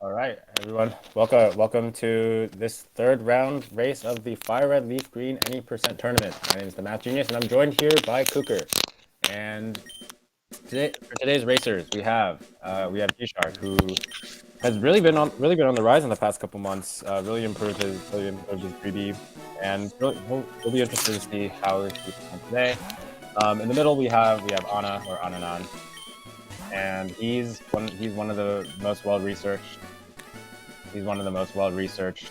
All right, everyone. Welcome to this third round race of the FireRed LeafGreen Any Percent Tournament. My name is the Math Genius, and I'm joined here by Cooker. And for today's racers, we have Gshark, who has really been on the rise in the past couple months. Really improved his 3D, and really, we'll be interested to see how he performs today. In the middle, we have Anna or Ananan, and he's one of the most well researched. He's one of the most well-researched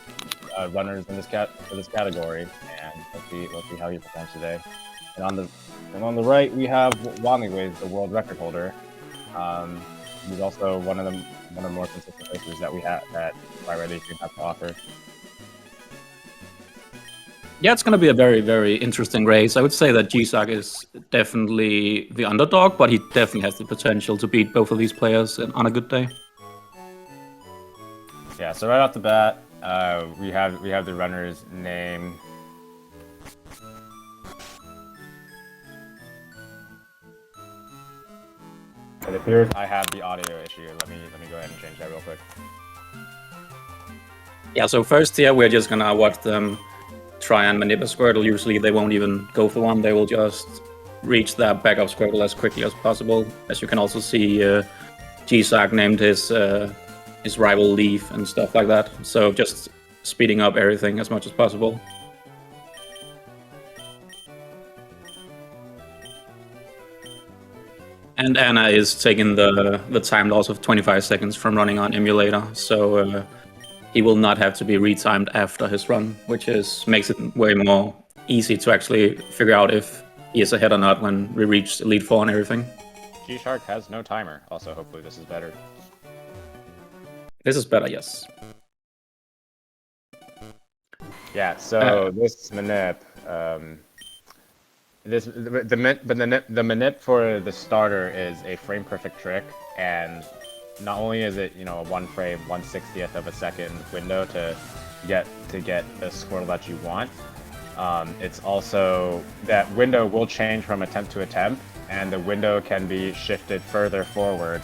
runners in this category, and let's see how he performs today. And on the right, we have Juanlyways, the world record holder. He's also one of the more consistent racers that FireRed has to offer. Yeah, it's going to be a very, very interesting race. I would say that Gshark is definitely the underdog, but he definitely has the potential to beat both of these players on a good day. Yeah, so right off the bat, we have the runner's name. It appears I have the audio issue. Let me go ahead and change that real quick. Yeah, so first here we're just gonna watch them try and manipulate Squirtle. Usually they won't even go for one, they will just reach that backup Squirtle as quickly as possible. As you can also see, Gshark named his rival Leaf and stuff like that. So just speeding up everything as much as possible. And Anna is taking the time loss of 25 seconds from running on emulator, so he will not have to be retimed after his run, which makes it way more easy to actually figure out if he is ahead or not when we reach Elite 4 and everything. Gshark has no timer. Also, hopefully this is better. This is better, yes. Yeah, so this manip, the manip for the starter is a frame perfect trick, and not only is it a 1 frame 1/60th of a second window to get the Squirtle that you want, it's also that window will change from attempt to attempt, and the window can be shifted further forward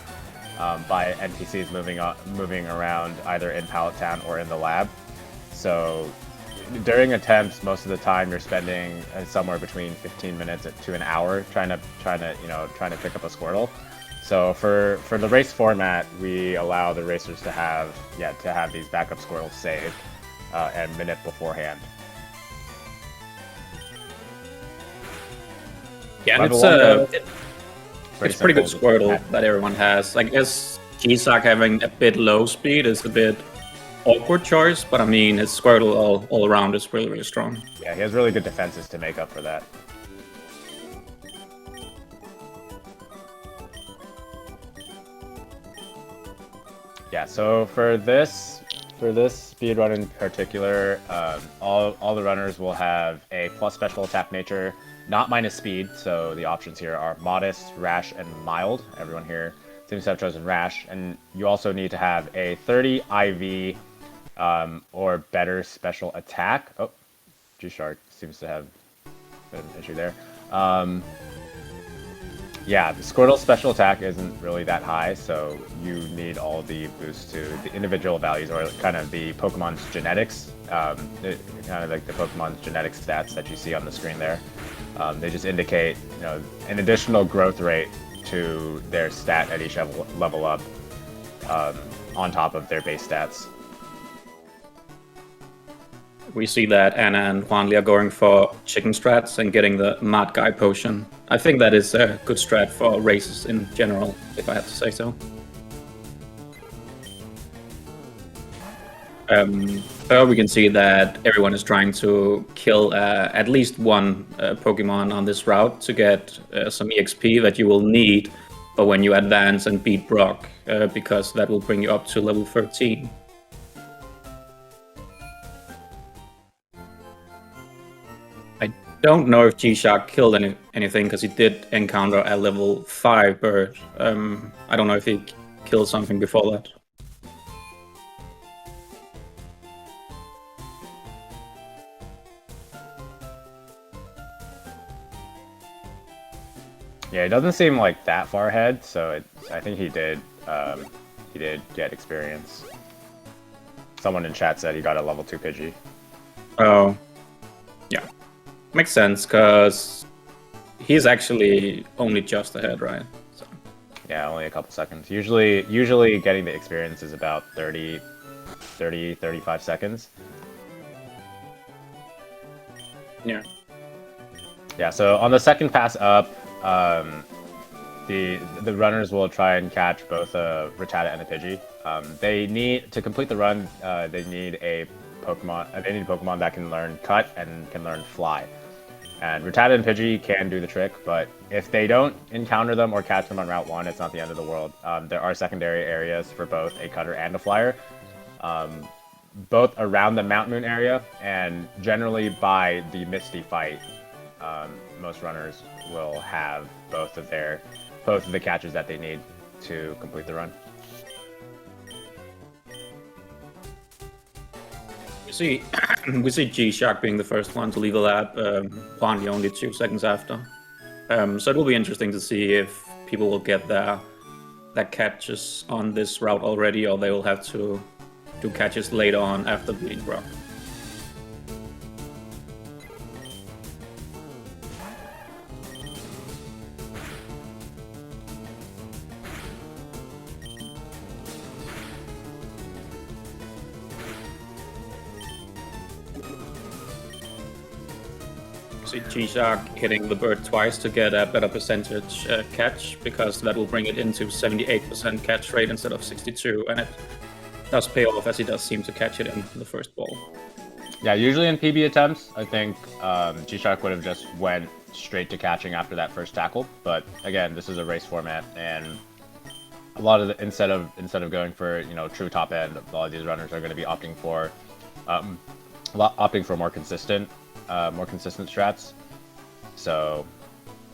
by NPCs moving around either in Pallet Town or in the lab. So during attempts, most of the time you're spending somewhere between 15 minutes to an hour trying to pick up a Squirtle. So for the race format, we allow the racers to have these backup Squirtles saved and manip beforehand. Yeah, it's pretty good Squirtle that everyone has. I guess Gshark having a bit low speed is a bit awkward choice, but I mean his Squirtle all around is really, really strong. Yeah, he has really good defenses to make up for that. Yeah, so for this speedrun in particular, all the runners will have a plus special attack nature, not minus speed. So the options here are modest, rash, and mild. Everyone here seems to have chosen rash, and you also need to have a 30 IV or better special attack. Oh, Gshark seems to have an issue there. Yeah, the Squirtle's special attack isn't really that high, so you need all the boosts to the individual values, or kind of the Pokemon's genetics, kind of like the Pokemon's genetic stats that you see on the screen there. They just indicate, an additional growth rate to their stat at each level up, on top of their base stats. We see that Anna and Juanly are going for chicken strats and getting the Mad Guy potion. I think that is a good strat for races in general, if I have to say so. Third, we can see that everyone is trying to kill at least one Pokemon on this route to get some EXP that you will need for when you advance and beat Brock, because that will bring you up to level 13. Don't know if Gshark killed anything because he did encounter a level 5 bird. I don't know if he killed something before that. Yeah, it doesn't seem like that far ahead, so I think he did get experience. Someone in chat said he got a level 2 Pidgey. Oh, yeah, makes sense because he's actually only just ahead, right? So. Yeah, only a couple seconds. Usually getting the experience is about 35 seconds. Yeah. Yeah, so on the second pass up, the runners will try and catch both a Rattata and a Pidgey. They need to complete the run. They need a Pokemon. They need a Pokemon that can learn Cut and can learn Fly. And Rattata and Pidgey can do the trick, but if they don't encounter them or catch them on Route 1, it's not the end of the world. There are secondary areas for both a Cutter and a Flyer, both around the Mount Moon area, and generally by the Misty fight, most runners will have both of the catches that they need to complete the run. We see Gshark being the first one to leave a lab, Juanly only 2 seconds after. So it will be interesting to see if people will get their catches on this route already, or they will have to do catches later on after Bleeding Rock. See Gshark hitting the bird twice to get a better percentage catch, because that will bring it into 78% catch rate instead of 62, and it does pay off as he does seem to catch it in the first ball. Yeah, usually in PB attempts, I think Gshark would have just went straight to catching after that first tackle. But again, this is a race format, and a lot of instead of going for true top end, a lot of these runners are going to be opting for more consistent strats. So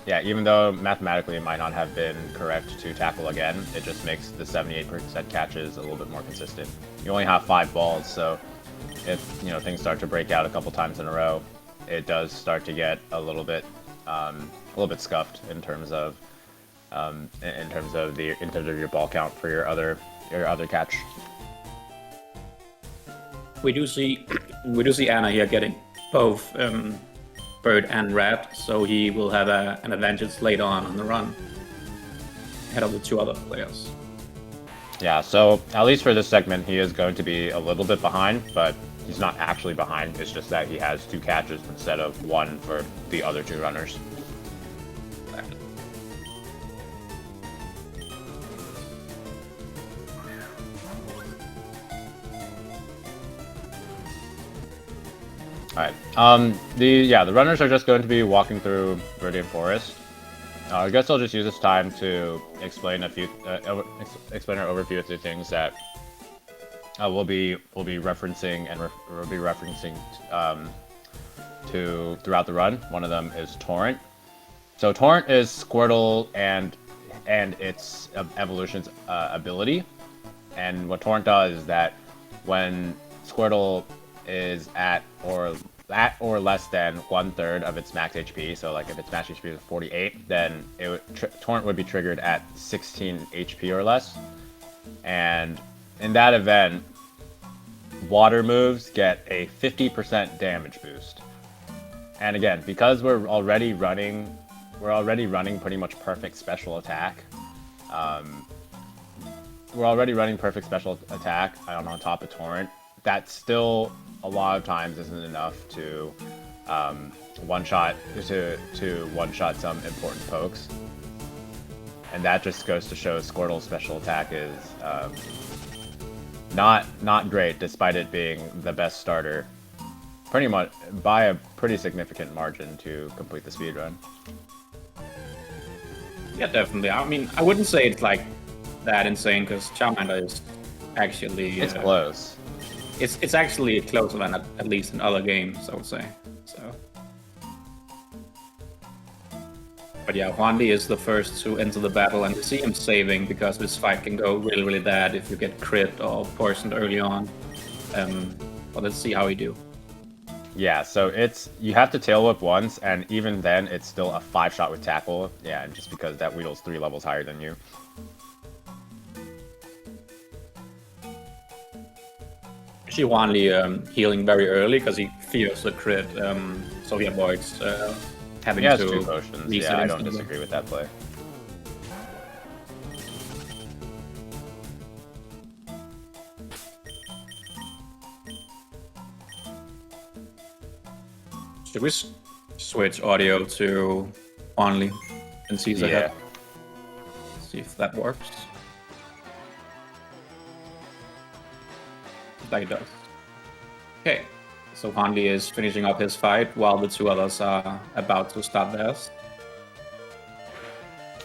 yeah, even though mathematically it might not have been correct to tackle again, it just makes the 78% catches a little bit more consistent. You only have 5 balls, so if things start to break out a couple times in a row, it does start to get a little bit scuffed in terms of your ball count for your other catch. We do see Anna here getting both bird and rat, so he will have an advantage later on the run ahead of the 2 other players. Yeah, so at least for this segment, he is going to be a little bit behind, but he's not actually behind. It's just that he has 2 catches instead of 1 for the other 2 runners. Alright, the runners are just going to be walking through Viridian Forest. I guess I'll just use this time to explain explain or overview a few things that we'll be referencing to throughout the run. One of them is Torrent. So Torrent is Squirtle and its evolution's ability. And what Torrent does is that when Squirtle is at or less than 1/3 of its max HP, so like if its max HP is 48, then Torrent would be triggered at 16 HP or less. And in that event, water moves get a 50% damage boost. And again, because we're already running pretty much perfect special attack. We're already running perfect special attack on top of Torrent. That still a lot of times isn't enough to one-shot some important pokes, and that just goes to show Squirtle's special attack is not great, despite it being the best starter, pretty much by a pretty significant margin to complete the speedrun. Yeah, definitely. I mean, I wouldn't say it's like that insane, because Charmander is actually it's close. It's actually closer than at least in other games, I would say. So, but yeah, Juanly is the first to enter the battle, and we see him saving because this fight can go really, really bad if you get crit or poisoned early on. But let's see how he do. Yeah, so you have to tail whip once, and even then, it's still a 5-shot with tackle. Yeah, and just because that Weedle's 3 levels higher than you. see Wanli healing very early because he fears the crit, so he avoids having He has to 2 potions. reset Yeah, I don't instantly. disagree with that play. Should we switch audio to Wanli and see the head? See if that works. Like it does. Okay, so Wanli is finishing up his fight while the 2 others are about to start theirs.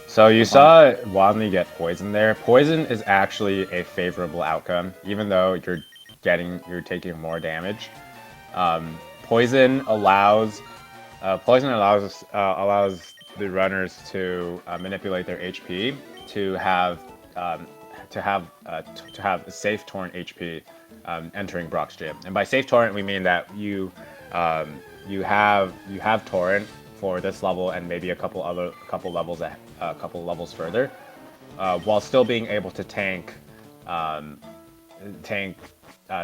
So you saw Juanly get poison there. Poison is actually a favorable outcome, even though you're taking more damage. Poison allows the runners to manipulate their HP to have safe torrent HP entering Brock's gym. And by safe torrent, we mean that you have torrent for this level and maybe a couple levels further, while still being able to tank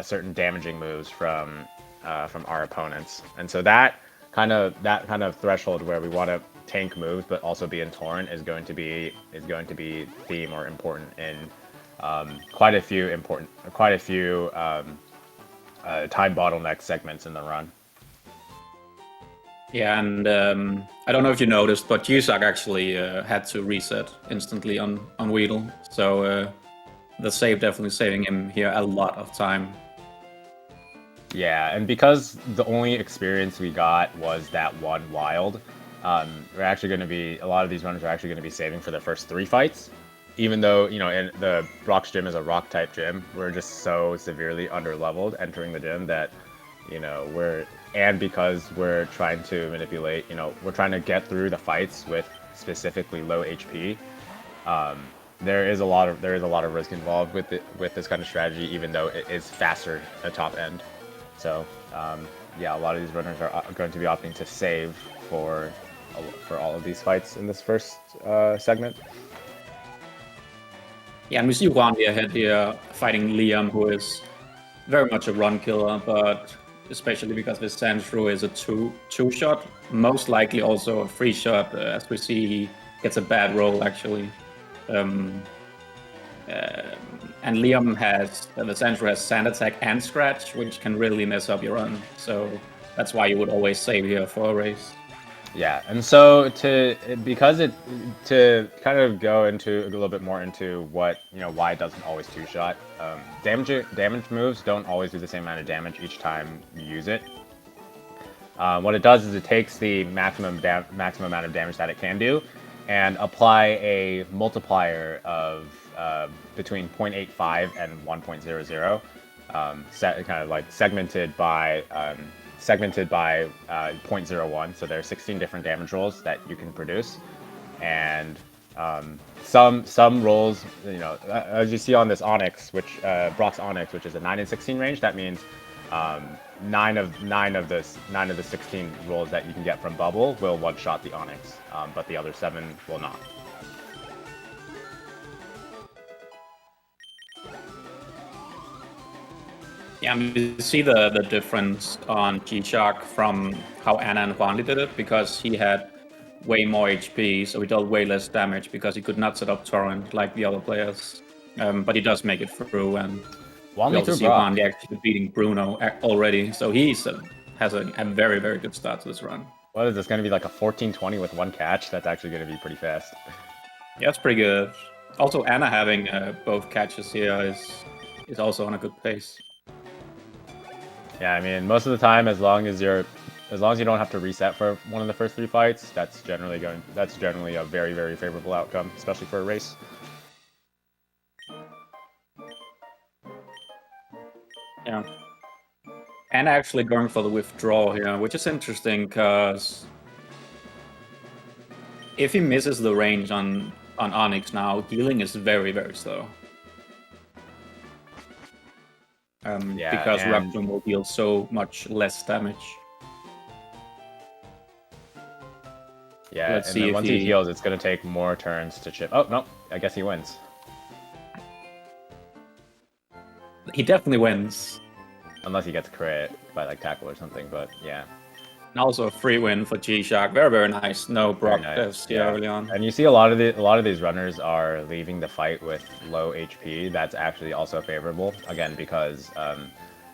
certain damaging moves from our opponents. And so that kind of threshold where we want to tank moves but also be in torrent is going to be theme or important in quite a few time bottleneck segments in the run. Yeah, and I don't know if you noticed, but Gshark actually had to reset instantly on Weedle, so the save definitely saving him here a lot of time. Yeah, and because the only experience we got was that one wild, we're actually going to be, a lot of these runners are actually going to be saving for the first 3 fights. Even though, in the Brock's gym is a rock type gym, we're just so severely underleveled entering the gym that, because we're trying to manipulate, we're trying to get through the fights with specifically low HP. There is a lot of risk involved with this kind of strategy, even though it is faster at top end. So, yeah, a lot of these runners are going to be opting to save for all of these fights in this first segment. Yeah, and we see Wanli ahead here fighting Liam, who is very much a run killer, but especially because this Sandshrew is a two shot, most likely also a 3 shot, as we see he gets a bad roll actually. And Liam has, the Sandshrew has Sand Attack and Scratch, which can really mess up your run, so that's why you would always save here for a race. Yeah, and so to kind of go into a little bit more into what why it doesn't always 2-shot. Damage moves don't always do the same amount of damage each time you use it. What it does is it takes the maximum amount of damage that it can do, and apply a multiplier of between 0.85 and 1.00, kind of like segmented by 0.01, so there are 16 different damage rolls that you can produce, and some rolls, as you see on this Onyx, which Brock's Onyx, which is a 9 and 16 range, that means 9 of the 16 rolls that you can get from Bubble will one-shot the Onyx, but the other 7 will not. Yeah, I mean, you see the difference on Gshark from how Anna and Juanly did it, because he had way more HP, so he dealt way less damage because he could not set up Torrent like the other players. But he does make it through, and we also see Juanly actually beating Bruno already, so he has a very, very good start to this run. What is this, going to be like a 14-20 with 1 catch? That's actually going to be pretty fast. Yeah, it's pretty good. Also, Anna having both catches here is also on a good pace. Yeah, I mean, most of the time, as long as you don't have to reset for one of the first 3 fights, that's generally a very, very favorable outcome, especially for a race. Yeah. And actually going for the withdraw here, which is interesting because if he misses the range on Onyx now, healing is very, very slow. Because Raptor will deal so much less damage. Yeah, and then once he heals, it's going to take more turns to chip. Oh, no, I guess he wins. He definitely wins. unless he gets crit by like tackle or something. But yeah, And also a free win for Gshark. Very, very nice. No very Brock nice. deaths here early on. And you see a lot of these runners are leaving the fight with low HP. That's actually also favorable again because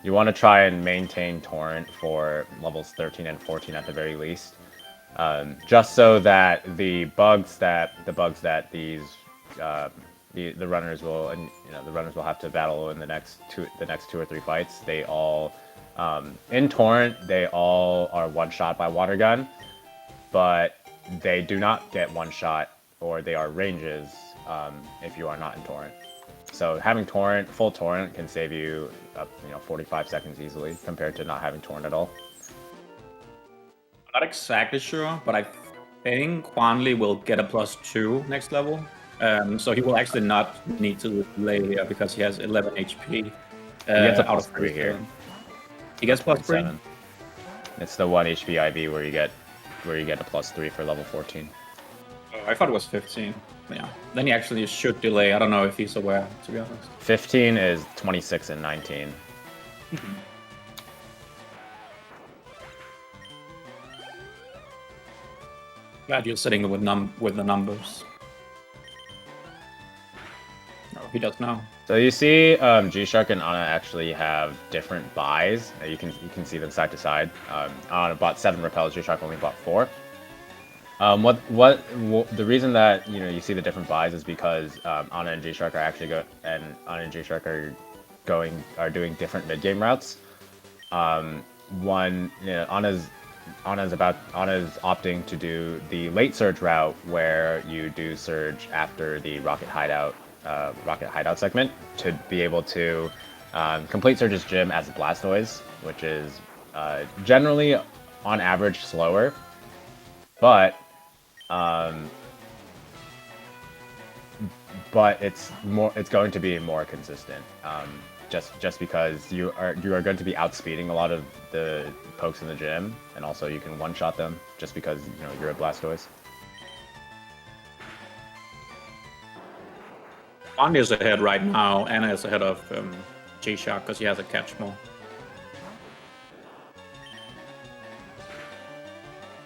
you want to try and maintain Torrent for levels 13 and 14 at the very least. Just so that the bugs that these the runners will, and the runners will have to battle in the next two or three fights. They all in Torrent they all are one shot by water gun, but they do not get one shot, or they are ranges if you are not in Torrent. So having Torrent, full Torrent, can save you 45 seconds easily compared to not having Torrent at all. Not exactly sure, but I think Juanly will get a +2 next level. So he will actually not need to delay here because he has 11 HP. He gets a out of +3 here. He gets +3? It's the 1 HP IV where you get a +3 for level 14. Oh, I thought it was 15. Yeah. Then he actually should delay. I don't know if he's aware, to be honest. 15 is 26 and 19. Glad you're sitting with the numbers. Oh, he does now. So you see, Gshark and Ana actually have different buys. You can see them side to side. Ana bought 7 repels. Gshark only bought 4. The reason that you see the different buys is because Ana and Gshark are actually doing different mid game routes. Ana's opting to do the late surge route where you do surge after the rocket hideout segment to be able to complete Surge's gym as a Blastoise, which is generally on average slower, but it's going to be more consistent. Just because you are going to be outspeeding a lot of the pokes in the gym, and also you can one-shot them just because you're a Blastoise. Juanly is ahead right now. Ana is ahead of Gshark because he has a catch more.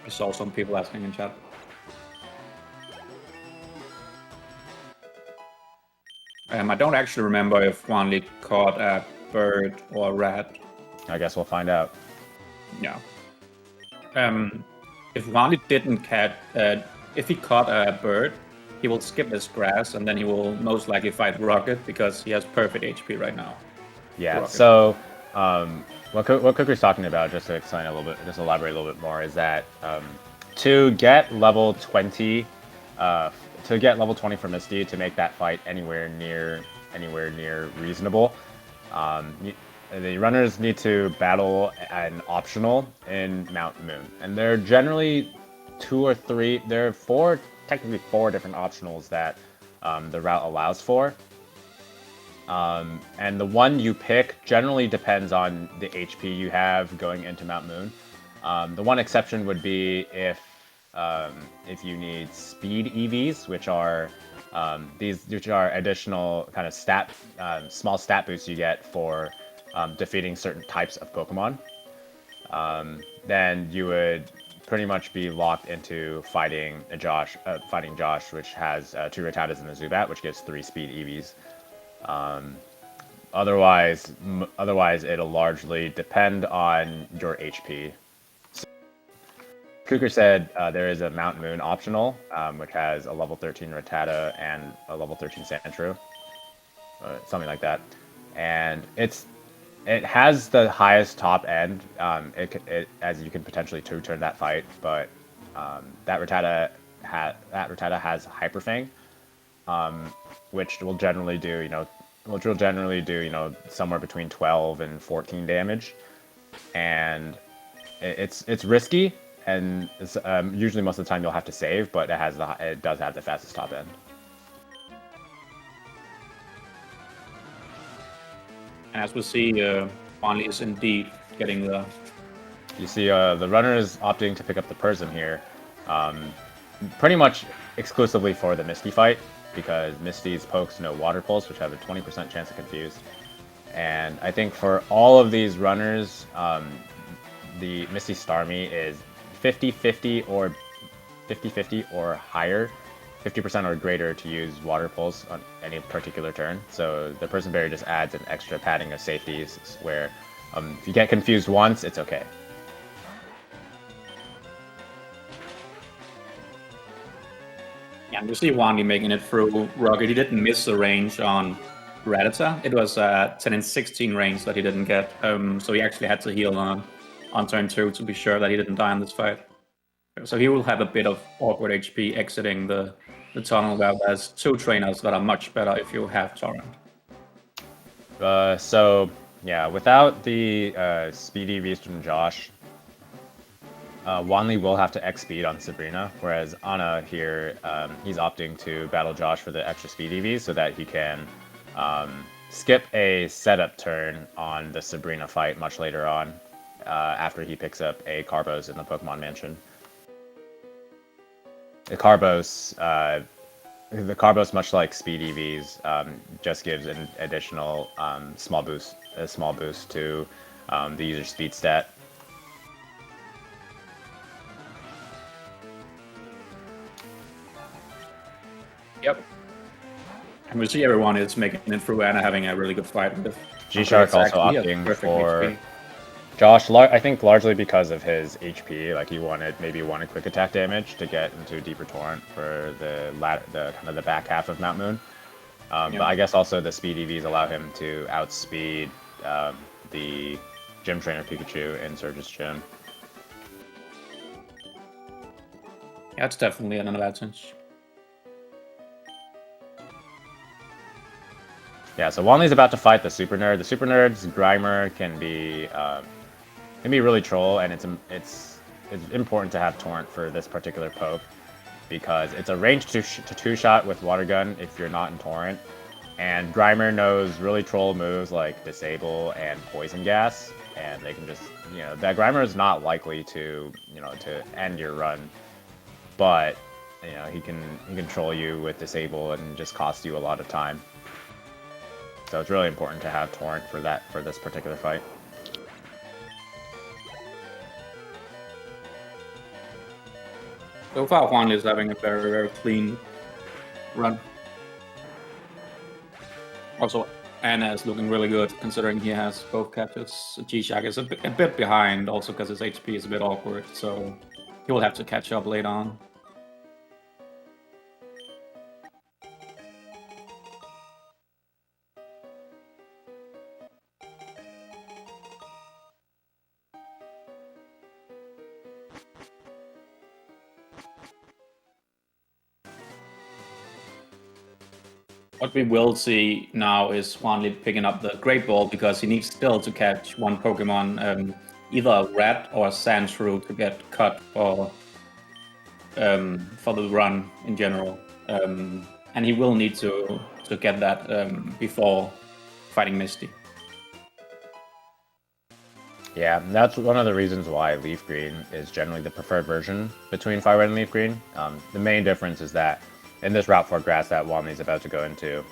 I saw some people asking in chat. I don't actually remember if Juanly caught a bird or a rat. I guess we'll find out. Yeah. If Juanly didn't catch, if he caught a bird, he will skip this grass and then he will most likely fight Rocket because he has perfect HP right now. Yeah. Rocket. So what Cooker's talking about, just to explain a little bit, just elaborate a little bit more, is that to get level 20. To get level 20 for Misty, to make that fight anywhere near reasonable, the runners need to battle an optional in Mount Moon, and there are generally 2 or 3. There are technically 4 different optionals that the route allows for, and the one you pick generally depends on the HP you have going into Mount Moon. The one exception would be if you need speed EVs, which are additional kind of small stat boosts you get for defeating certain types of Pokemon, then you would pretty much be locked into fighting Josh, which has 2 Rattatas and a Zubat, which gives 3 speed EVs. Otherwise, it'll largely depend on your HP. Cooker said there is a Mount Moon optional, which has a level 13 Rattata and a level 13 Sandshrew, something like that. And it has the highest top end, as you can potentially 2-turn that fight, but that Rattata has Hyper Fang, which will generally do somewhere between 12 and 14 damage, and it's risky. And usually most of the time you'll have to save, but it does have the fastest top end. As we see, Juanly is indeed getting the... You see the runner is opting to pick up the Prism here, pretty much exclusively for the Misty fight, because Misty's pokes no Water Pulse, which have a 20% chance to confuse. And I think for all of these runners, the Misty Starmie is 50-50 or 50-50 or higher, 50% or greater to use Water Pulse on any particular turn. So the Person Barrier just adds an extra padding of safeties where if you get confused once, it's okay. Yeah, you see Wandy making it through Rocket. He didn't miss the range on Rattata. It was 10 and 16 range that he didn't get. So he actually had to heal on turn 2 to be sure that he didn't die in this fight. So he will have a bit of awkward HP exiting the tunnel, where there's 2 trainers that are much better if you have Torrent. So yeah, without the speedy Beast from Josh, Wanli will have to X speed on Sabrina, whereas Ana here, he's opting to battle Josh for the extra speed EVs so that he can skip a setup turn on the Sabrina fight much later on, after he picks up a Carbos in the Pokemon Mansion. The Carbos, much like speed EVs, just gives an additional small boost to the user's speed stat. Yep. And we see everyone is making it through and having a really good fight with Gshark also opting for Josh, I think largely because of his HP. Like he maybe wanted quick attack damage to get into deeper torrent for the kind of the back half of Mount Moon. But I guess also the speed EVs allow him to outspeed the gym trainer Pikachu in Surge's gym. Yeah, it's definitely an advantage. Yeah, so Wanley's about to fight the Super Nerd. The Super Nerd's Grimer can be really troll, and it's important to have Torrent for this particular poke because it's a range to two shot with Water Gun if you're not in Torrent, and Grimer knows really troll moves like Disable and Poison Gas, and they can just that Grimer is not likely to to end your run, but he can troll you with Disable and just cost you a lot of time. So it's really important to have Torrent for this particular fight. So far, Juan is having a very, very clean run. Also, Ana is looking really good considering he has both catches. Gshark is a bit behind also because his HP is a bit awkward, so he will have to catch up later on. What we will see now is Juanly picking up the Great Ball because he needs still to catch one Pokemon, either a Rat or a Sandshrew to get cut for the run in general. And he will need to get that before fighting Misty. Yeah, that's one of the reasons why LeafGreen is generally the preferred version between FireRed and LeafGreen. The main difference is that in this Route 4 grass that Walmy is about to go into,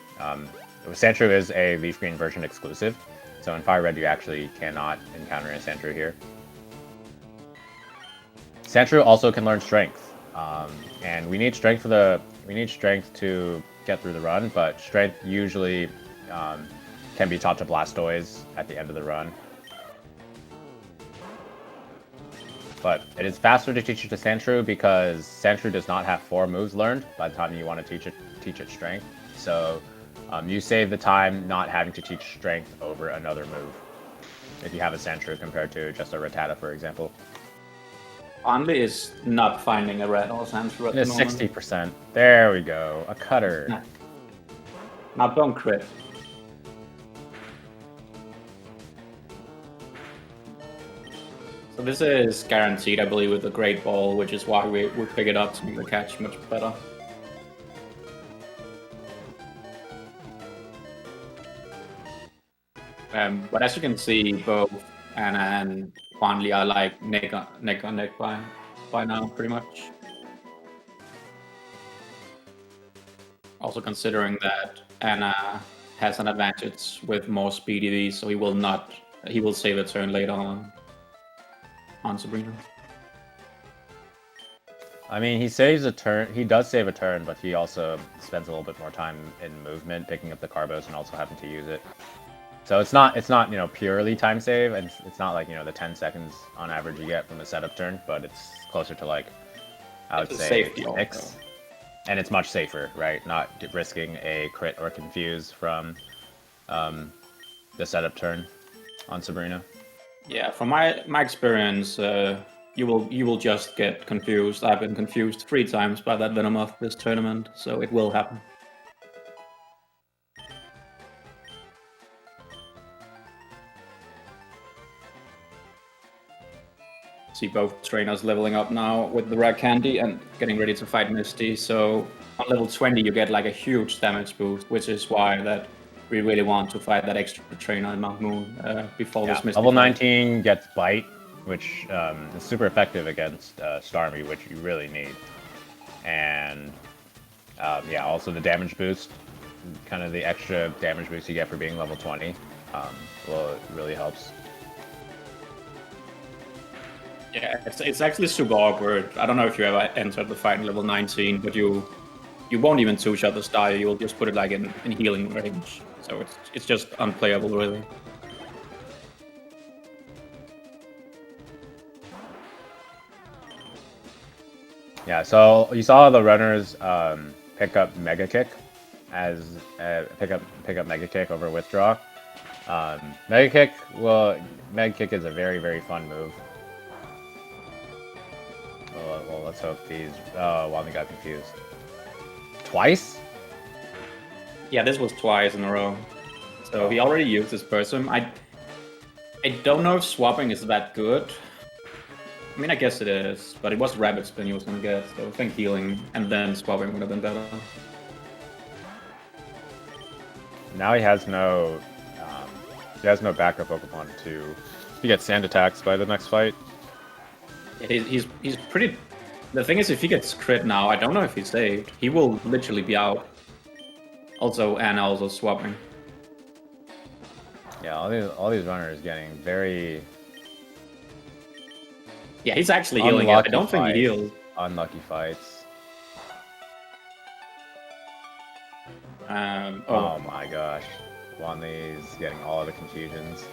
Sandshrew is a LeafGreen version exclusive, so in FireRed you actually cannot encounter a Sandshrew here. Sandshrew also can learn Strength, and we need Strength to get through the run, but Strength usually can be taught to Blastoise at the end of the run. But it is faster to teach it to Sandshrew because Sandshrew does not have 4 moves learned by the time you want to teach it Strength. So you save the time not having to teach Strength over another move if you have a Sandshrew compared to just a Rattata, for example. Only is not finding a Rat or Sandshrew at the moment. 60%. There we go. A cutter. Now don't crit. So this is guaranteed, I believe, with the Great Ball, which is why we pick it up to make the catch much better. But as you can see, both Ana and Juanly are like neck on neck by now, pretty much. Also considering that Ana has an advantage with more speed EVs, so he will save a turn later on Sabrina. I mean, he saves a turn. He does save a turn, but he also spends a little bit more time in movement, picking up the carbos and also having to use it. So it's not purely time save, and it's not like the 10 seconds on average you get from the setup turn, but it's closer to like I would say 6, and it's much safer, right? Not risking a crit or confuse from the setup turn on Sabrina. Yeah, from my experience, you will just get confused. I've been confused 3 times by that Venomoth this tournament, so it will happen. See both trainers leveling up now with the rare candy and getting ready to fight Misty. So on level 20 you get like a huge damage boost, which is why that we really want to fight that extra trainer in Mount Moon before this Misty level fight. 19 gets Bite, which is super effective against Starmie, which you really need. And yeah, also the damage boost, kind of the extra damage boost you get for being level 20, well, it really helps. Yeah, it's actually super awkward. I don't know if you ever entered the fight in level 19, but you won't even two-shot the star. You'll just put it like in healing range. So it's just unplayable, really. Yeah, so you saw the runners pick up Mega Kick as pick up Mega Kick over Withdraw. Mega Kick is a very fun move. Well, let's hope these. Wanley got confused. Twice? Yeah, this was twice in a row. So he already used his person. I don't know if swapping is that good. I mean, I guess it is, but it was Rabbit Spin he was gonna get, so I think healing and then swapping would have been better. Now he has no backup Pokemon to get sand attacks by the next fight. He's pretty. The thing is, if he gets crit now, I don't know if he's saved. He will literally be out. Also, Anna also swapping. Yeah, all these runners getting very. Yeah, he's actually healing it. I don't think he healed. Unlucky fights. Oh my gosh, Wanley's getting all of the confusions.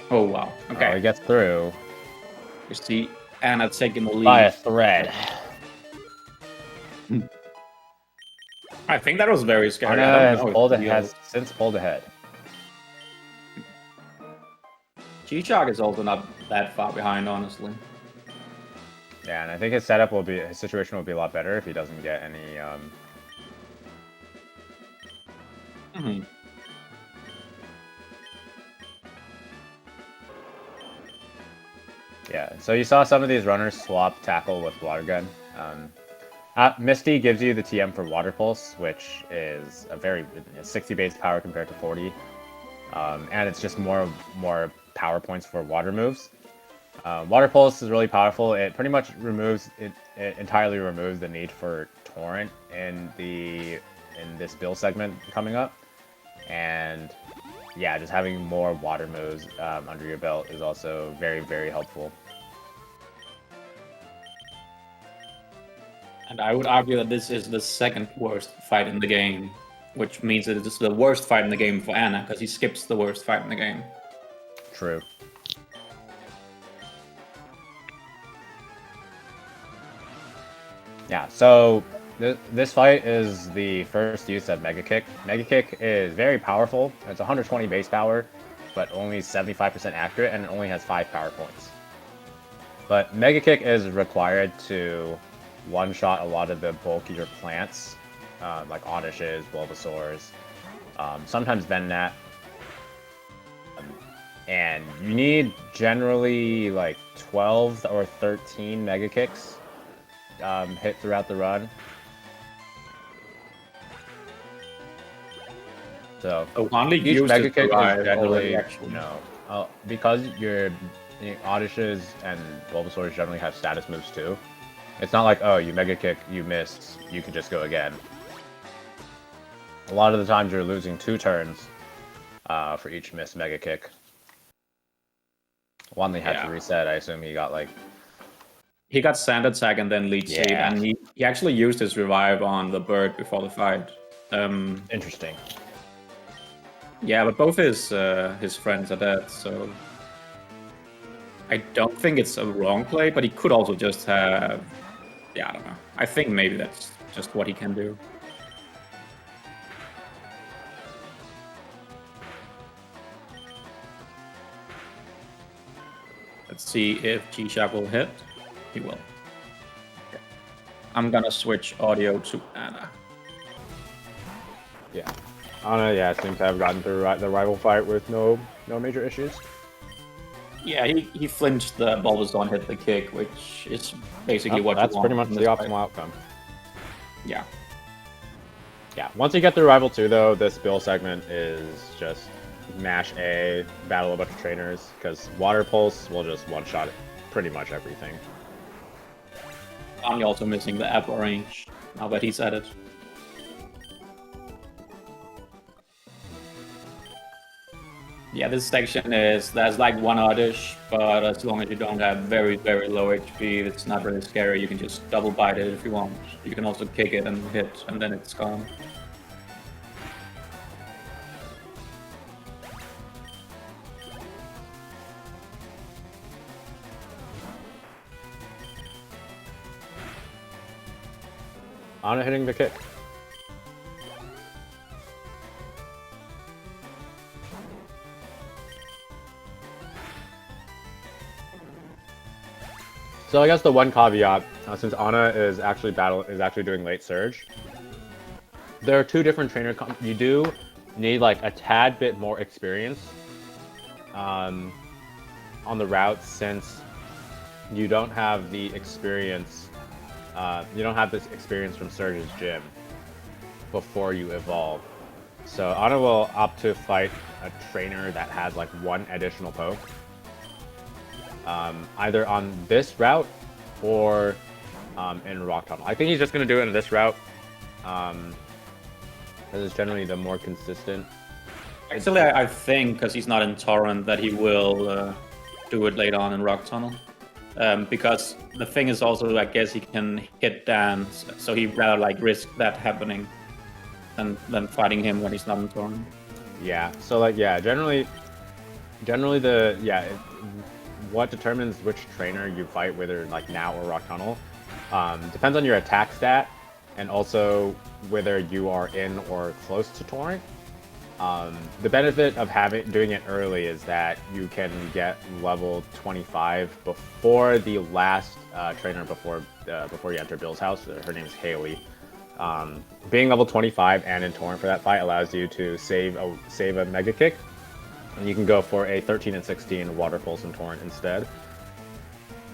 Oh wow. Okay. He gets through. You see Anna taking the lead. By a thread. I think that was very scary. Anna has since pulled ahead. Gshark is also not that far behind, honestly. Yeah, and I think his situation will be a lot better if he doesn't get any Yeah, so you saw some of these runners swap tackle with Water Gun. Misty gives you the TM for Water Pulse, which is a 60 base power compared to 40. And it's just more power points for water moves. Water Pulse is really powerful. It pretty much entirely removes the need for Torrent in this Bill segment coming up. And yeah, just having more water moves under your belt is also very helpful. And I would argue that this is the second worst fight in the game, which means that it's the worst fight in the game for Anna, because he skips the worst fight in the game. True. Yeah, so this fight is the first use of Mega Kick. Mega Kick is very powerful. It's 120 base power, but only 75% accurate, and it only has 5 power points. But Mega Kick is required to one-shot a lot of the bulkier plants, like Odyshes, Bulbasaurs, sometimes Venonat. And you need generally like 12 or 13 Mega Kicks hit throughout the run. So each Mega Kick is generally because your Odyshes and Bulbasaurs generally have status moves too. It's not like, oh, you Mega Kick, you missed, you can just go again. a lot of the times you're losing 2 turns for each missed mega kick. Wanley had to reset. I assume he got like... He got sand attack and then leech seed, and he actually used his revive on the bird before the fight. Interesting. Yeah, but both his friends are dead, so I don't think it's a wrong play, but he could also just have... Yeah, I don't know. I think maybe that's just what he can do. Let's see if Gshark will hit. He will. Okay. I'm gonna switch audio to Anna. Yeah. Anna, seems to have gotten through the rival fight with no major issues. Yeah, he flinched the Bulbasaur, hit the kick, which is basically what you want. That's pretty much the optimal outcome. Yeah. Yeah. Once you get through Rival 2, though, this Bill segment is just mash A, battle a bunch of trainers, because Water Pulse will just one-shot pretty much everything. I'm also missing the FRLG, now that he's at it. Yeah, this section there's like one oddish, but as long as you don't have very, very low HP, it's not really scary. You can just double bite it if you want. You can also kick it and hit, and then it's gone. Anna hitting the kick. So I guess the one caveat, since Anna is actually doing late surge, there are 2 different trainer. You do need like a tad bit more experience on the route, since you don't have the experience. You don't have this experience from Surge's gym before you evolve. So Anna will opt to fight a trainer that has like 1 additional poke. Either on this route or in Rock Tunnel. I think he's just going to do it in this route. This is generally the more consistent. Actually, I think, because he's not in Torrent, that he will do it later on in Rock Tunnel. Because the thing is also, I guess he can hit Dan, so he'd rather like risk that happening than fighting him when he's not in Torrent. Yeah, so like, generally what determines which trainer you fight, whether like now or Rock Tunnel, depends on your attack stat, and also whether you are in or close to Torrent. The benefit of doing it early is that you can get level 25 before the last trainer before you enter Bill's house. Her name is Haley. Being level 25 and in Torrent for that fight allows you to save a Mega Kick. And you can go for a 13 and 16 Water Pulse in Torrent instead.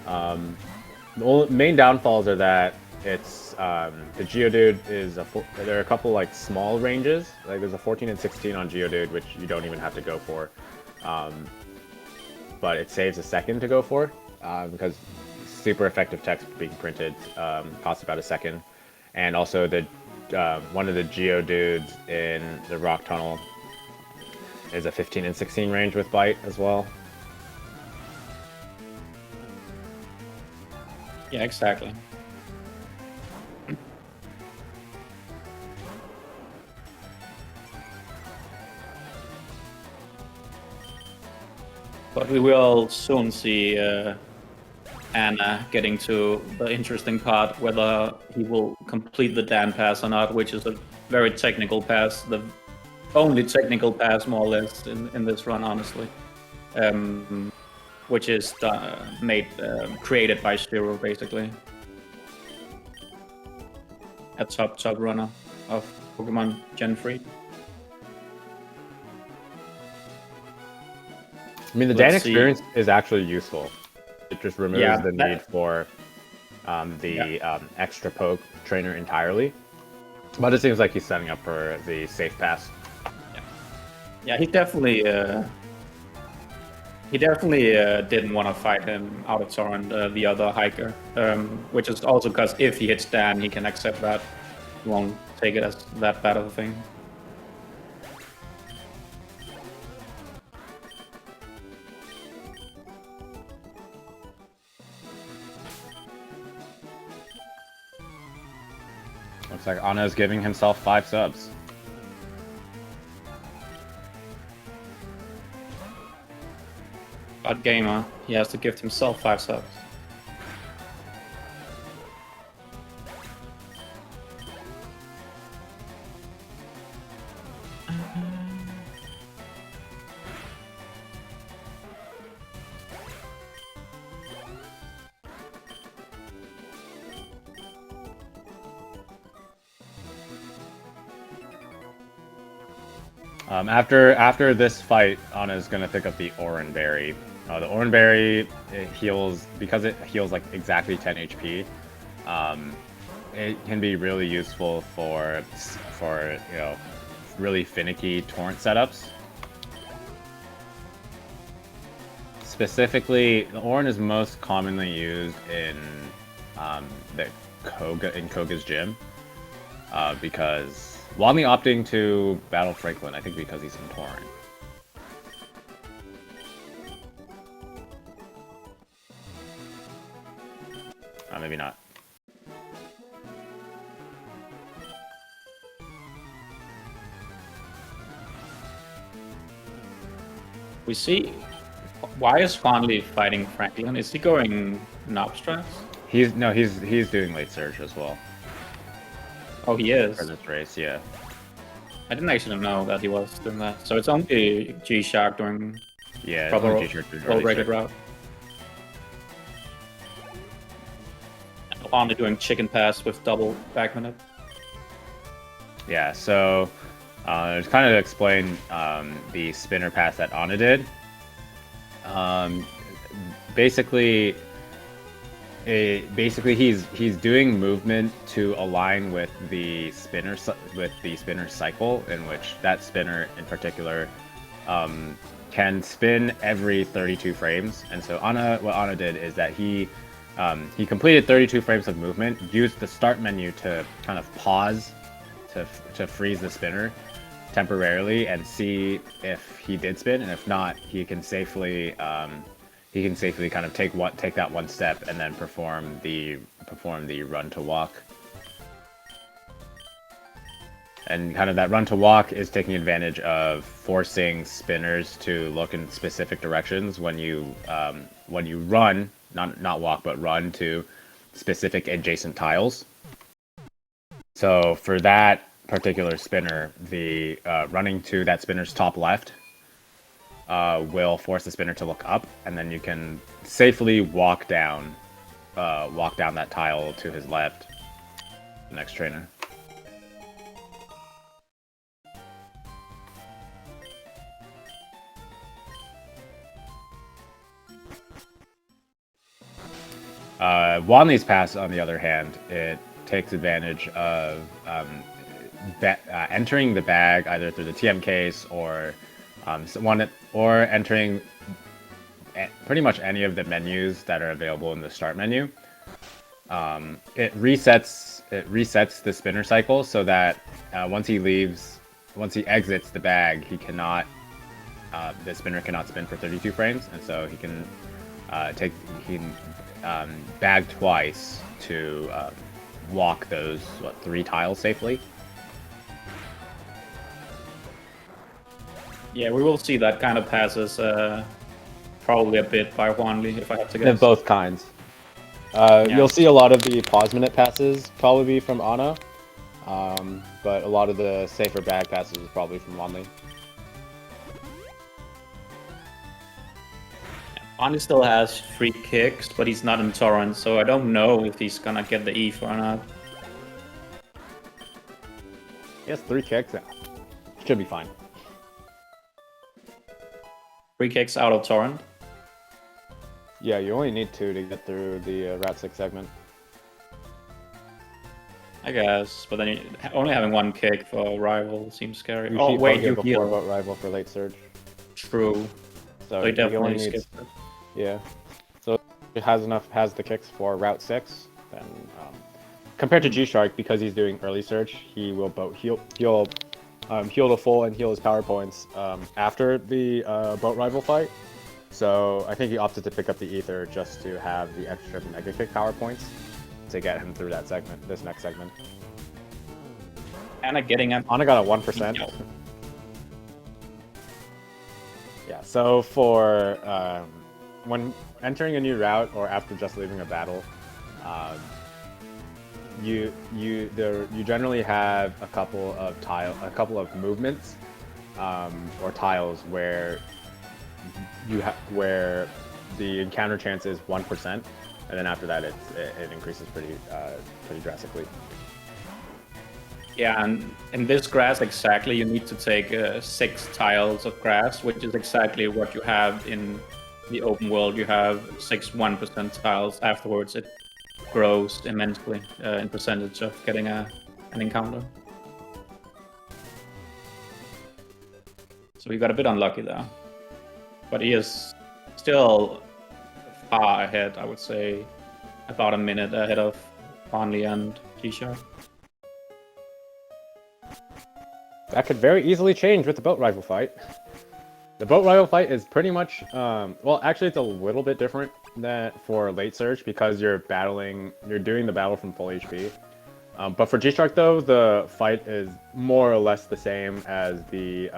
The main downfalls are that it's the Geodude is there are a couple like small ranges. Like there's a 14 and 16 on Geodude, which you don't even have to go for, but it saves a second to go for because super effective text being printed costs about a second, and also the one of the Geodudes in the Rock Tunnel is a 15 and 16 range with Bite as well. Yeah, exactly. But we will soon see Anna getting to the interesting part, whether he will complete the Dan pass or not, which is a very technical pass, the only technical pass more or less in this run, honestly, which is created by Shiro, basically, a top runner of Pokemon Gen 3. I mean, the Dan experience is actually useful. It just removes the need for the extra poke trainer entirely. But it seems like he's setting up for the safe pass. Yeah, he definitely didn't want to fight him out of Torrent, the other hiker, which is also because if he hits Dan, he can accept that. He won't take it as that bad of a thing. Looks like Ana's giving himself 5 subs. But gamer, he has to gift himself 5 subs. After this fight, Ana's gonna pick up the Oran Berry. The Oran Berry heals, because it heals like exactly 10 HP. It can be really useful for you know, really finicky torrent setups. Specifically, the Oran is most commonly used in Koga's gym because Wanley opting to battle Franklin, I think because he's in torrent. Maybe not. We see. Why is Juanly fighting Franklin? Is he going knob strats? He's doing late surge as well. Oh, he is. For this race, yeah. I didn't actually know that he was doing that. So it's only Gshark doing proper roll-rated route. Only doing chicken pass with double back minute. Yeah, so just kind of explain the spinner pass that Ana did. Basically he's doing movement to align with the spinner cycle, in which that spinner in particular can spin every 32 frames. And so what Ana did is that he completed 32 frames of movement, used the start menu to kind of pause to freeze the spinner temporarily and see if he did spin, and if not, he can safely kind of take that one step and then perform the run to walk. And kind of that run to walk is taking advantage of forcing spinners to look in specific directions when you run, not walk, but run to specific adjacent tiles. So for that particular spinner, the running to that spinner's top left will force the spinner to look up, and then you can safely walk down that tile to his left. The next trainer. Wanley's pass, on the other hand, it takes advantage of entering the bag either through the TM case or entering pretty much any of the menus that are available in the start menu. It resets the spinner cycle so that once he exits the bag, the spinner cannot spin for 32 frames, and so he can bag twice to walk those 3 tiles safely. Yeah, we will see that kind of passes probably a bit by Juanly, if I have to guess. Both kinds. You'll see a lot of the pause minute passes probably be from Ana, but a lot of the safer bag passes is probably from Juanly. Juanly still has 3 kicks, but he's not in torrent, so I don't know if he's gonna get the ETH or not. He has 3 kicks. Should be fine. 3 kicks out of torrent. Yeah, you only need 2 to get through the Route 6 segment. I guess, but then only having 1 kick for rival seems scary. You Oh wait, you before heal. about rival for late surge. True. So he he definitely only skipped needs, it. yeah. So it has the kicks for Route 6. Then compared to Gshark, because he's doing early surge, he will heal the full and heal his power points after the boat rival fight. So I think he opted to pick up the ether just to have the extra mega kick power points to get him through that segment, this next segment. Anna getting a Anna got a 1%. Yeah. Yeah, so for when entering a new route or after just leaving a battle, you generally have a couple of movements or tiles where where the encounter chance is 1%, and then after that it increases pretty drastically. Yeah, and in this grass exactly, you need to take 6 tiles of grass, which is exactly what you have in the open world. You have 6 1% tiles. Afterwards, it grows immensely in percentage of getting an encounter. So we got a bit unlucky there. But he is still far ahead, I would say. About a minute ahead of Juanly and Gshark. That could very easily change with the boat rival fight. The boat rival fight is pretty much, well, actually it's a little bit different than for late surge because you're doing the battle from full HP. But for Gshark though, the fight is more or less the same as the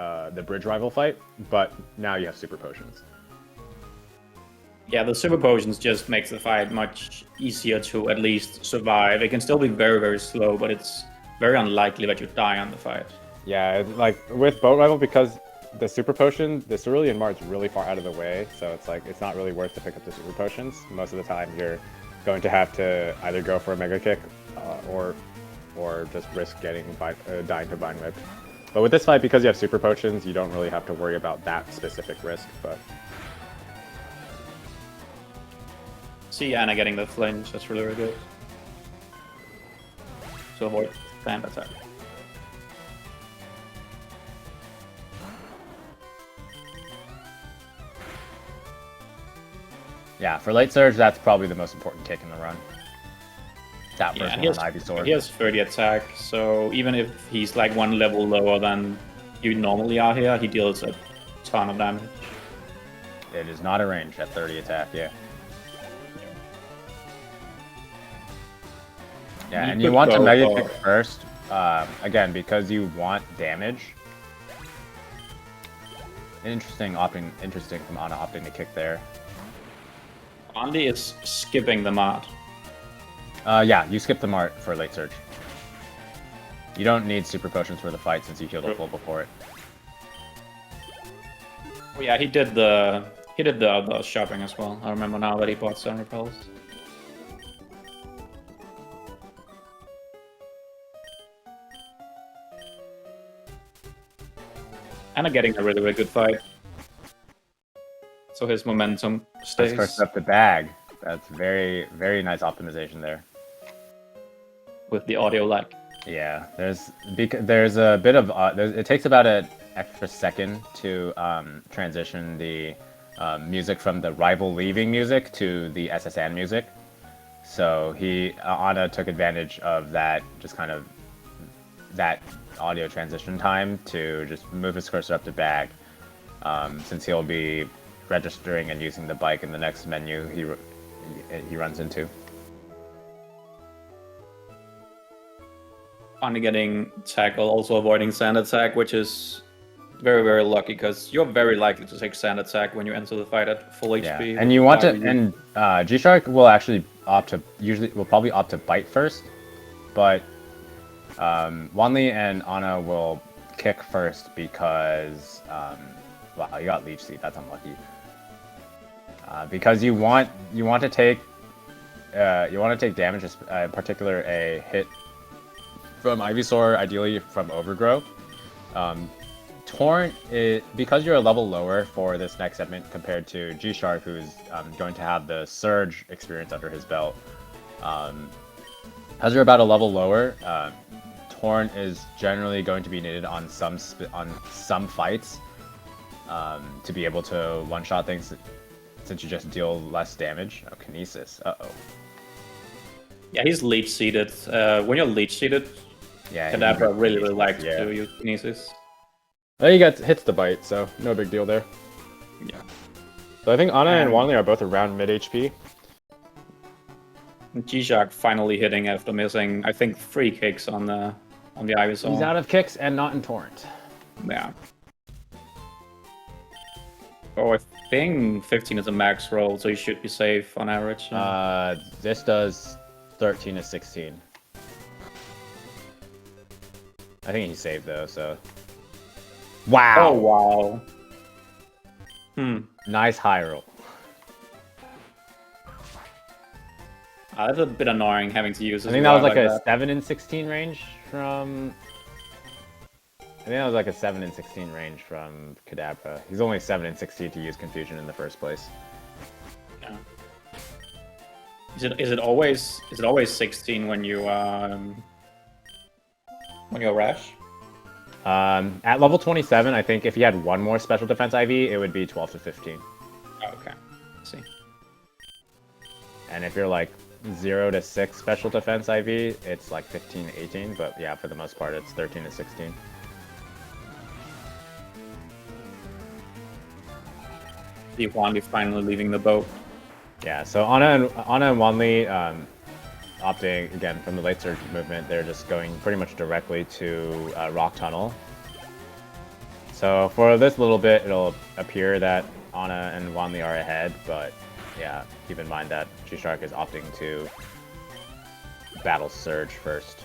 bridge rival fight, but now you have super potions. Yeah, the super potions just makes the fight much easier to at least survive. It can still be very, very slow, but it's very unlikely that you die on the fight. Yeah, like with boat rival, because the super potion, the Cerulean Mart's really far out of the way, so it's like it's not really worth to pick up the super potions. Most of the time, you're going to have to either go for a mega kick or just risk dying to Vine Whip. But with this fight, because you have super potions, you don't really have to worry about that specific risk. But see Anna getting the flinch, that's really, really good. To avoid stand attack. Yeah, for late surge, that's probably the most important kick in the run. That first Yeah, one on Ivy Sword. he has 30 attack, so even if he's like 1 level lower than you normally are here, he deals a ton of damage. It is not a range at 30 attack, yeah. Yeah, and you want to mega kick first, again, because you want damage. Interesting from Ana opting to kick there. Andy is skipping the mart. Yeah, you skip the mart for late surge. You don't need super potions for the fight since you healed a full before it. Oh yeah, he did the other shopping as well. I remember now that he bought 7 repels. Anna getting a really, really good fight. So his momentum stays. First up the bag. That's very, very nice optimization there. With the audio lag. Yeah, there's a bit of it takes about an extra second to transition the music from the rival leaving music to the SSN music. So Ana took advantage of that, just kind of that audio transition time to just move his cursor up to bag, since he'll be registering and using the bike in the next menu he runs into. Only getting tackle, also avoiding sand attack, which is very, very lucky because you're very likely to take sand attack when you enter the fight at full HP. Yeah, and you want to, and Gshark will actually probably opt to bite first, but Juanly and Ana will kick first because wow, you got Leech Seed. That's unlucky. Because you want to take damage, in particular a hit from Ivysaur, ideally from Overgrow. Torrent, because you're a level lower for this next segment compared to Gshark, who's going to have the Surge experience under his belt. As you're about a level lower, Torrent is generally going to be needed on some fights to be able to one-shot things, since you just deal less damage. Oh, Kinesis. Uh-oh. Yeah, he's leech seeded. When you're leech seeded, yeah, Kadabra really likes to use Kinesis. Then he hits the bite, so no big deal there. Yeah. So I think Ana and Juanly are both around mid HP. Gshark finally hitting after missing, I think, 3 kicks on on the Ivysaur. He's out of kicks and not in Torrent. Yeah. Oh, I think 15 is a max roll, so you should be safe on average. This does 13 to 16. I think he's saved though, so. Wow! Oh, wow. Nice high roll. That's a bit annoying having to use this. I think that was like a 7 and 16 range from... I think that was like a 7 and 16 range from Kadabra. He's only 7 and 16 to use Confusion in the first place. Yeah. Is it always 16 when you rush? At level 27, I think if he had one more special defense IV, it would be 12 to 15. Oh, okay. Let's see. And if you're like 0 to 6 special defense IV, it's like 15 to 18. But yeah, for the most part, it's 13 to 16. The Juanly finally leaving the boat. Yeah, so Ana and Juanly opting, again, from the late surge movement, they're just going pretty much directly to Rock Tunnel. So for this little bit, it'll appear that Ana and Juanly are ahead, but yeah, keep in mind that Gshark is opting to battle Surge first.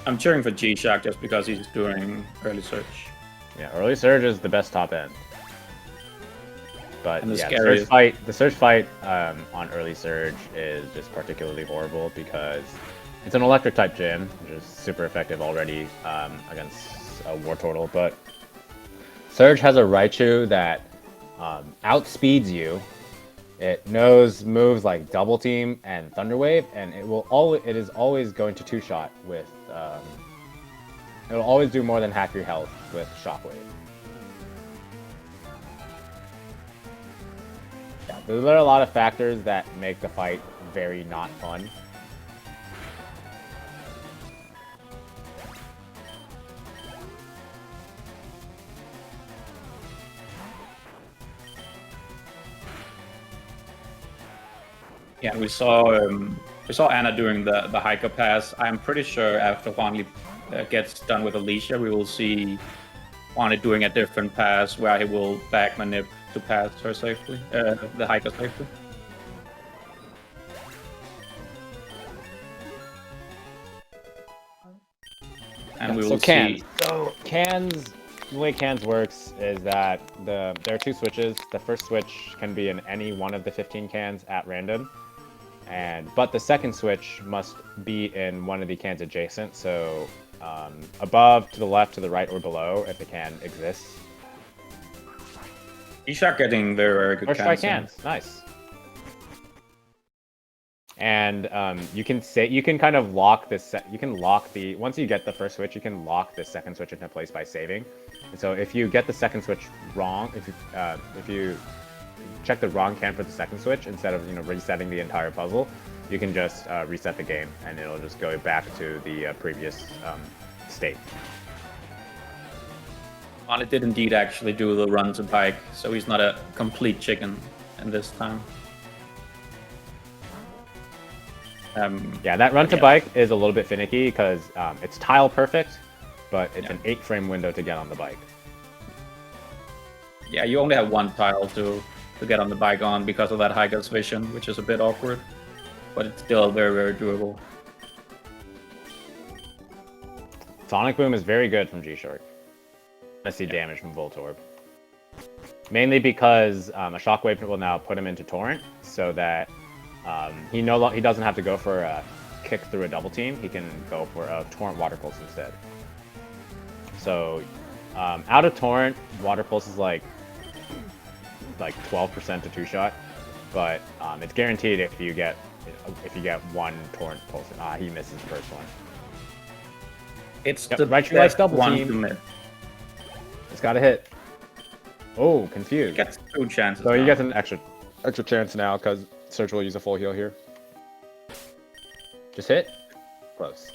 I'm cheering for Gshark just because he's doing early search. Yeah, early Surge is the best top end. But And the yeah, scariest. the Surge fight on early Surge is just particularly horrible because it's an electric type gym, which is super effective already against a Wartortle. But Surge has a Raichu that outspeeds you. It knows moves like Double Team and Thunder Wave, and it is always going to two-shot with. It'll always do more than half your health with Shockwave. Yeah, there are a lot of factors that make the fight very not fun. Yeah, we saw Anna doing the hiker pass. I'm pretty sure after Juanly gets done with Alicia, we will see Juanly doing a different pass where he will back manip to pass her safely, the hiker safely. And we will see. So cans, the way cans works is that there are two switches. The first switch can be in any one of the 15 cans at random, but the second switch must be in one of the cans adjacent. So above, to the left, to the right, or below if the can exists. Gshark getting very, very good First try cans. cans, nice. And you can kind of lock this. You can lock the once you get the first switch, you can lock the second switch into place by saving. And so if you get the second switch wrong, if you check the wrong can for the second switch instead of resetting the entire puzzle, you can just reset the game and it'll just go back to the previous state. Juanly did indeed actually do the run to bike, so he's not a complete chicken in this time. Yeah, that run to bike is a little bit finicky because it's tile perfect, but it's an 8-frame window to get on the bike. Yeah, you only have one tile to get on the bike on because of that hiker's vision, which is a bit awkward, but it's still very, very doable. Sonic Boom is very good from Gshark. I see damage from Voltorb. Mainly because a Shockwave will now put him into Torrent, so that he doesn't have to go for a kick through a double team. He can go for a Torrent Water Pulse instead. So out of Torrent, Water Pulse is like 12% to two-shot, but it's guaranteed if you get one Torrent Pulse. He misses the first one. It's Yep, the Raichu likes best double one team. to miss. It's got to hit. Oh, confused. Gets 2 chances. So he now. gets an extra chance now because Surge will use a full heal here. Just hit. Close.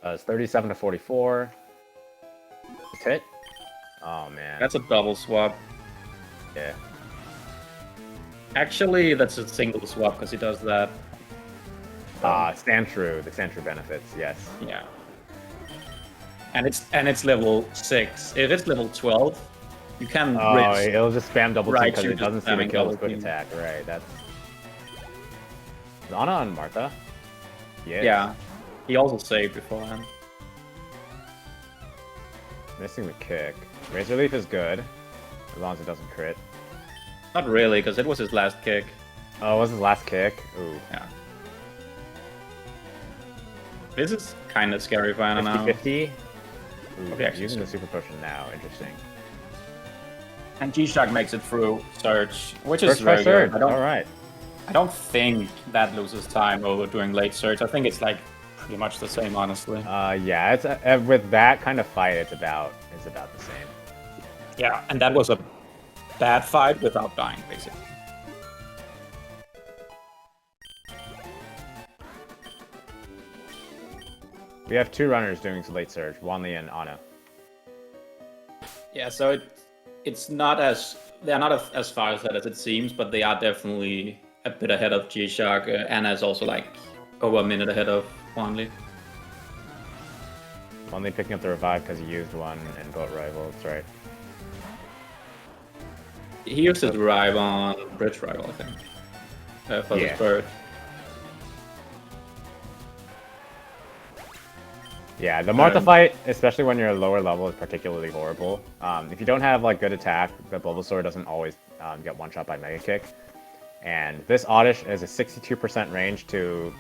It's 37 to 44. Just hit. Oh man. That's a double swap. Yeah. Actually, that's a single swap because he does that. Stand true. The stand true benefits. Yes. Yeah. And it's level 6. If it's level 12, you can Oh, bridge it'll just spam double team right because to it doesn't just seem to spamming kill his double quick team. attack. Right. That's. Is Ana on Martha? Yes. Yeah. He also saved beforehand. Missing the kick. Razor Leaf is good, as long as it doesn't crit. Not really, because it was his last kick. Oh, it was his last kick? Ooh. Yeah. This is kind of scary for Ananan. 50-50? Ooh, Okay, actually, using so- the super potion now. Interesting. And Gshark makes it through Surge, which is First try very good. surge. Alright. I don't think that loses time over doing late Surge. I think it's like pretty much the same, honestly. Yeah, it's with that kind of fight, it's about the same. Yeah, and that was a bad fight without dying, basically. We have two runners doing late surge, Wanli and Ana. Yeah, so it's not they're not as far ahead as it seems, but they are definitely a bit ahead of Gshark. Anna is also like over a minute ahead of Juanly. Wanli picking up the revive because he used one and got rival. That's right. He used his revive on Bridge Rival, I think, for Yeah. his bird. Yeah, the Martha fight, especially when you're lower level, is particularly horrible. If you don't have like good attack, the Bulbasaur doesn't always get one shot by Mega Kick. And this Oddish is a 62% range to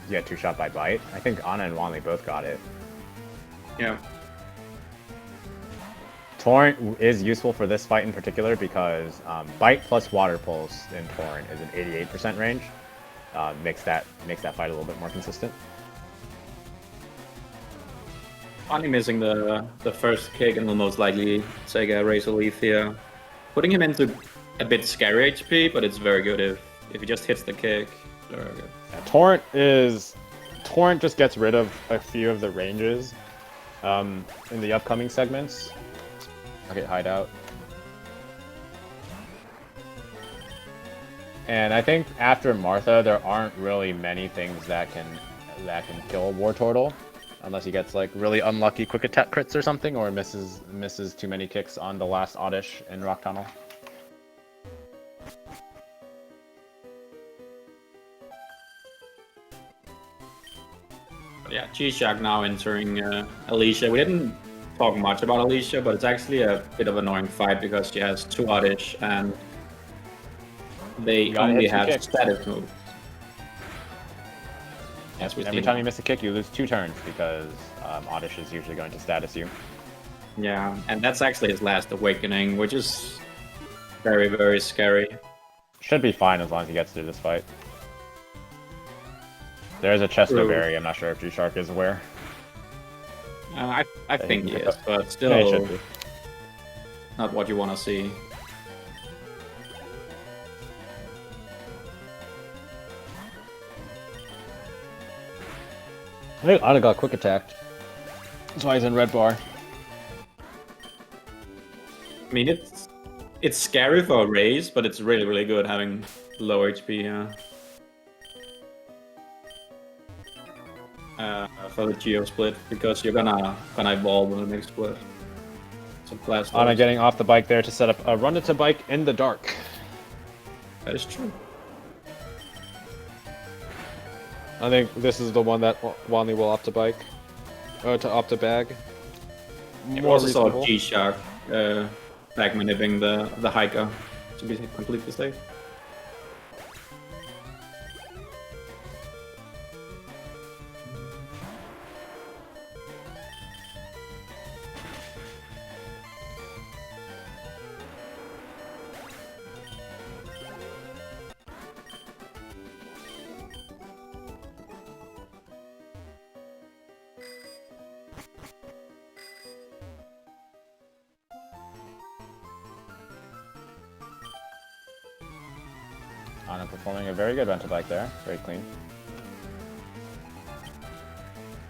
get two shot by Bite. I think Ana and Wanli both got it. Yeah. Torrent is useful for this fight in particular because Bite plus Water Pulse in Torrent is an 88% range. Makes that fight a little bit more consistent. Only missing the first kick and will most likely take a Razor Leaf here. Putting him into a bit scary HP, but it's very good if he just hits the kick. Very good. Yeah, Torrent just gets rid of a few of the ranges in the upcoming segments. Okay, Hideout. And I think after Martha, there aren't really many things that can kill Wartortle. Unless he gets like really unlucky quick attack crits or something, or misses too many kicks on the last Oddish in Rock Tunnel. But yeah, Gshark now entering Alicia. We didn't talk much about Alicia, but it's actually a bit of an annoying fight because she has two Oddish and they only have status moves. Yes, Every time you miss a kick, you lose 2 turns because Oddish is usually going to status you. Yeah, and that's actually his last awakening, which is very, very scary. Should be fine as long as he gets through this fight. There is a Chesto Berry. I'm not sure if Gshark is aware. I think he is, but Yeah, he still should be. not what you want to see. I think Ana got quick attacked. That's why he's in red bar. I mean, it's scary for a race, but it's really, really good having low HP for the Geo split because you're gonna evolve in the next split. So blast. Ana getting off the bike there to set up a run into bike in the dark. That is true. I think this is the one that Wanli will opt to bike. Or to opt to bag. We also saw Gshark back manipulating the hiker to be completely safe. Ana performing a very good rental bike there. Very clean.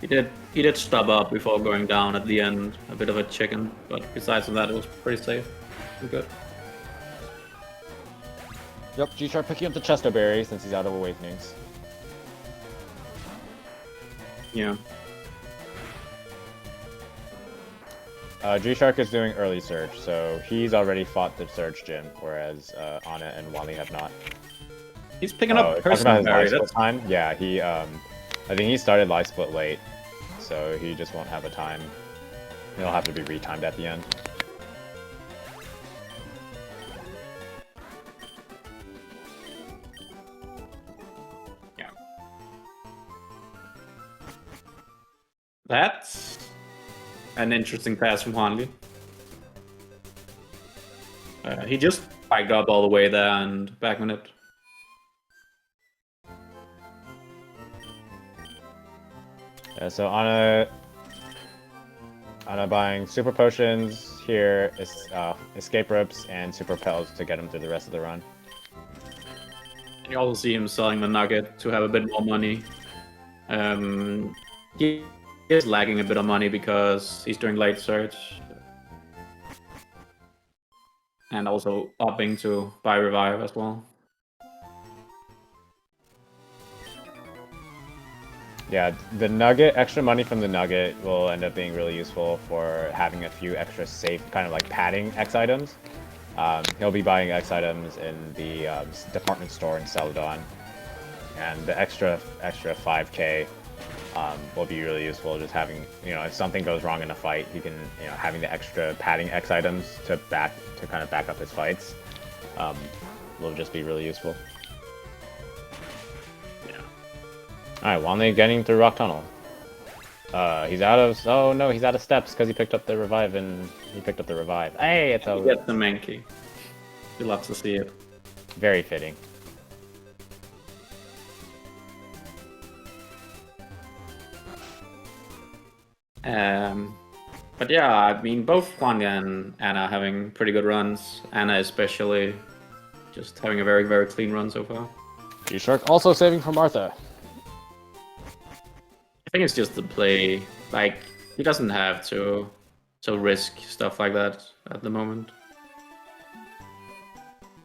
He did stub up before going down at the end, a bit of a chicken, but besides that, it was pretty safe and good. Yep, Gshark picking up the Chesto Berry since he's out of Awakenings. Yeah. Gshark is doing early surge, so he's already fought the surge gym, whereas Ana and Wally have not. He's picking Oh, up talking about personal his live barrier. split That's time? Yeah, he I think he started live split late, so he just won't have a time. He'll have to be retimed at the end. yeah. That's an interesting pass from Juanly. He just spiked up all the way there and backman it. Yeah, so Ana buying super potions here, escape ropes, and super pels to get him through the rest of the run. And you also see him selling the nugget to have a bit more money. He is lagging a bit of money because he's doing late search. And also upping to buy revive as well. Yeah, the nugget, extra money from the nugget will end up being really useful for having a few extra safe, kind of like padding X items. He'll be buying X items in the department store in Celadon, and the extra 5K will be really useful. Just having, if something goes wrong in a fight, he can, having the extra padding X items to kind of back up his fights will just be really useful. All right, Wanley getting through Rock Tunnel. He's out of. Oh no, he's out of steps because he picked up the revive Hey, it's over. Get the Mankey. He loves to see it. Very fitting. But yeah, I mean, both Juan and Anna having pretty good runs. Anna especially, just having a very, very clean run so far. Gshark also saving for Martha. I think it's just the play. Like, he doesn't have to risk stuff like that at the moment.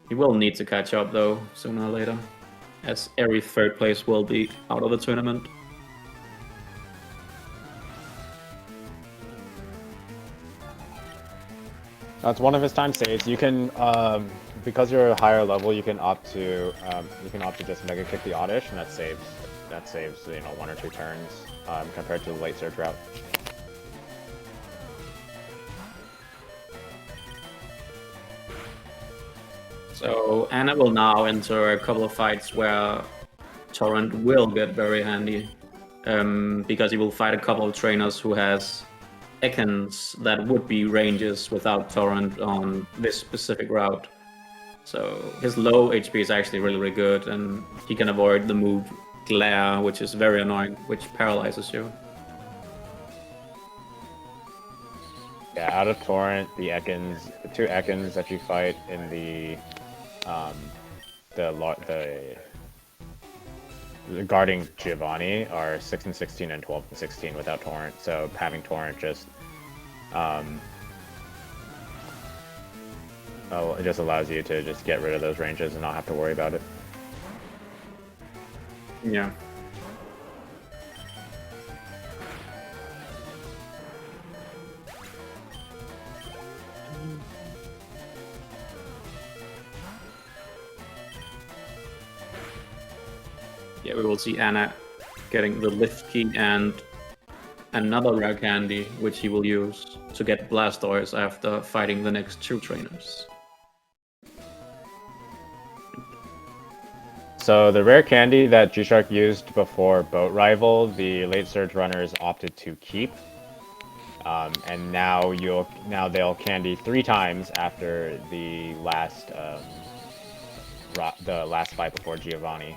He will need to catch up though, sooner or later, as every third place will be out of the tournament. That's one of his time saves. You can, because you're a higher level, you can opt to just mega kick the oddish, and that saves 1 or 2 turns compared to the late surge route. So Anna will now enter a couple of fights where Torrent will get very handy, because he will fight a couple of trainers who has Ekans that would be ranges without Torrent on this specific route. So his low HP is actually really, really good, and he can avoid the move Glare, which is very annoying, which paralyzes you. Yeah, out of Torrent, the 2 Ekans that you fight in the guarding Giovanni are 6 and 16 and 12 and 16 without Torrent. So having Torrent just it just allows you to just get rid of those ranges and not have to worry about it. Yeah. Yeah, we will see Anna getting the lift key and another rare candy, which he will use to get Blastoise after fighting the next 2 trainers. So the rare candy that Gshark used before Boat Rival, the late surge runners opted to keep, and now they'll candy 3 times after the last fight before Giovanni.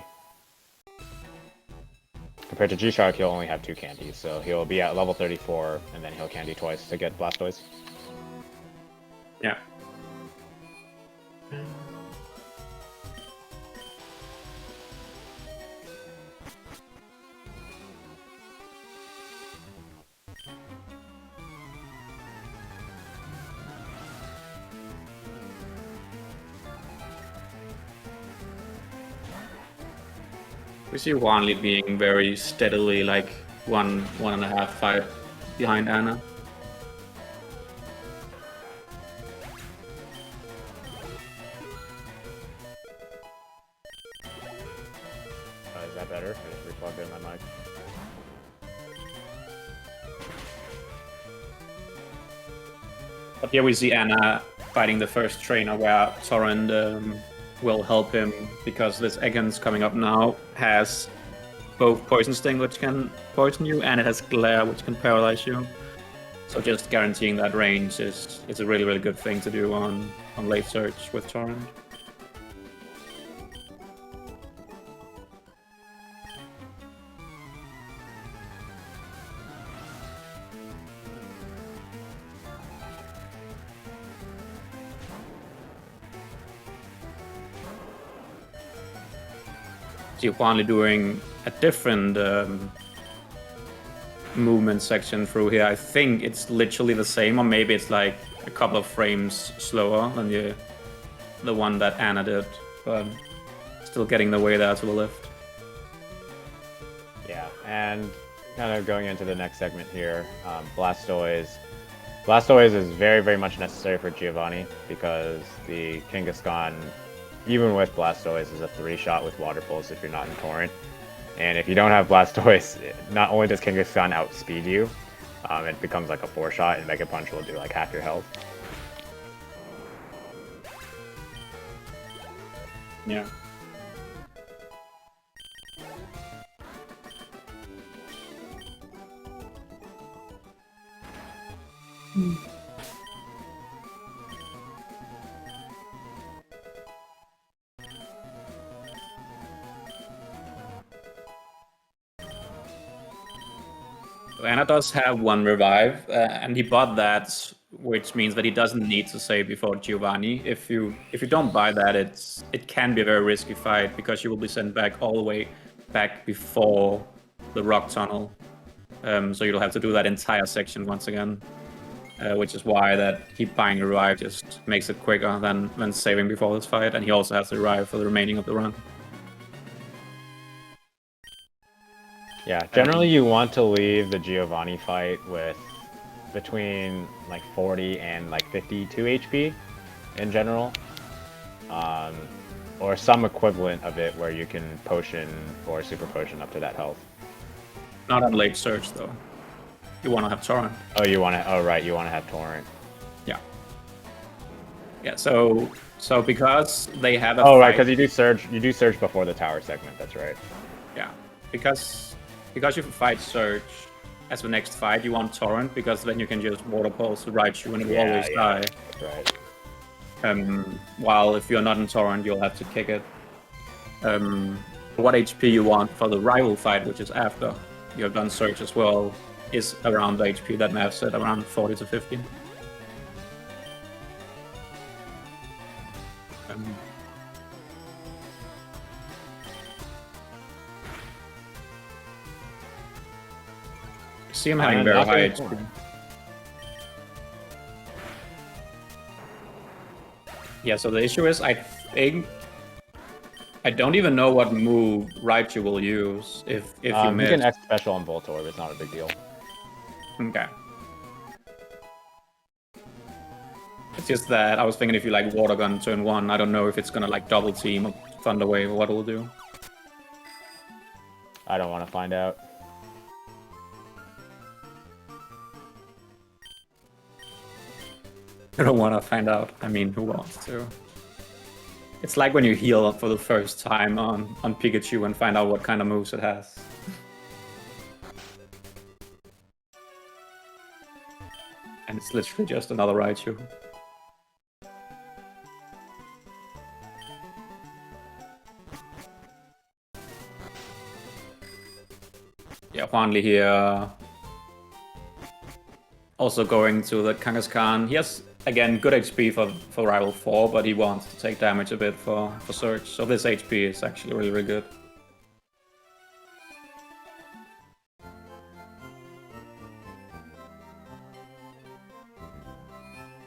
Compared to Gshark, he'll only have 2 candies, so he'll be at level 34, and then he'll candy twice to get Blastoise. Yeah. We see Wanley being very steadily, like, 1.5 fight behind Anna. Is that better? I just replugged in my mic. But here we see Anna fighting the first trainer where Torrent will help him because this Egan's coming up now has both Poison Sting, which can poison you, and it has Glare, which can paralyze you. So just guaranteeing that range is a really, really good thing to do on late search with Torrent. You're finally doing a different movement section through here. I think it's literally the same, or maybe it's like a couple of frames slower than the one that Anna did, but still getting the way there to the lift. Yeah, and kind of going into the next segment here, Blastoise. Blastoise is very, very much necessary for Giovanni because the Kangaskhan, even with Blastoise, is a 3-shot with Water Pulse if you're not in Torrent. And if you don't have Blastoise, not only does Kangaskhan outspeed you, it becomes like a 4-shot, and Mega Punch will do like half your health. Yeah. Anna does have one revive, and he bought that, which means that he doesn't need to save before Giovanni. If you don't buy that, it can be a very risky fight because you will be sent back all the way back before the rock tunnel. So you'll have to do that entire section once again, which is why that keep buying a revive just makes it quicker than saving before this fight, and he also has the revive for the remaining of the run. Yeah, generally you want to leave the Giovanni fight with between like 40 and like 52 HP in general. Or some equivalent of it where you can potion or super potion up to that health. Not on late search though. You want to have Torrent. Oh, you want to? Oh, right, you want to have Torrent. Yeah. Yeah. So because they have a. Oh, right, because you do surge. You do surge before the tower segment. That's right. Yeah, because you fight Surge as the next fight, you want Torrent, because then you can just Water Pulse Raichu and it will always die. That's right. While if you're not in Torrent, you'll have to kick it. What HP you want for the rival fight, which is after you have done Surge as well, is around the HP that Mav said, around 40 to 50. See him having very high HP. Yeah, so the issue is, I think I don't even know what move Raichu will use if you miss. You can X special on Voltorb, it's not a big deal. Okay. It's just that I was thinking if you like Water Gun turn 1, I don't know if it's gonna like double team or Thunder Wave or what it'll do. I don't want to find out. I don't want to find out. I mean, who wants to? It's like when you heal for the first time on Pikachu and find out what kind of moves it has. And it's literally just another Raichu. Yeah, Juanly here. Also going to the Kangaskhan. He has, again, good HP for Rival 4, but he wants to take damage a bit for Surge. So this HP is actually really, really good.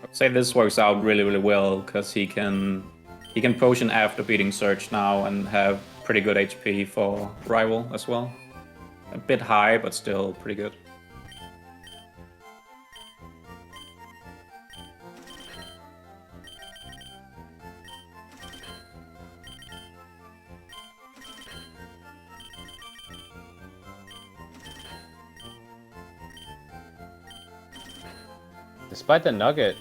I'd say this works out really, really well, because he can potion after beating Surge now and have pretty good HP for Rival as well. A bit high, but still pretty good. Despite the nugget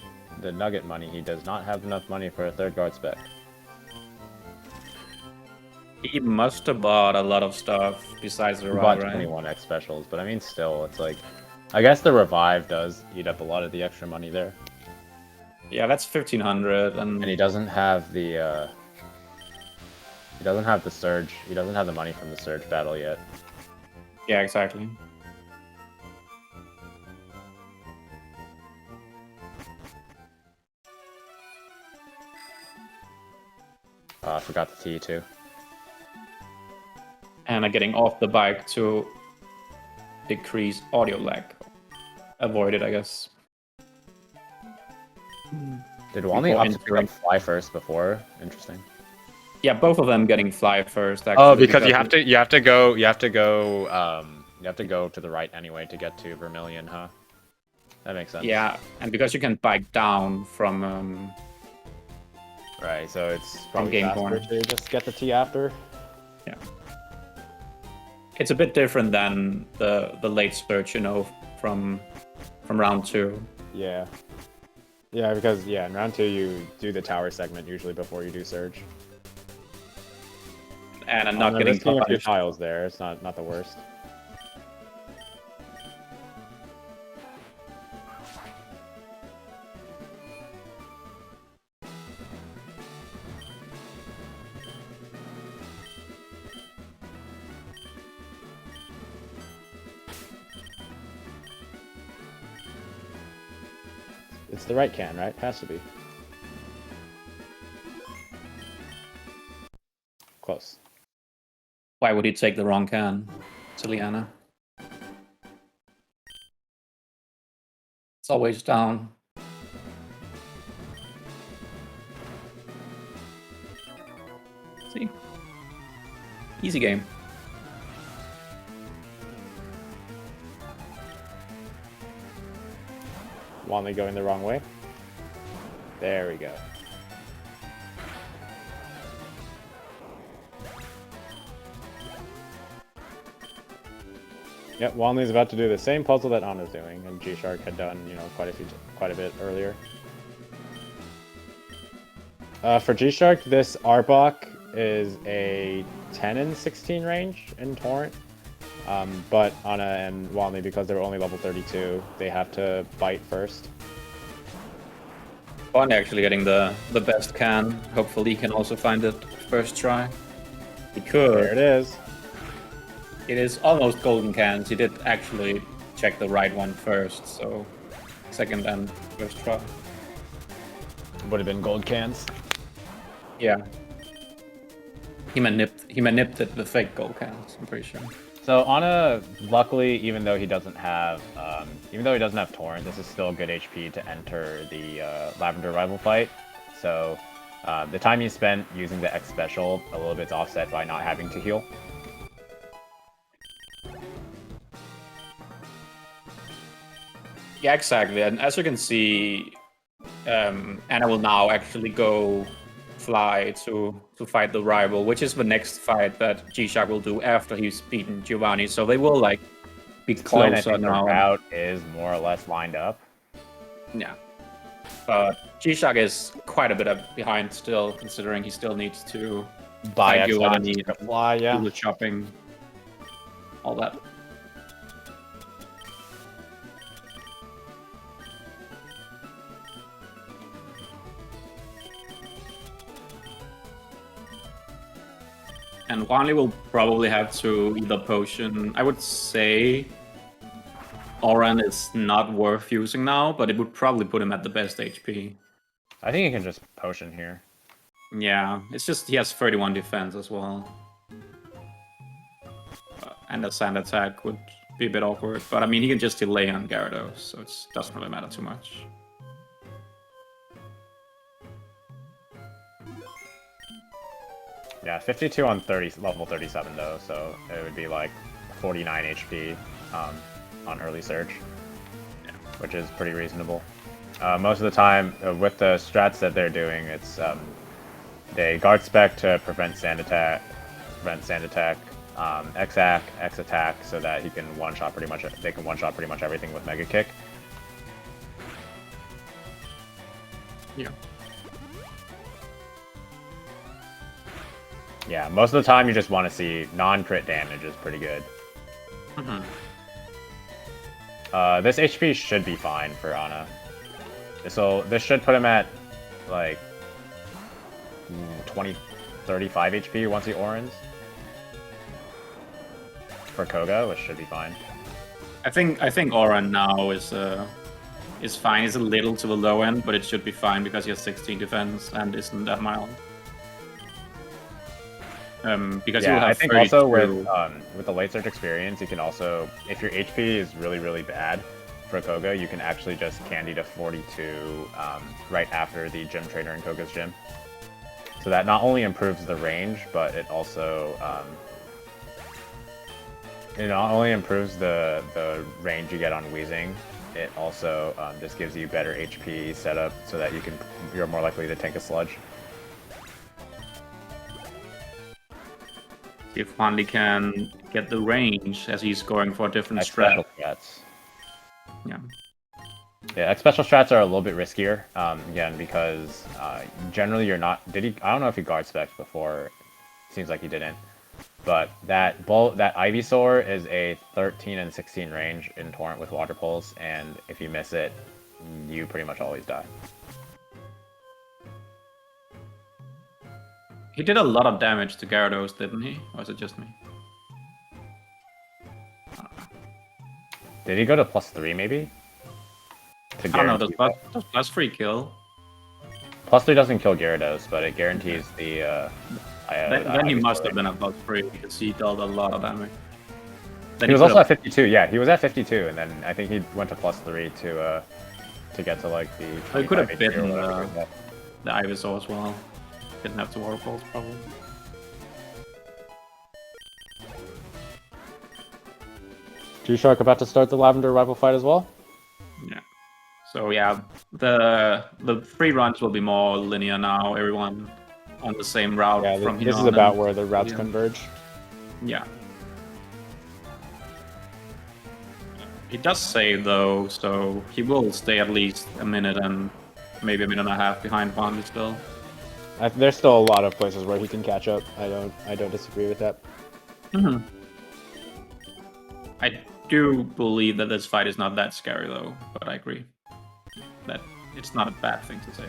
money, he does not have enough money for a third guard spec. He must have bought a lot of stuff besides the He Revive, bought right? 21x specials, but I mean, still, it's like, I guess the revive does eat up a lot of the extra money there. Yeah, that's 1500, And he doesn't have the surge. He doesn't have the money from the surge battle yet. yeah, exactly. I forgot the T too. And getting off the bike to decrease audio lag. Avoid it, I guess. Did Wanley opt to pick up fly first before? Interesting. Yeah, both of them getting fly first. Actually, Oh, because you have to go to the right anyway to get to Vermilion, huh? That makes sense. Yeah, and because you can bike down from Right, so it's from probably game faster corner. to just get the T after. Yeah. It's a bit different than the late search, you know, from round 2. Yeah. Yeah, because in round 2 you do the tower segment usually before you do surge. And I'm not getting risking a few punished. tiles there. It's not the worst. It's the right can, right? Has to be. Close. Why would he take the wrong can? Siliana. It's always down. See? Easy game. Wanley going the wrong way. There we go. Yep, Wanley's about to do the same puzzle that Anna's doing, and Gshark had done, you know, quite a bit earlier. For Gshark, this Arbok is a 10 and 16 range in Torrent. But Anna and Wanley, because they're only level 32, they have to bite first. Bonnie actually getting the best can. Hopefully he can also find it first try. He could. There it is. It is almost golden cans. He did actually check the right one first, so second and first try. Would have been gold cans. Yeah. He manipulated the fake gold cans, I'm pretty sure. So Anna, luckily, even though he doesn't have Torrent, this is still good HP to enter the Lavender rival fight. So the time you spent using the X special a little bit's offset by not having to heal. Yeah, exactly. And as you can see, Anna will now actually go fly to fight the rival, which is the next fight that Gshark will do after he's beaten Giovanni. So they will like be Point, I closer think now. the route is more or less lined up. Yeah. But Gshark is quite a bit behind still, considering he still needs to Buy fight Giovanni, to fly, yeah. do the chopping, all that. And Juanly will probably have to either potion. I would say Oran is not worth using now, but it would probably put him at the best HP. I think you can just potion here. Yeah, it's just he has 31 defense as well. And a sand attack would be a bit awkward, but I mean, he can just delay on Gyarados, so it doesn't really matter too much. Yeah, 52 on level 37 though, so it would be like 49 HP on early surge, which is pretty reasonable. Most of the time, with the strats that they're doing, it's they guard spec to prevent sand attack, X-Ack, X-Attack, so that he can one-shot pretty much. They can one-shot pretty much everything with Mega Kick. Yeah. Yeah, most of the time you just want to see non-crit damage is pretty good. This HP should be fine for Ana. This should put him at like 35 HP once he Orans. For Koga, which should be fine. I think Oran now is fine. It's a little to the low end, but it should be fine because he has 16 defense and isn't that mild. Because yeah, have I think 32... also with the late surge experience, you can also, if your HP is really bad for Koga, you can actually just candy to 42 right after the gym trainer in Koga's gym. So that not only improves the range, but it also it not only improves the range you get on Weezing, it also just gives you better HP setup so that you're more likely to tank a sludge. If Juanly can get the range as he's going for different Special strats. Yeah. Yeah, special strats are a little bit riskier, again, because generally you're not... I don't know if he guard specs before. Seems like he didn't. But that Ivysaur is a 13 and 16 range in Torrent with Water Pulse, and if you miss it, you pretty much always die. He did a lot of damage to Gyarados, didn't he? Or is it just me? Did he go to +3 maybe? I don't know, does +3 kill? +3 doesn't kill Gyarados, but it guarantees the... then he must have been at +3 because he dealt a lot of damage. Then he was also at 52, yeah, he was at 52, and then I think he went to +3 to get to like the... He could have HP bitten or whatever. the Ivysaur as well. Didn't have to Water Pulse, probably. Gshark about to start the Lavender rival fight as well? Yeah. So yeah, the 3 runs will be more linear now. Everyone on the same route from here this is on about and- where the routes yeah. converge. Yeah. He does save though, so he will stay at least a minute and maybe a minute and a half behind Juanly still. There's still a lot of places where he can catch up. I don't disagree with that. I do believe that this fight is not that scary though, but I agree that it's not a bad thing to say.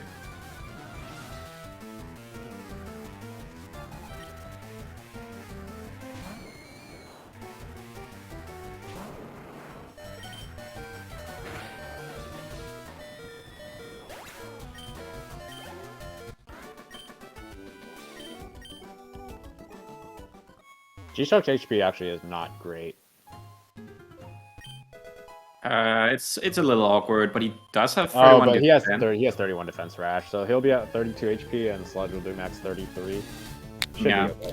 Gshark's HP actually is not great. It's a little awkward, but he does have 31 but he has defense. he has 31 defense rash, so he'll be at 32 HP and Sludge will do max 33. Should Yeah. be okay.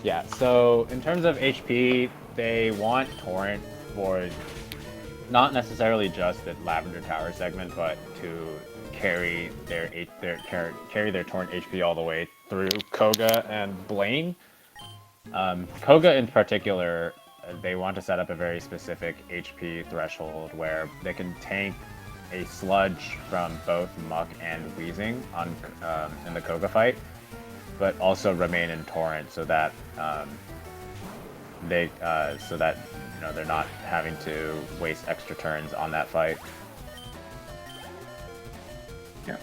Yeah, so in terms of HP, they want Torrent for not necessarily just the Lavender Tower segment, but to carry their Torrent HP all the way through Koga and Blaine. Koga in particular, they want to set up a very specific HP threshold where they can tank a Sludge from both Muck and Weezing on in the Koga fight, but also remain in Torrent so that they're not having to waste extra turns on that fight. Yeah.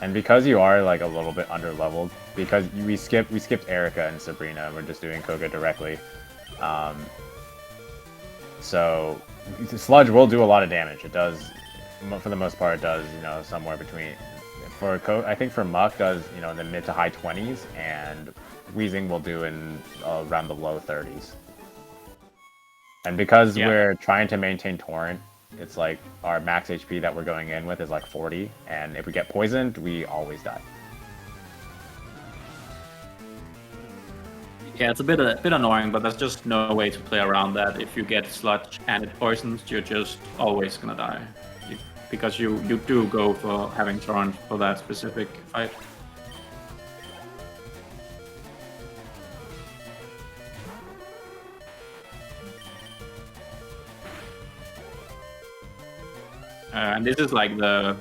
And because you are like a little bit under leveled, because we skipped Erica and Sabrina, and we're just doing Koga directly. So Sludge will do a lot of damage. It does, for the most part, it does, somewhere between. I think for Muck does, in the mid to high 20s, and Weezing will do in around the low 30s. And because we're trying to maintain Torrent, it's like our max HP that we're going in with is like 40, and if we get poisoned, we always die. Yeah, it's a bit annoying, but there's just no way to play around that. If you get sludge and it poisons, you're just always gonna die. Because you do go for having torrent for that specific fight. And this is like the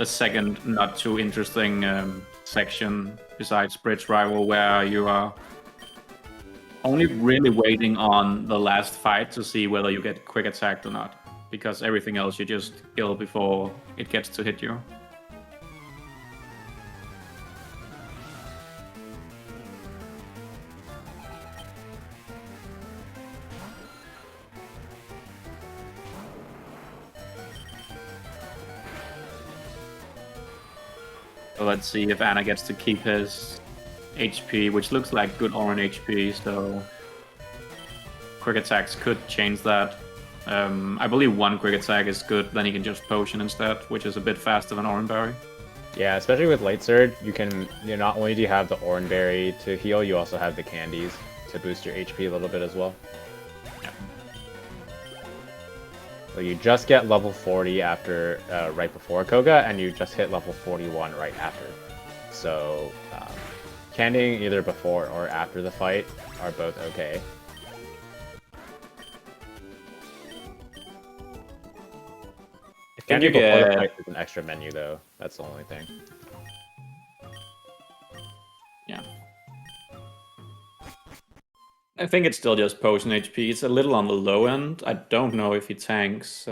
second not too interesting section besides Bridge Rival, where you are only really waiting on the last fight to see whether you get quick attacked or not, because everything else you just kill before it gets to hit you. So let's see if Anna gets to keep his HP, which looks like good Oran HP, so quick attacks could change that. I believe one quick attack is good, then he can just potion instead, which is a bit faster than Oran Berry. Yeah, especially with late surge, not only do you have the Oran Berry to heal, you also have the candies to boost your HP a little bit as well. Yeah. So you just get level 40 after right before Koga, and you just hit level 41 right after. So candying either before or after the fight are both okay. Candy before the fight is an extra menu though. That's the only thing. Yeah. I think it's still just potion HP. It's a little on the low end. I don't know if he tanks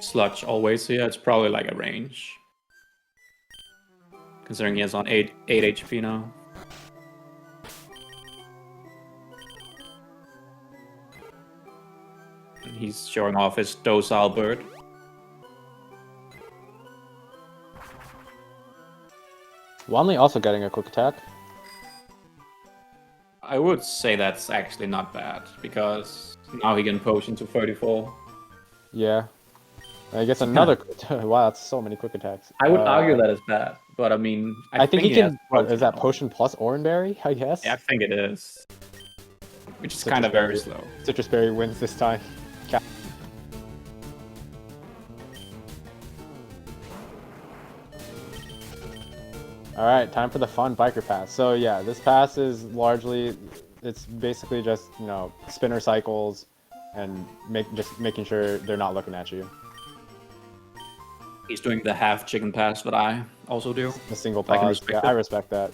Sludge always here. It's probably like a range. Considering he is on 8 HP now. And he's showing off his docile bird. Wanley also getting a quick attack. I would say that's actually not bad, because now he can potion to 34. Yeah. I guess another... wow, that's so many quick attacks. I would argue that it's bad, but I mean... I think he can... What, is that now. potion plus Oranberry, I guess? Yeah, I think it is. Which is Citrus kind of very Berry. slow. Citrus Berry wins this time. Alright, time for the fun biker pass. So yeah, this pass is largely, it's basically just, you know, spinner cycles and just making sure they're not looking at you. He's doing the half chicken pass that I also do. The single I can pause. respect Yeah, that. I respect that.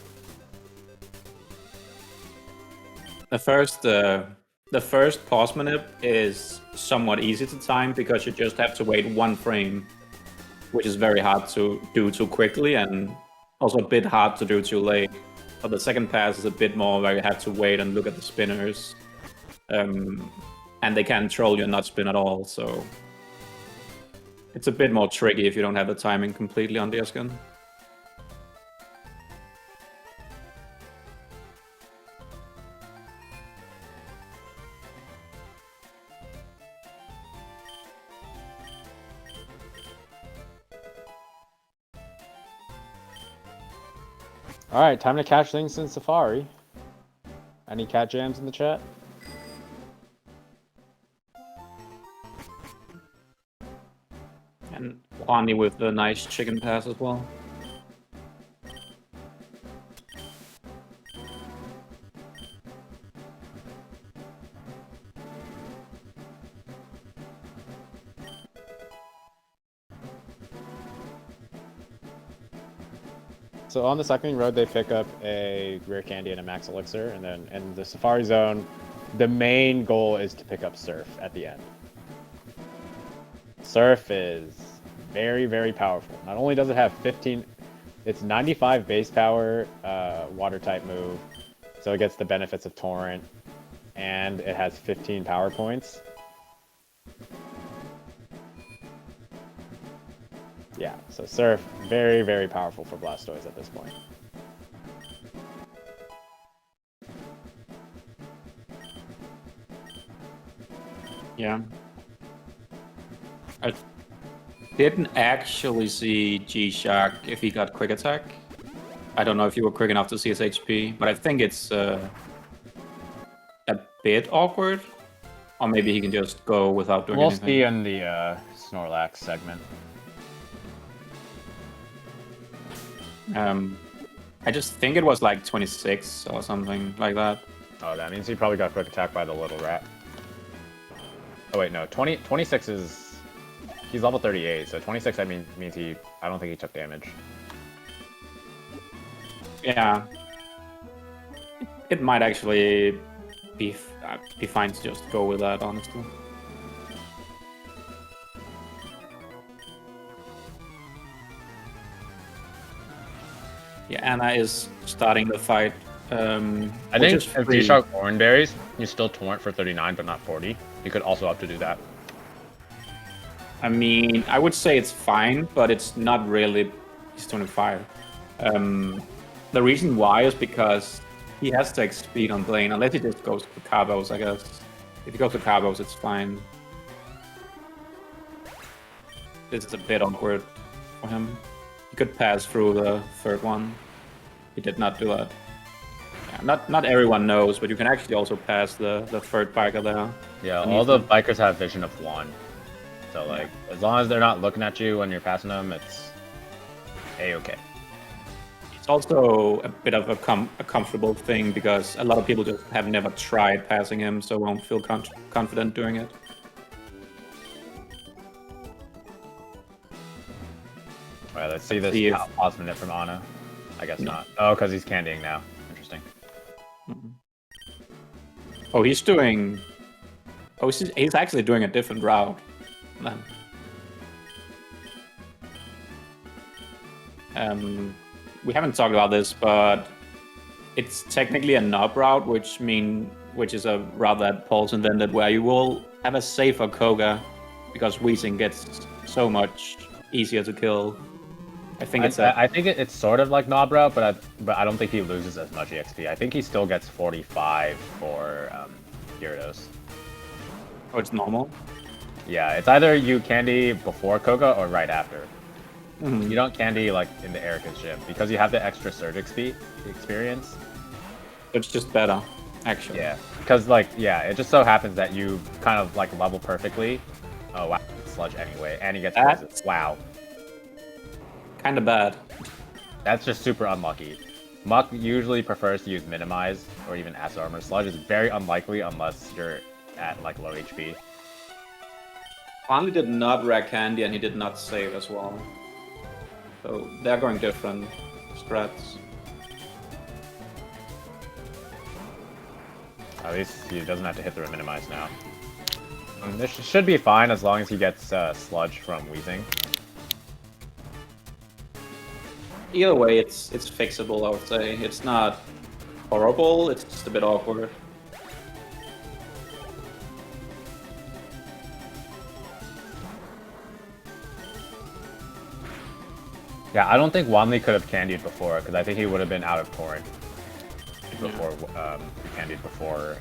The first pause manip is somewhat easy to time because you just have to wait 1 frame, which is very hard to do too quickly and also a bit hard to do too late. But the second pass is a bit more where you have to wait and look at the spinners. And they can't troll you and not spin at all, so it's a bit more tricky if you don't have the timing completely on the skin. Alright, time to catch things in Safari. Any cat jams in the chat? And Juanly with the nice chicken pass as well. So on the Cycling Road, they pick up a rare candy and a max elixir, and then in the Safari Zone, the main goal is to pick up Surf at the end. Surf is very, very powerful. Not only does it have 15, it's 95 base power, water type move, so it gets the benefits of Torrent, and it has 15 power points. Yeah, so Surf, very, very powerful for Blastoise at this point. Yeah. I didn't actually see Gshark if he got quick attack. I don't know if you were quick enough to see his HP, but I think it's a bit awkward. Or maybe he can just go without doing We'll anything. see in the Snorlax segment. I just think it was like 26 or something like that. Oh, that means he probably got quick attack by the little rat. Oh wait, no, 26 is... He's level 38, so 26 I mean means he... I don't think he took damage. Yeah. It might actually be fine to just go with that, honestly. Yeah, Anna is starting the fight. I think if Gshark Oranberries, you still torrent for 39 but not 40. You could also opt to do that. I mean, I would say it's fine, but it's not really. He's 25. The reason why is because he has to take speed on Blaine, unless he just goes to Carbos, I guess. If he goes to Carbos, it's fine. This is a bit awkward for him. He could pass through the third one. He did not do that. Yeah, not everyone knows, but you can actually also pass the third biker there. Yeah, all the bikers have vision of 1. So like, as long as they're not looking at you when you're passing them, it's a-okay. It's also a bit of a comfortable thing because a lot of people just have never tried passing him, so won't feel confident doing it. Alright, let's see this pause minute from Anna. I guess not. Oh, because he's candying now. Interesting. Oh, he's doing... Oh, he's actually doing a different route then. We haven't talked about this, but it's technically a knob route, which is a route that Paul's invented, where you will have a safer Koga because Weezing gets so much easier to kill. I think it's sort of like knob route, but I don't think he loses as much EXP. I think he still gets 45 for Gyarados. Oh, it's normal? Yeah, it's either you candy before Koga or right after. You don't candy like in the Erica's gym because you have the extra surge experience. It's just better, actually. Yeah, because like it just so happens that you kind of like level perfectly. Oh wow, sludge anyway, and he gets resist. Wow. Kind of bad. That's just super unlucky. Muck usually prefers to use minimize or even acid armor. Sludge is very unlikely unless you're at like low HP. Juanly did not rack candy and he did not save as well. So they're going different strats. At least he doesn't have to hit the minimize now. This should be fine as long as he gets sludge from Weezing. Either way, it's fixable, I would say. It's not horrible, it's just a bit awkward. Yeah, I don't think Juanly could have candied before, because I think he would have been out of torrent before he candied before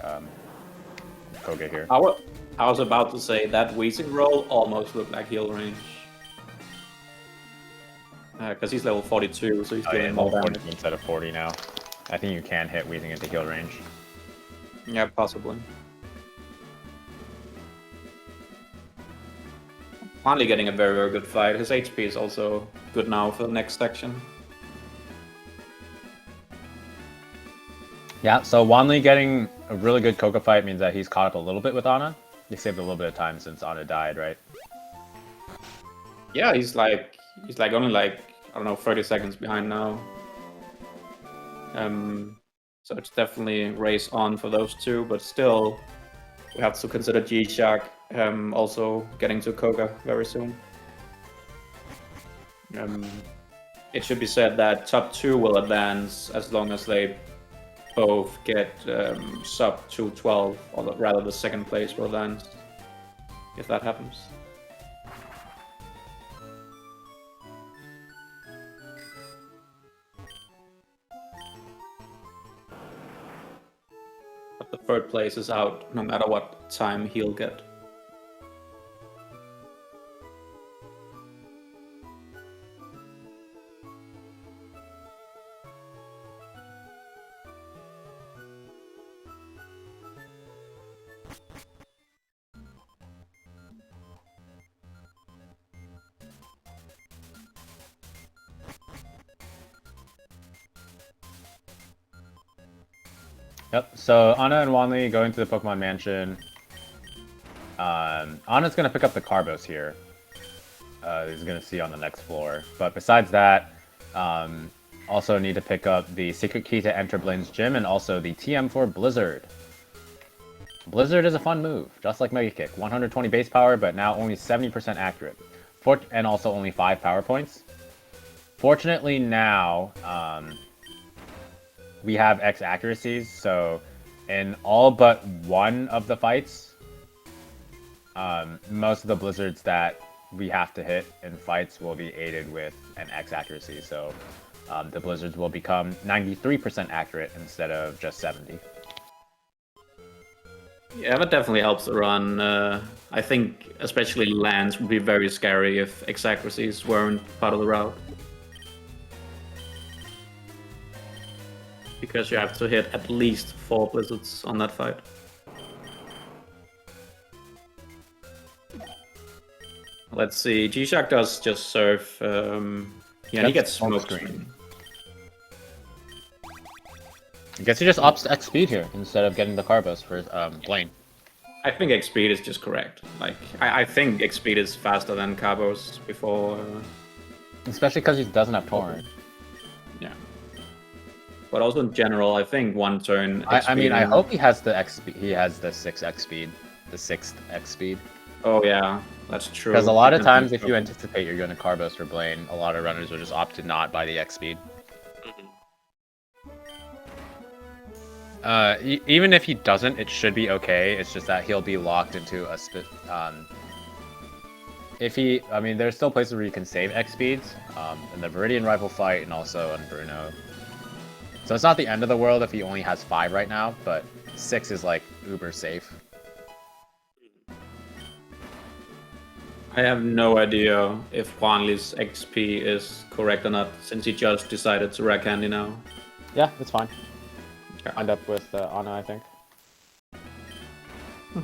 Koga here. I was about to say that Weezing roll almost looked like heal range. Because he's level 42, so he's doing more damage. Instead of 40 now. I think you can hit Weezing into heal range. Yeah, possibly. Finally getting a very, very good fight. His HP is also good now for the next section. Yeah, so Juanly getting a really good Koga fight means that he's caught up a little bit with Ana. He saved a little bit of time since Ana died, right? Yeah, he's like only like, I don't know, 30 seconds behind now. So it's definitely race on for those two, but still we have to consider Gshark also getting to Koga very soon. It should be said that top 2 will advance as long as they both get sub 212, or rather the second place will advance, if that happens. But the third place is out no matter what time he'll get. Yep. So Anna and Wanli going to the Pokemon Mansion. Anna's gonna pick up the Carbos here. He's gonna see on the next floor. But besides that, also need to pick up the secret key to enter Blaine's gym and also the TM for Blizzard. Blizzard is a fun move, just like Mega Kick. 120 base power, but now only 70% accurate. And also only 5 power points. Fortunately now, we have X accuracies, so in all but one of the fights, most of the blizzards that we have to hit in fights will be aided with an X accuracy, so the blizzards will become 93% accurate instead of just 70. Yeah, that definitely helps the run. I think especially lands would be very scary if X accuracies weren't part of the route. Because you have to hit at least 4 blizzards on that fight. Let's see, Gshark does just surf. Yeah, he gets smoke screen. I guess he just opts X speed here instead of getting the Carbos for Blaine. I think X speed is just correct. Like, I think X speed is faster than Carbos before. Especially because he doesn't have Torrent. Yeah. But also in general, I think one turn. I mean, I hope he has the X speed. He has the 6X speed, the 6th X speed. Oh yeah, that's true. Because a lot of times, if you anticipate you're going to Carbos for Blaine, a lot of runners will just opt to not buy the X speed. Even if he doesn't, it should be okay. It's just that he'll be locked into a I mean, there's still places where you can save X speeds, in the Viridian Rival fight and also on Bruno. So it's not the end of the world if he only has 5 right now, but 6 is like uber safe. I have no idea if Juanly's XP is correct or not, since he just decided to rack Candy now. Yeah, it's fine. Okay. End up with Anna, I think. I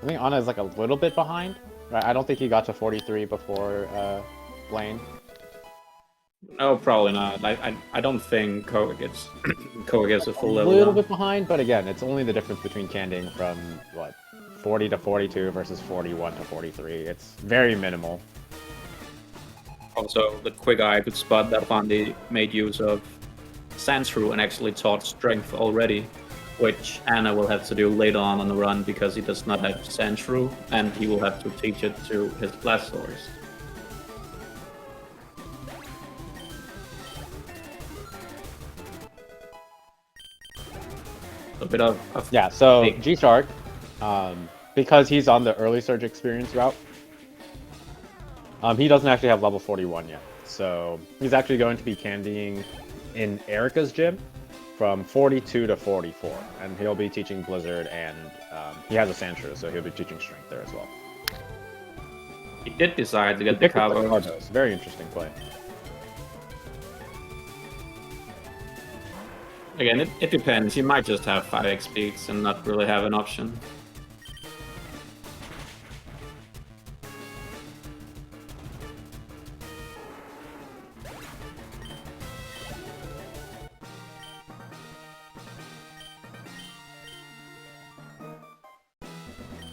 think Anna is like a little bit behind. Right? I don't think he got to 43 before Blaine. No, probably not. I don't think Koga gets a full A level. little now. bit behind, but again, it's only the difference between candying from, what, 40 to 42 versus 41 to 43. It's very minimal. Also, the quick eye could spot that Vandy made use of Sandshrew and actually taught Strength already, which Anna will have to do later on the run because he does not have Sandshrew, and he will have to teach it to his Blastoise. A bit of Yeah, so big- Gshark, because he's on the early surge experience route, he doesn't actually have level 41 yet. So he's actually going to be candying in Erica's gym from 42 to 44, and he'll be teaching Blizzard, and he has a Sandshrew, so he'll be teaching Strength there as well. He did decide to get the Picked up Cabo. Cardos. Very interesting play. Again, it depends. He might just have 5x speeds and not really have an option.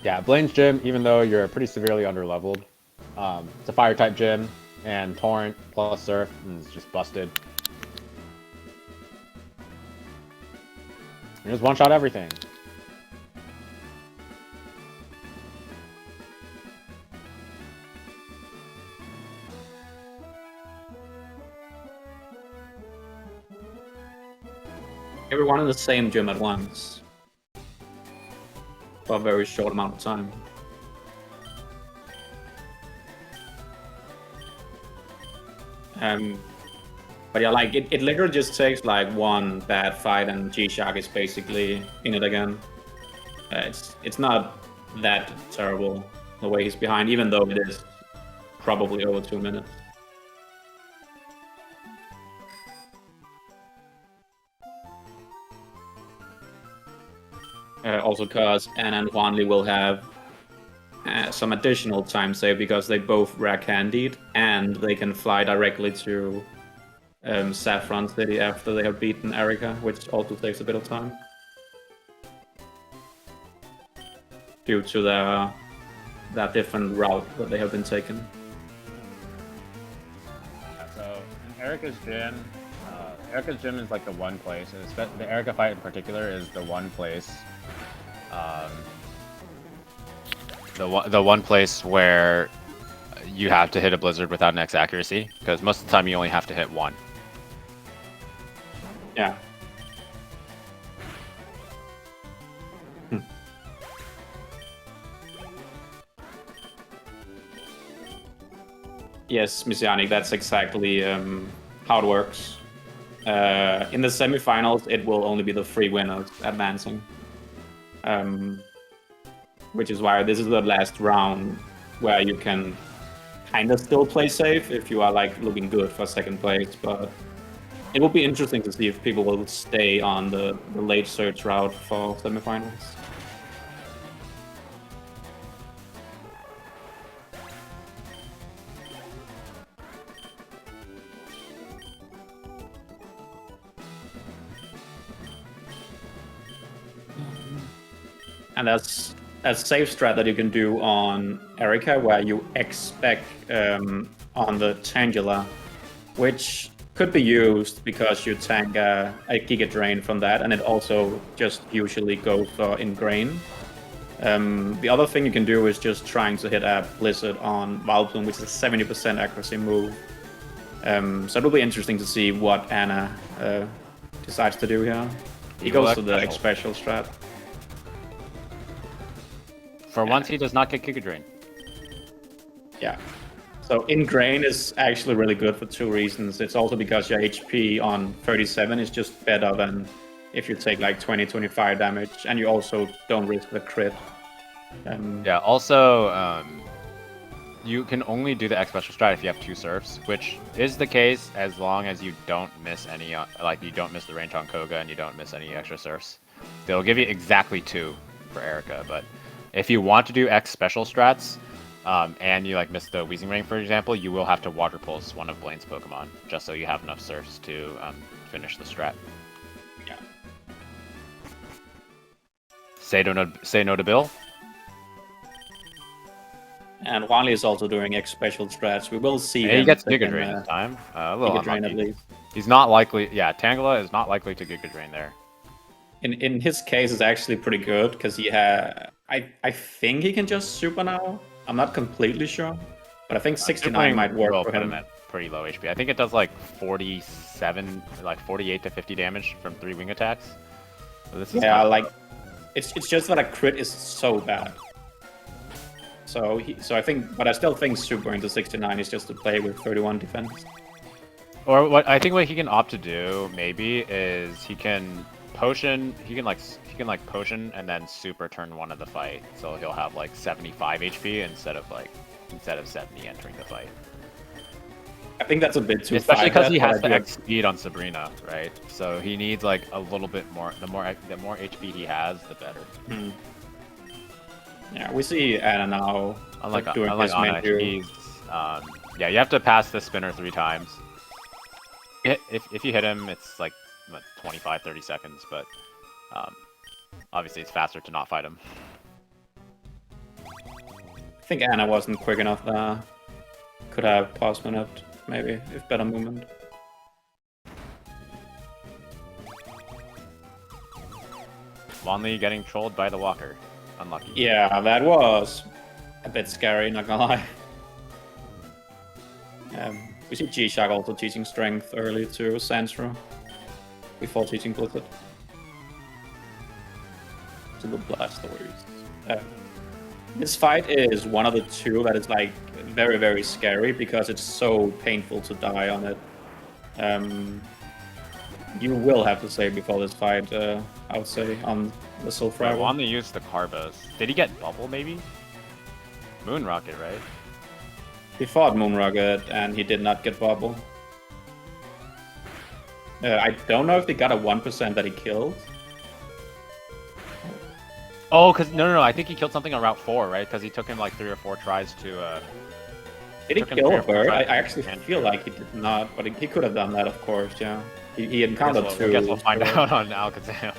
Yeah, Blaine's gym, even though you're pretty severely underleveled, it's a fire-type gym, and Torrent plus Surf is just busted. You just one-shot everything. Everyone in the same gym at once. For a very short amount of time. But yeah, like it literally just takes like one bad fight and Gshark is basically in it again. It's not that terrible the way he's behind, even though it is probably over 2 minutes. Also because Anna and Juanly will have some additional time save because they both rack candied and they can fly directly to Saffron City after they have beaten Erica, which also takes a bit of time due to that different route that they have been taking. So Erica's gym is like the one place, and the Erica fight in particular is the one place, the one place where you have to hit a blizzard without an X accuracy, because most of the time you only have to hit one. Yeah. Yes, Messianic, that's exactly how it works. In the semifinals, it will only be the 3 winners advancing. Which is why this is the last round where you can kind of still play safe if you are like looking good for second place, but it will be interesting to see if people will stay on the late search route for semifinals. And that's a safe strat that you can do on Erica, where you expect on the Tangela, which could be used because you tank a Giga Drain from that, and it also just usually goes for Ingrain. The other thing you can do is just trying to hit a Blizzard on Vileplume, which is a 70% accuracy move. So it'll be interesting to see what Anna decides to do here. He goes to the X-Special strat. For once, he does not get Giga Drain. Yeah. So Ingrain is actually really good for 2 reasons. It's also because your HP on 37 is just better than if you take like 20-25 damage, and you also don't risk the crit. Yeah, also, you can only do the X special strat if you have 2 surfs, which is the case as long as you don't miss any, like you don't miss the range on Koga and you don't miss any extra surfs. They'll give you exactly 2 for Erica, but if you want to do X special strats, and you like miss the Wheezing Ring, for example, you will have to Water Pulse one of Blaine's Pokemon, just so you have enough surfs to finish the strat. Yeah. Say no to Bill. And Juanly is also doing X special strats. We will see. He gets Giga Drain this time. A little Giga Drain at least. He's not likely. Yeah, Tangela is not likely to Giga Drain there. In his case, it's actually pretty good because he had. I think he can just super now. I'm not completely sure, but I think 69 might work for him. At pretty low HP. I think it does like 47, like 48 to 50 damage from 3 wing attacks. So this is like it's just that a crit is so bad. So I think, but I still think super into 69 is just to play with 31 defense. Or what I think what he can opt to do maybe is he can potion. He can like potion and then super turn 1 of the fight. So he'll have like 75 HP instead of 70 entering the fight. I think that's a bit too. Especially because he has the X speed on Sabrina, right? So he needs like a little bit more. The more HP he has, the better. Hmm. Yeah, we see Anna now. Unlike doing his Anna, he's yeah, you have to pass the spinner 3 times. If you hit him, it's like 25-30 seconds, but obviously it's faster to not fight him. I think Anna wasn't quick enough there. Could have paused minute, maybe, if better movement. Juanly getting trolled by the walker. Unlucky. Yeah, that was a bit scary, not gonna lie. We see Gshark also teaching strength early to Sandro before teaching Blizzard. To the Blastoise. This fight is one of the 2 that is like very, very scary because it's so painful to die on it. You will have to save before this fight, I would say, on the Sulfur. I want to use the Carbos. Did he get Bubble, maybe? Moon Rocket, right? He fought Moon Rocket, and he did not get Bubble. I don't know if he got a 1% that he killed. Oh, no, I think he killed something on Route 4, right? Because he took him like 3 or 4 tries to Did he Took him kill 3 a or 4 bird? I tries actually and feel failed. like he did not, but he could have done that, of course, yeah. He I encountered guess two. guess we'll find out on Alakazam.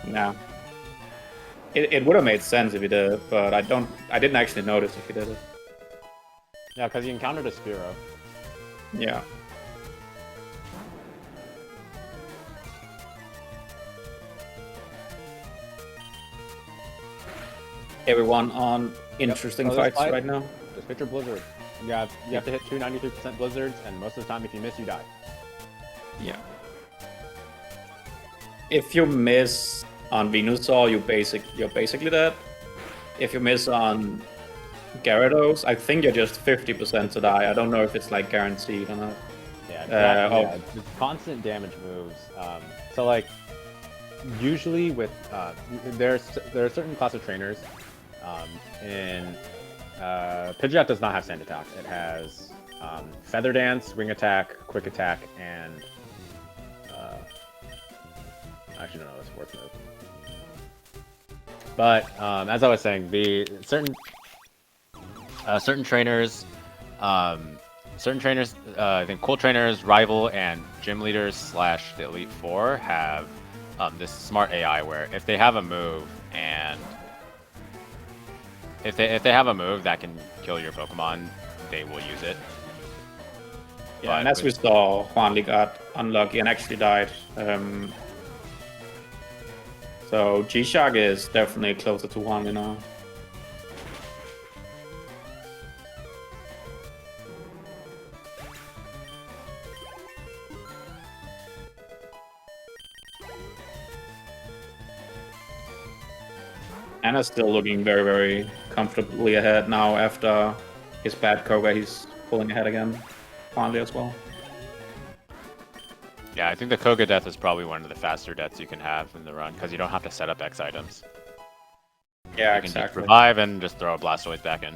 Nah. It would have made sense if he did, but I didn't actually notice if he did it. Yeah, because he encountered a Spearow. Yeah. Everyone on interesting Oh, this fights fight? right now. Just picture Blizzard. You have to hit 2 93% Blizzards, and most of the time, if you miss, you die. Yeah. If you miss on Venusaur, you're basically dead. If you miss on Gyarados, I think you're just 50% to die. I don't know if it's like guaranteed or not. Yeah, exactly. Yeah, it's constant damage moves. So like, usually with there are certain class of trainers. In Pidgeot does not have Sand Attack. It has Feather Dance, Wing Attack, Quick Attack, and I actually don't know the sports move. But as I was saying, the certain trainers, I think Cool Trainers, Rival, and Gym Leaders / the Elite Four have this smart AI where if they have a move and if they have a move that can kill your Pokemon, they will use it. Yeah, and as we saw, Juanly got unlucky and actually died. So Gshark is definitely closer to Juanly now. Anna's still looking very, very comfortably ahead now after his bad Koga. He's pulling ahead again. Juanly as well. Yeah, I think the Koga death is probably one of the faster deaths you can have in the run because you don't have to set up X items. Yeah, you can exactly. just revive and just throw a Blastoise back in.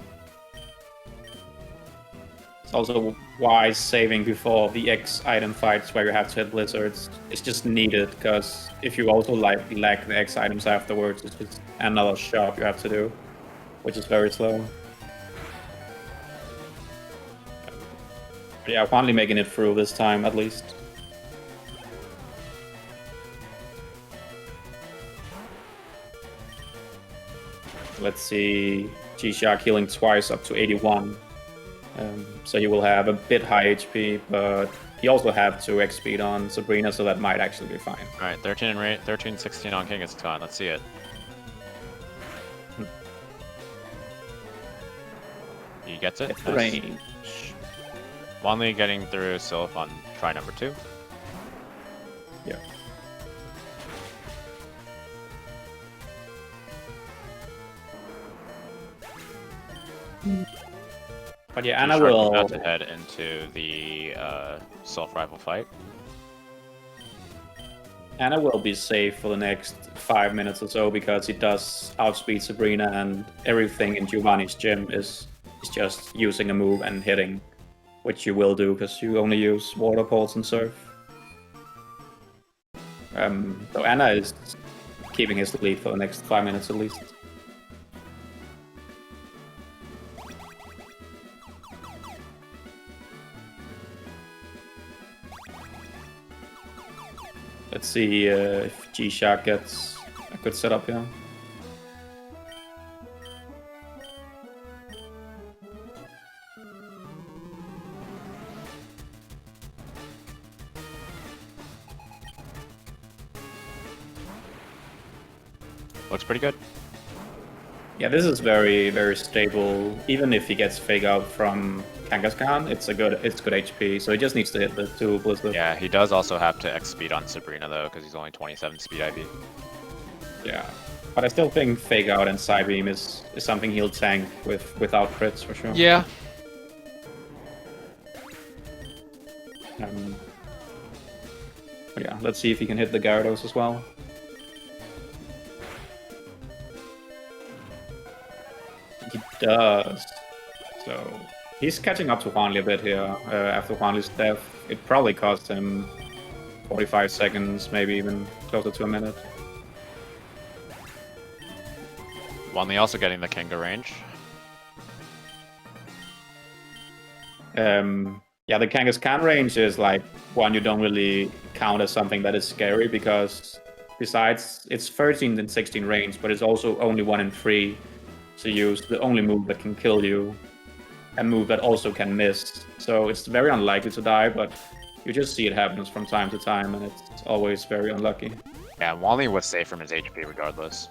It's also wise saving before the X item fights where you have to hit blizzards. It's just needed because if you also lack the X items afterwards, it's just another shot you have to do, which is very slow. But yeah, finally making it through this time at least. Let's see, Gshark healing twice up to 81. So he will have a bit high HP, but he also have 2x speed on Sabrina, so that might actually be fine. Alright, 13 rate, 13, 16 on Kangaskhan. Let's see it. He gets it. It's range. Juanly getting through Sylph on try number 2. Yeah. But yeah, Anna will about to head into the Sylph rival fight. Anna will be safe for the next 5 minutes or so because he does outspeed Sabrina, and everything in Giovanni's gym is just using a move and hitting, which you will do because you only use Water Pulse and Surf. So Anna is keeping his lead for the next 5 minutes at least. Let's see if Gshark gets a good setup here. Looks pretty good. Yeah, this is very, very stable. Even if he gets Fake Out from Kangaskhan, it's good HP, so he just needs to hit the 2 Blizzard. Yeah, he does also have to X speed on Sabrina though, because he's only 27 speed IV. Yeah, but I still think Fake Out and Psybeam is something he'll tank without crits for sure. Yeah. But yeah, let's see if he can hit the Gyarados as well. He does. So he's catching up to Juanly a bit here after Juanly's death. It probably cost him 45 seconds, maybe even closer to a minute. Juanly also getting the Kanga range. Yeah, the Kangaskhan range is like one you don't really count as something that is scary because besides it's 13 and 16 range, but it's also only 1 in 3. So you use the only move that can kill you, a move that also can miss. So it's very unlikely to die, but you just see it happens from time to time, and it's always very unlucky. Yeah, Wanley was safe from his HP regardless.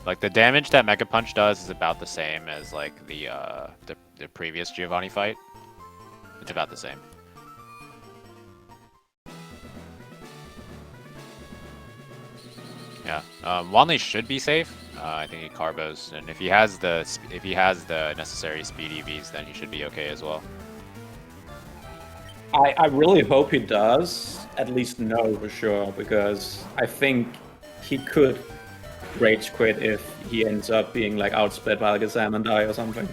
Like the damage that Mega Punch does is about the same as like the previous Giovanni fight. It's about the same. Yeah, Wanley should be safe. I think he carbos, and if he has the necessary speed EVs, then he should be okay as well. I really hope he does at least know for sure, because I think he could rage quit if he ends up being like outsped by Alakazam and die or something.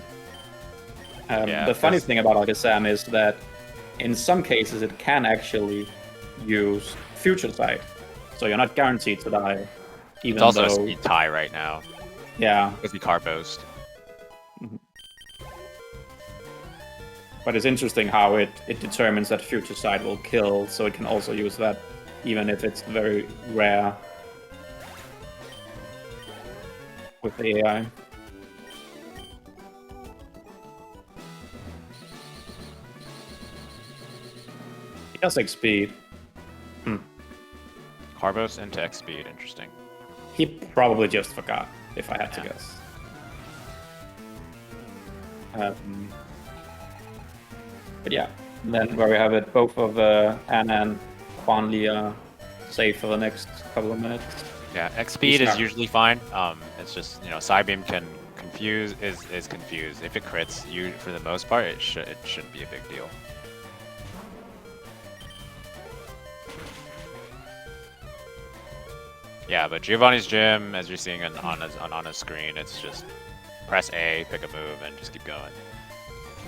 Yeah, the funny thing about Alakazam is that in some cases it can actually use Future Sight, so you're not guaranteed to die. Even It's also though, a speed tie right now yeah, because he carbos. but it's interesting how it determines that Future Sight will kill, so it can also use that even if it's very rare with the AI. He has like speed. Carbos into X speed, interesting. He probably just forgot, if I had to guess. But yeah, then where we have it, both of Anna and Juanly are safe for the next couple of minutes. Yeah, X speed is Gshark. usually fine. It's just, you know, Psybeam can confuse is confused. If it crits you for the most part, it shouldn't be a big deal. Yeah, but Giovanni's gym, as you're seeing on his screen, it's just press A, pick a move, and just keep going.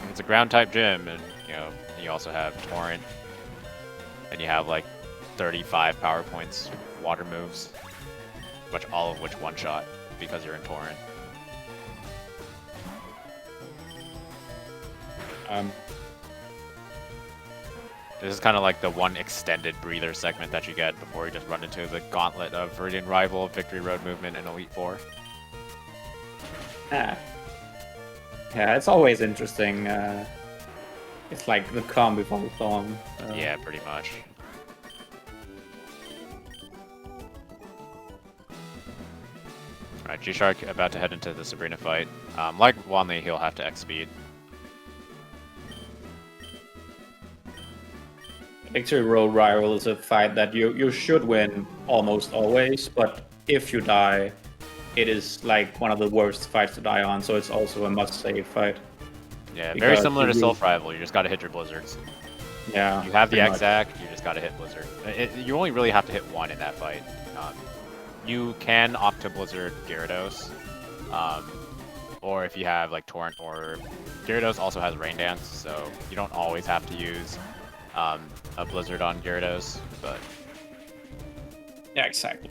It's a ground type gym, and you know you also have Torrent, and you have like 35 power points, water moves, all of which one shot because you're in Torrent. This is kind of like the one extended breather segment that you get before you just run into the gauntlet of Viridian Rival, Victory Road Movement, and Elite Four. Yeah, it's always interesting. It's like the calm before the storm. Yeah, pretty much. Alright, Gshark about to head into the Sabrina fight. Like Wanley, he'll have to X speed. Victory Road Rival is a fight that you should win almost always, but if you die, it is like one of the worst fights to die on, so it's also a must-save fight. Yeah, very similar to Self Rival, you just gotta hit your Blizzards. Yeah. You have the pretty much. Exact, you just gotta hit Blizzard. You only really have to hit one in that fight. You can opt to Blizzard Gyarados, or if you have like Torrent or Gyarados also has Rain Dance, so you don't always have to use a Blizzard on Gyarados, but Yeah, exactly.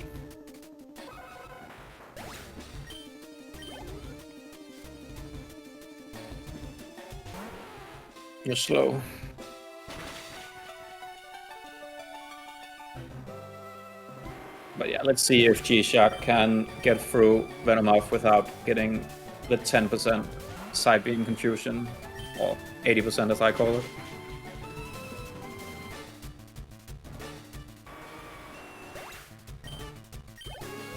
You're slow. But yeah, let's see if Gshark can get through Venomoth without getting the 10% side beam confusion, or 80% as I call it.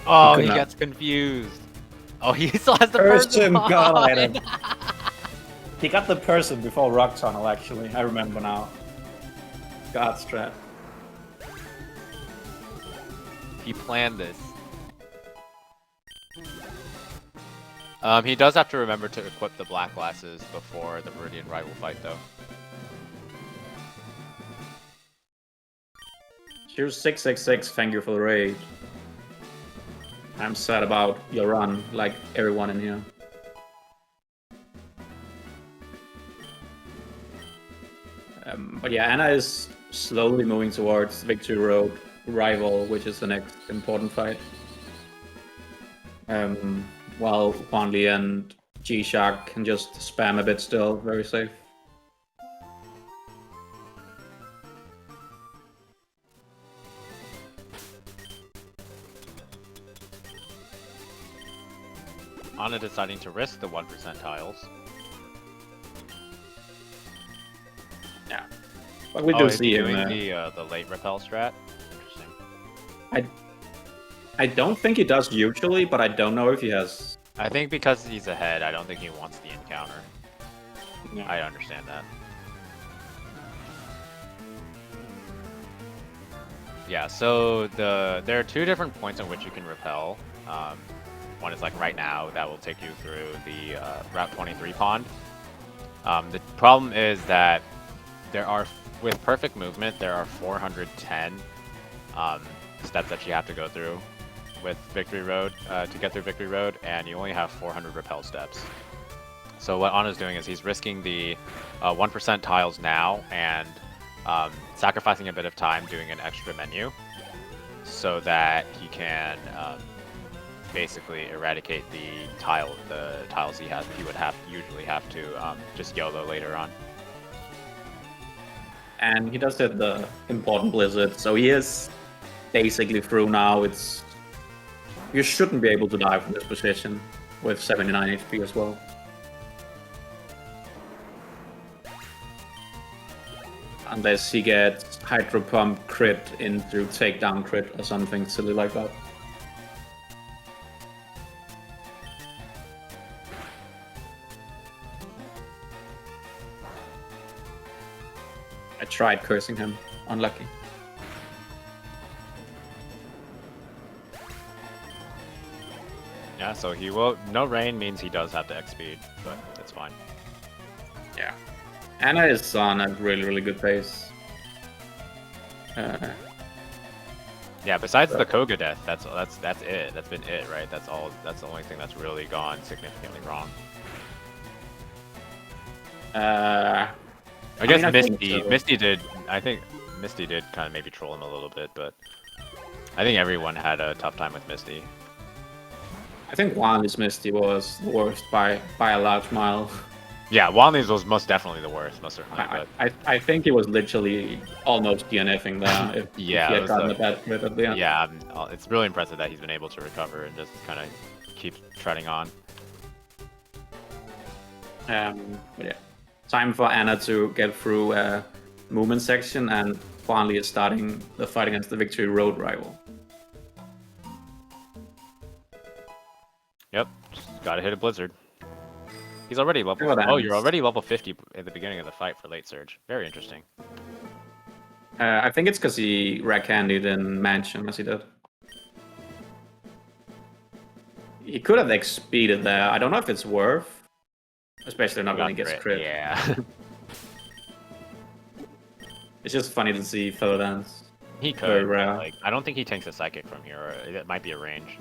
oh, could he not. gets confused. Oh, he still has the Person person. got it. He got the person before Rock Tunnel, actually. I remember now. God strat. He planned this. He does have to remember to equip the black glasses before the Viridian Rival fight, though. Here's 666, thank you for the raid. I'm sad about your run, like everyone in here. But yeah, Anna is slowly moving towards Victory Road Rival, which is the next important fight. While Juanly and Gshark can just spam a bit still, very safe. Ana deciding to risk the 1% tiles. Yeah. But we do is see he him. doing the late repel strat? Interesting. I don't think he does usually, but I don't know if he has. I think because he's ahead, I don't think he wants the encounter. Yeah. I understand that. Yeah, so there are two different points on which you can repel. One is like right now, that will take you through the Route 23 pond. The problem is that there are, with perfect movement, there are 410 steps that you have to go through with Victory Road to get through Victory Road, and you only have 400 repel steps. So what Ana's doing is he's risking the 1% tiles now and sacrificing a bit of time doing an extra menu so that he can basically eradicate the tiles he would usually have to just YOLO later on. And he does hit the important blizzard, so he is basically through now. You shouldn't be able to die from this position with 79 HP as well. Unless he gets Hydro Pump crit into takedown crit or something silly like that. I tried cursing him. Unlucky. Yeah, so he will. No rain means he does have to X speed, but it's fine. Yeah. Ana is on a really good pace. Yeah, besides the Koga death, that's it. That's been it, right? That's all. That's the only thing that's really gone significantly wrong. I guess Misty did. I think Misty did kind of maybe troll him a little bit, but I think everyone had a tough time with Misty. I think Juanly's Misty was the worst by a large mile. Yeah, Juanly's was most definitely the worst, most certainly. I think he was literally almost DNFing there if he had gotten a bad crit at the end. Yeah, it's really impressive that he's been able to recover and just kind of keep treading on. But yeah, time for Ana to get through a movement section, and Juanly is starting the fight against the Victory Road rival. Yep, just gotta hit a blizzard. He's already level. Oh, you're already level 50 at the beginning of the fight for late surge. Very interesting. I think it's because he rack-handed in Mansion as he did. He could have X-speeded there. I don't know if it's worth. Especially not when he gets crit. Yeah. It's just funny to see Feather Dance. He could. Very rare. Like, I don't think he tanks a Psychic from here, or it might be a range.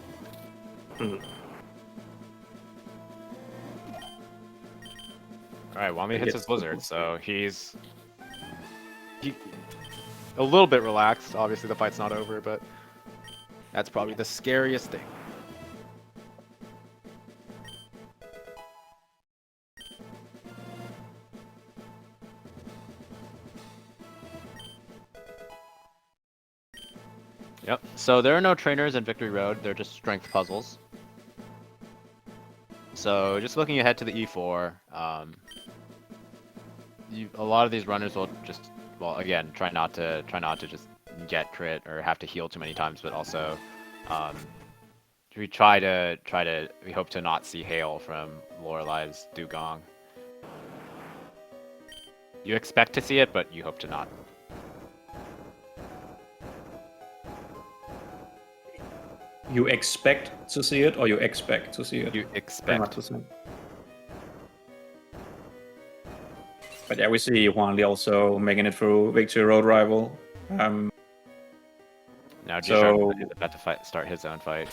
Alright, Wami hits his Blizzard, so he's a little bit relaxed. Obviously the fight's not over, but that's probably the scariest thing. Yep, so there are no trainers in Victory Road, they're just strength puzzles. So just looking ahead to the E4, a lot of these runners will just, well, again, try not to just get crit or have to heal too many times, but also we hope to not see hail from Lorelai's Dugong. You expect to see it, but you hope to not. You expect to see it, or you expect to see it? You expect to see it. But yeah, we see Juanly also making it through Victory Road rival. Now Gshark is about to start his own fight.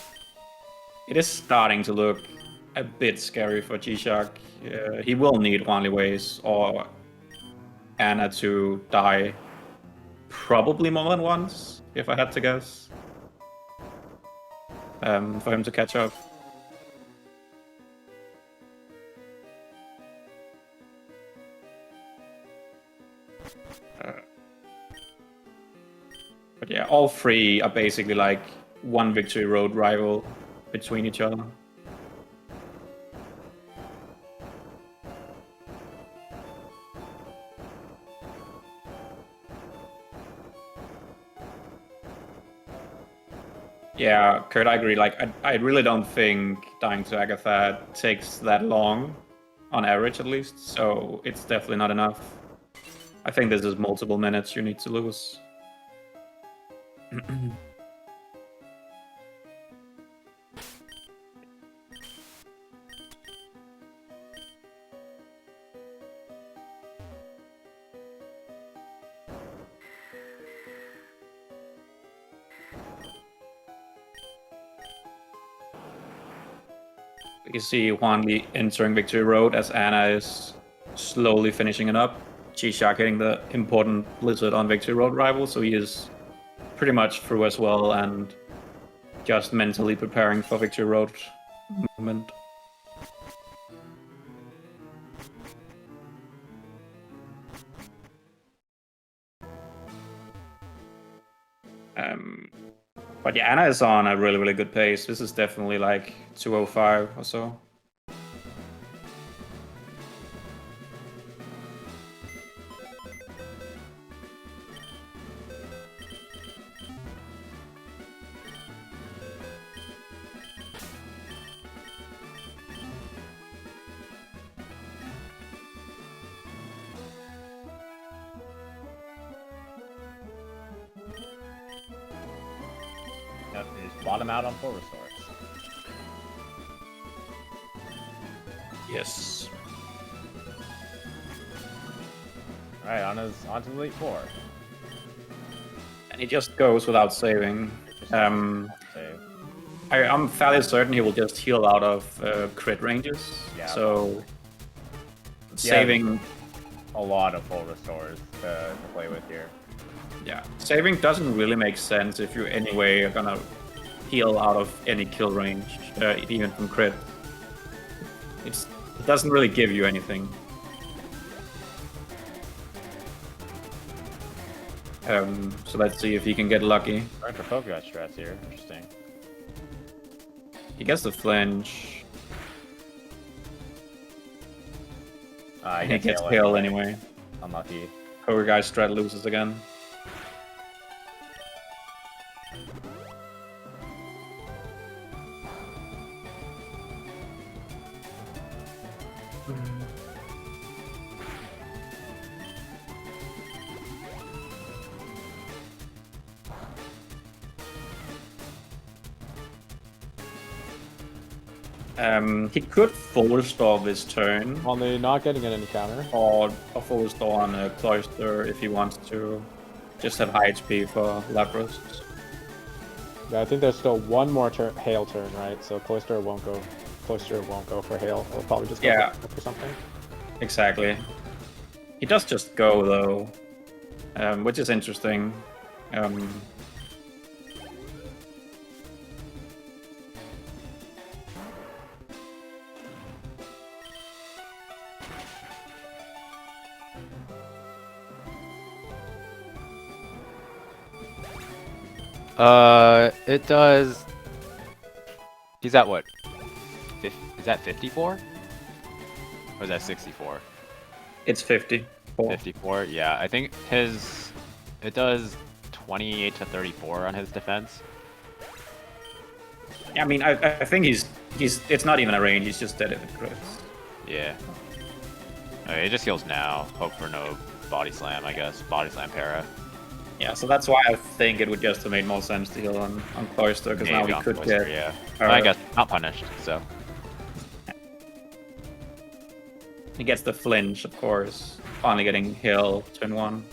It is starting to look a bit scary for Gshark. He will need Juanlyways or Ana to die probably more than once, if I had to guess. For him to catch up. But yeah, all three are basically like one victory road rival between each other. Yeah, Kurt, I agree. Like, I really don't think dying to Agatha takes that long, on average at least. So it's definitely not enough. I think this is multiple minutes you need to lose. You see Juanly entering Victory Road as Anna is slowly finishing it up. Gshark hitting the important Blizzard on Victory Road rival, so he is pretty much through as well and just mentally preparing for Victory Road movement. But yeah, Anna is on a really, really good pace. This is definitely like 205 or so. Yep, you just bottom out on full restores. Yes. Alright, on to the Elite Four. And he just goes without saving. Save. I'm fairly certain he will just heal out of crit ranges. Yeah. So saving, A lot of full restores to play with here. yeah, saving doesn't really make sense if you anyway are gonna heal out of any kill range, even from crit. It doesn't really give you anything. So let's see if he can get lucky. Trying for focus stress here. Interesting. He gets the flinch. He gets hail anyway. Unlucky. Poor guy strat loses again. He could full restore this turn, Only not getting any counter. or a full restore on a Cloister if he wants to just have high HP for Lapras. Yeah, I think there's still one more hail turn, right? So Cloister won't go for hail. It'll probably just go for something. Exactly. He does just go though, which is interesting. It does. He's at what? Is that 54? Or is that 64? It's 50. 54, yeah. I think it does 28 to 34 on his defense. I mean, I think it's not even a range, he's just dead if it crits. Yeah. Okay, it just heals now. Hope for no body slam, I guess. Body slam para. Yeah, so that's why I think it would just have made more sense to heal on Cloister, because now Maybe he on could Cloister, get... yeah. Well, I guess not punished, so. He gets the flinch, of course. Finally getting heal, turn 1.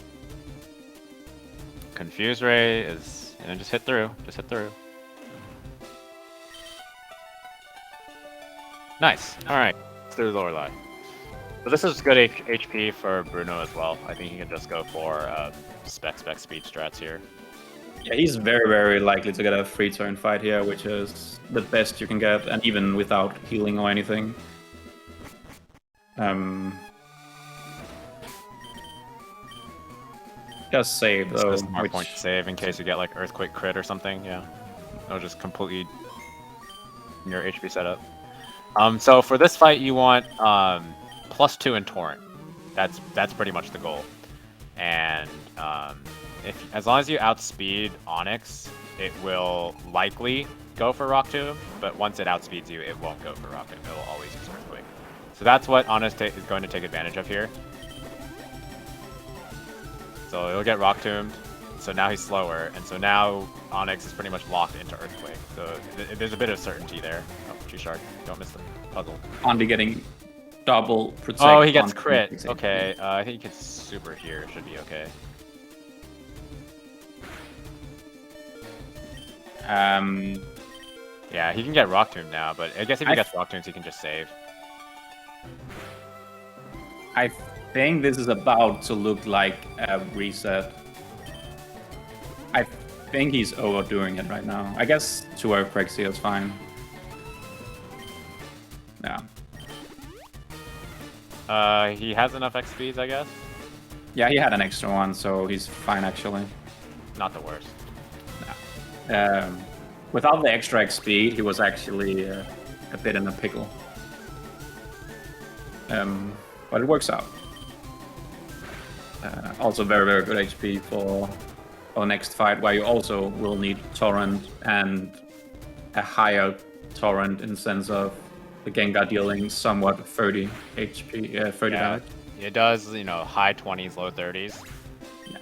Confuse Ray is... And just hit through. Just hit through. Nice. Alright. Through the Lorelei. So this is good HP for Bruno as well. I think he can just go for spec speed strats here. Yeah, he's very, very likely to get a 3-turn fight here, which is the best you can get, and even without healing or anything. Just save It's though, just more which point to save in case you get like Earthquake crit or something. Yeah, it'll just completely your HP setup. So for this fight, you want +2 in Torrent. That's pretty much the goal. And if as long as you outspeed Onyx, it will likely go for Rock Tomb. But once it outspeeds you, it won't go for Rock Tomb. It will always use Earthquake. So that's what Onyx is going to take advantage of here. So he'll get Rock Tombed. So now he's slower, and so now Onyx is pretty much locked into Earthquake. So there's a bit of certainty there. Oh, Gshark, don't miss the puzzle. only getting double protect. Oh, he gets on crit. protect. Okay, I think he gets super here. Should be okay. Yeah, he can get Rock Tomb now, but I guess if he gets Rock Tombs, he can just save. I think this is about to look like a reset. I think he's overdoing it right now. I guess 2 Earthquakes here is fine. Yeah. He has enough X speeds, I guess. Yeah, he had an extra one, so he's fine actually. Not the worst. Without the extra X speed, he was actually a bit in a pickle. But it works out. Also very, very good HP for our next fight, where you also will need Torrent and a higher Torrent in the sense of the Gengar dealing somewhat 30 HP, 30 damage. It does, you know, high 20s, low 30s. Yeah.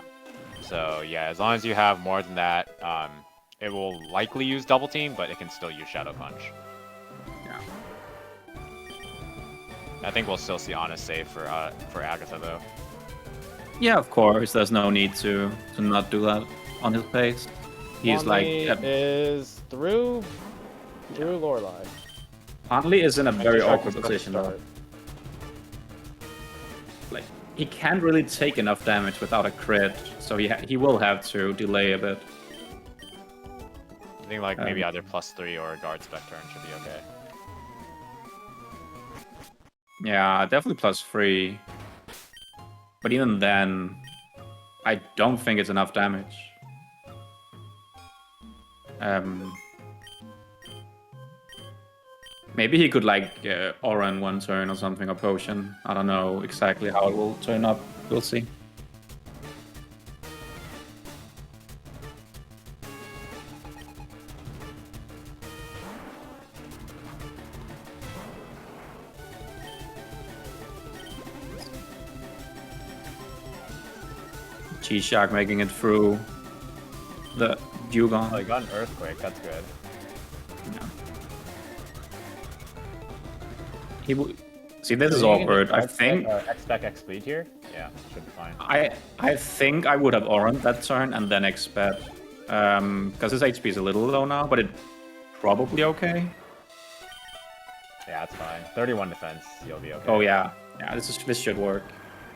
So yeah, as long as you have more than that, it will likely use Double Team, but it can still use Shadow Punch. Yeah. I think we'll still see Honest save for Agatha though. Yeah, of course. There's no need to not do that on his pace. He's Wanley like is through Lorelei. Hanley is in a very Gshark awkward is gonna position though. start. Like he can't really take enough damage without a crit, so he will have to delay a bit. I think like maybe either +3 or Guard Spec turn should be okay. Yeah, definitely +3. But even then, I don't think it's enough damage. Maybe he could like aura in one turn or something, or potion. I don't know exactly how it will turn up. We'll see. Gshark making it through the Dugong. Oh, he got an Earthquake, that's good. Yeah. See, this is awkward. I think X-Spec X-Speed here? Yeah, should be fine. I think I would have Oran that turn and then expect, because his HP is a little low now, but it probably okay. Yeah, it's fine. 31 defense, you'll be okay. Oh yeah, this should work.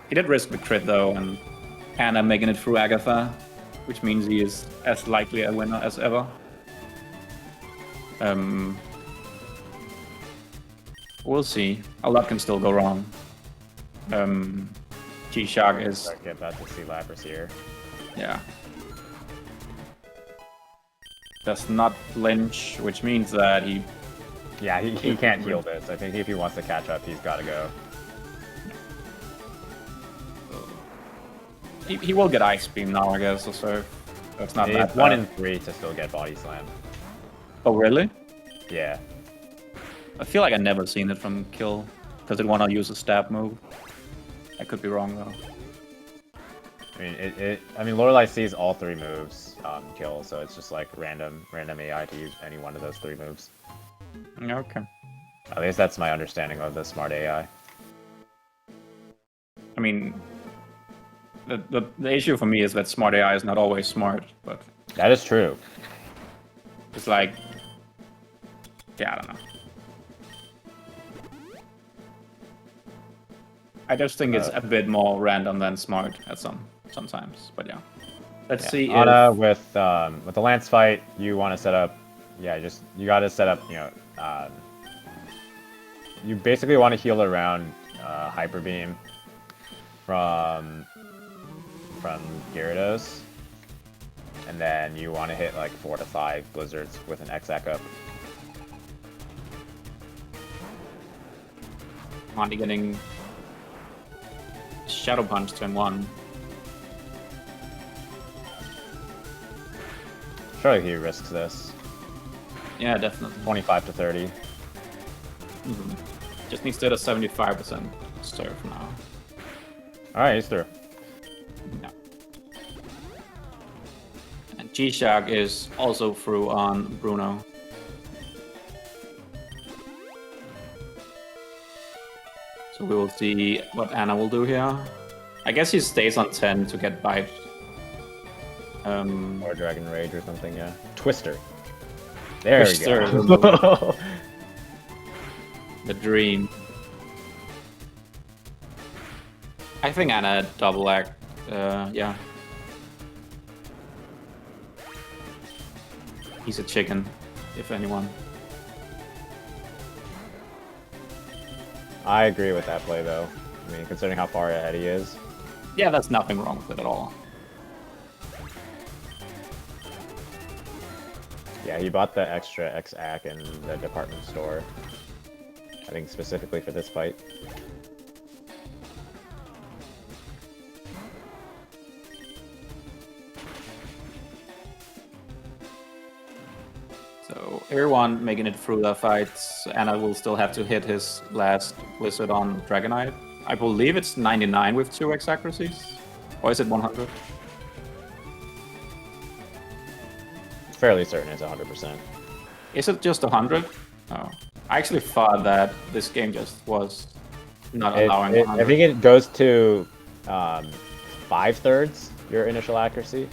He did risk the crit though, and Anna making it through Agatha, which means he is as likely a winner as ever. We'll see. A lot can still go wrong. Gshark is... Get that to see Lapras here. Yeah. Does not flinch, which means that he... Yeah, he can't heal this. I think if he wants to catch up, he's got to go. He will get Ice Beam now, I guess, or so. That's not that It's 1 in 3 to still get Body Slam. Oh, really? Yeah. I feel like I've never seen it from Kill, because it want to use a stab move. I could be wrong, though. I mean, Lorelei sees all 3 moves kill, so it's just like random AI to use any one of those 3 moves. Okay. At least that's my understanding of the smart AI. I mean, the issue for me is that smart AI is not always smart, but... That is true. It's like... Yeah, I don't know. I just think it's a bit more random than smart at sometimes, but yeah. Let's see Anna, with the Lance fight, you want to set up... Yeah, you got to set up, you know... you basically want to heal around Hyper Beam from from Gyarados. And then you want to hit like 4 to 5 blizzards with an X-Ack up. Only getting Shadow Punch turn 1. Surely he risks this. Yeah, definitely. 25 to 30. Just needs to hit a 75% serve now. Alright, he's through. Yeah. And Gshark is also through on Bruno. So we will see what Anna will do here. I guess he stays on 10 to get bite. Or Dragon Rage or something, yeah. Twister. There Twister. we go. The dream. I think Anna double act. Yeah. He's a chicken, if anyone. I agree with that play, though. I mean, considering how far ahead he is. Yeah, there's nothing wrong with it at all. Yeah, he bought the extra X-Ack in the department store. I think specifically for this fight. So everyone making it through the fights. Anna will still have to hit his last Blizzard on Dragonite. I believe it's 99 with 2x accuracies. Or is it 100? Fairly certain it's 100%. Is it just 100? Oh. I actually thought that this game just was not allowing 100. I think it goes to 5/3 your initial accuracy.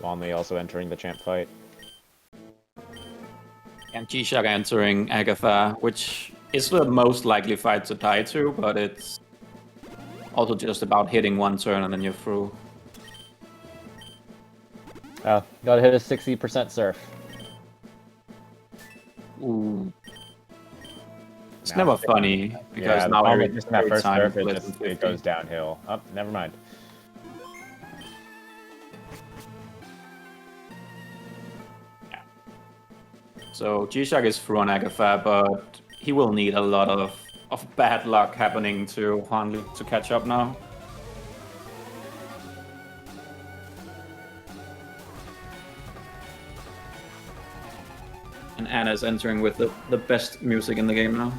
Juanly also entering the champ fight. And Gshark entering Agatha, which is the most likely fight to die to, but it's also just about hitting one turn and then you're through. Oh, gotta hit a 60% surf. Ooh. It's Now never it's- funny, because Yeah, now every just in that first time surf, it, less just, than it 50. goes downhill. Oh, never mind. So Gshark is through on Agatha, but he will need a lot of bad luck happening to Juanly to catch up now. And Anna's entering with the best music in the game now.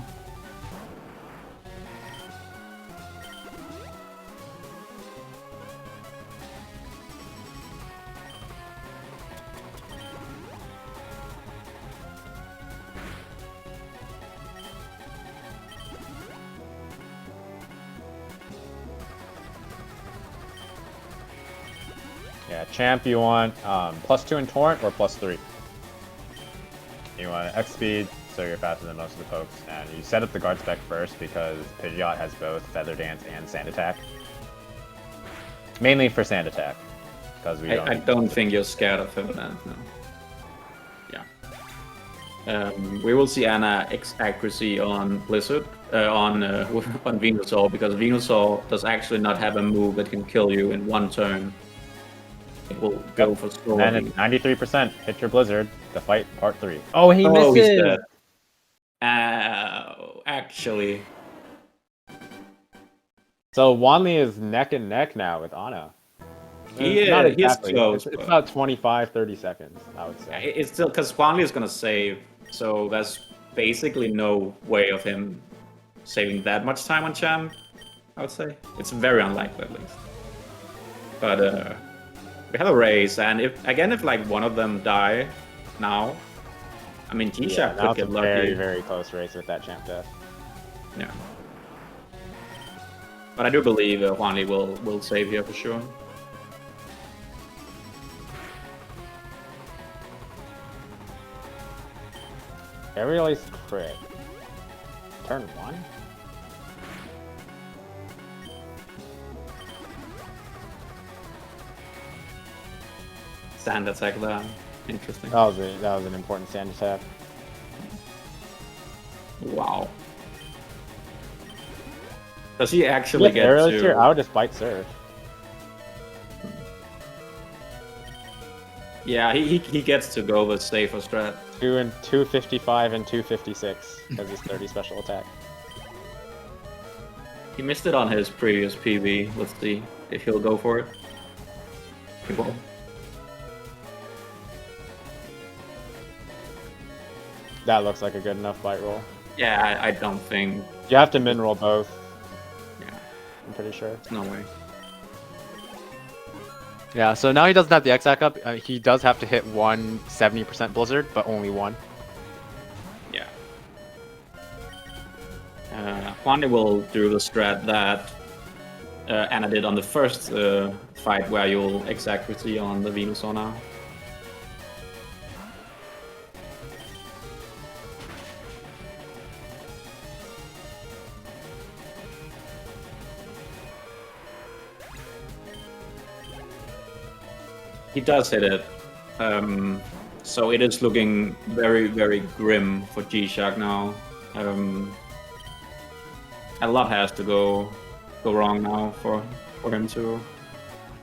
Yeah, champ, you want +2 in Torrent or +3? You want X speed, so you're faster than most of the pokes, and you set up the guard spec first because Pidgeot has both Feather Dance and Sand Attack. Mainly for Sand Attack, because we I don't think you're scared of him then, no. Yeah. We will see Anna X accuracy on Blizzard, on Venusaur, because Venusaur does actually not have a move that can kill you in one turn. It will go for slow. And it's 93%. Hit your Blizzard. The fight, part 3. Oh, he Oh, he's misses! dead. Actually. So Juanly is neck and neck now with Anna. He Not is exactly. close, It's but- about 25, 30 seconds, I would say. It's still because Juanly is gonna save, so there's basically no way of him saving that much time on champ. I would say it's very unlikely at least. But we have a race, and if like one of them die now, I mean Gshark now could it's get a lucky. very, very close race with that champ death. Yeah. But I do believe Juanly will save here for sure. Aerial's crit. Turn 1? sand attack there. Interesting. That was an important sand attack. Wow. Does he actually get aerial to... here? I would just bite surf. Yeah, he gets to go with safer strat. 255 and 256 as his 30 special attack. He missed it on his previous PV. Let's see if he'll go for it. He will. That looks like a good enough bite roll. Yeah, I don't think... You have to min roll both. Yeah, I'm pretty sure. no way. Yeah, so now he doesn't have the X-Ack up. He does have to hit one 70% Blizzard, but only one. Yeah. Juanly will do the strat that Anna did on the first fight, where you'll exactly see on the Venusaur. He does hit it. So it is looking very, very grim for Gshark now. A lot has to go wrong now for him to...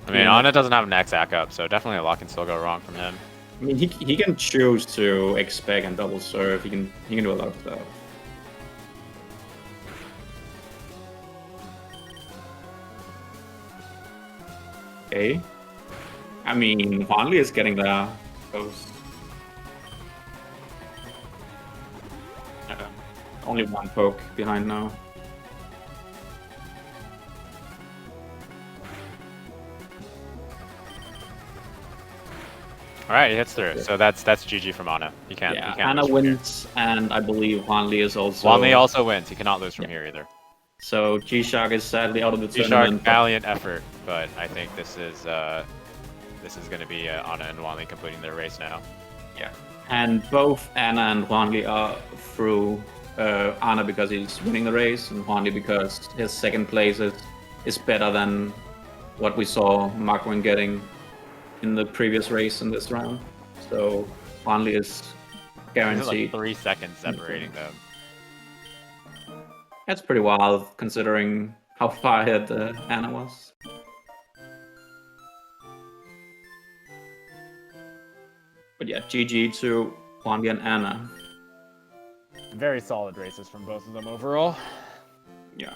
I mean, Ana doesn't have an X-Ack up, so definitely a lot can still go wrong from him. I mean, he can choose to expect and double serve. He can do a lot of stuff. Okay. I mean, Juanly is getting there. Only one poke behind now. Alright, he hits through. So that's GG from Ana. He can't. Yeah, he can't Ana lose from here. wins, and I believe Juanly is also... Juanly also wins. He cannot lose from here either. So Gshark is sadly out of the Gshark, tournament. valiant effort, but I think this is going to be Ana and Juanly completing their race now. Yeah, and both Ana and Juanly are through. Ana because he's winning the race, and Juanly because his second place is better than what we saw Markwin getting in the previous race in this round. So Juanly is guaranteed. Like 3 seconds separating them. That's pretty wild considering how far ahead Ana was. But yeah, GG to Juanly and Ana. Very solid races from both of them overall. Yeah.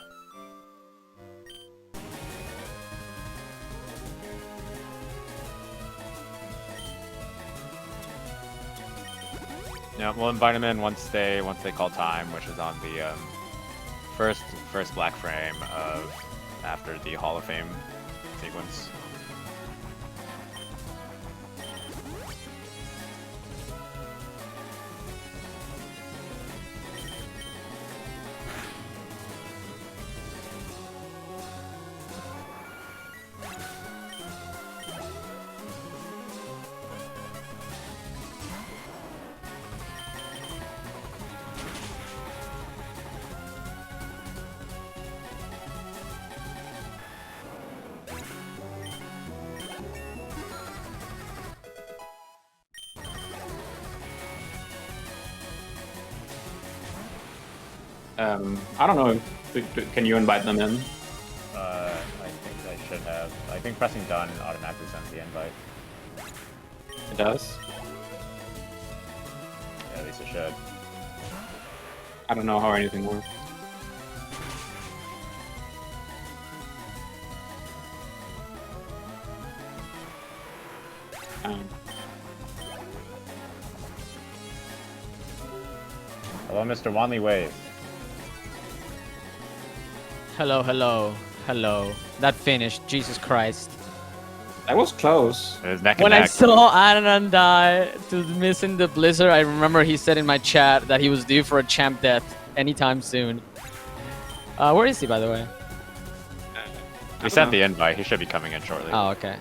Yeah, we'll invite them in once they call time, which is on the first black frame of after the Hall of Fame sequence. I don't know. Can you invite them in? I think I should have. I think pressing done automatically sends the invite. It does. Yeah, at least it should. I don't know how anything works. Hello, Mr. Juanlyways. Hello, hello, hello. That finished, Jesus Christ. That was close. It was neck and When I neck. saw Ananan die to missing the Blizzard, I remember he said in my chat that he was due for a champ death anytime soon. Where is he, by the way? He sent the invite. He should be coming in shortly. Oh, okay.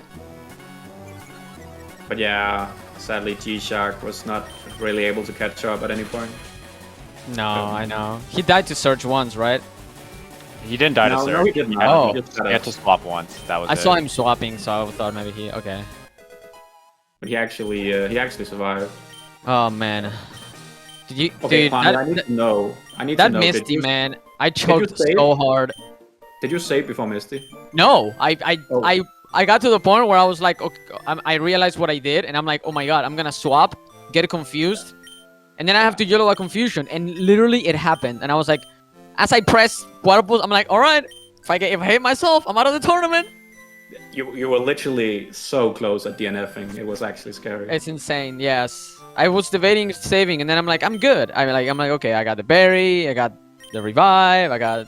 But yeah, sadly Gshark was not really able to catch up at any point. No, I know. He died to Surge once, right? He didn't die to No, Surge. no, he did not. Oh. He just got He had to swap once. That was I it. saw him swapping, so I thought maybe he... Okay. But he actually survived. Oh man. Did you, Okay, dude? Juan, I need to know. That did Misty, you, man. I choked save? so hard. Did you save before Misty? No, Oh. I got to the point where I was like, okay, I realized what I did, and I'm like, oh my god, I'm gonna swap, get confused, and then I have to yellow a confusion, and literally it happened, and I was like, as I press water pulse, I'm like, all right, if I hit myself, I'm out of the tournament. You were literally so close at DNFing. It was actually scary. It's insane. Yes, I was debating saving, and then I'm like, I'm good. I'm like, okay, I got the berry, I got the revive, I got.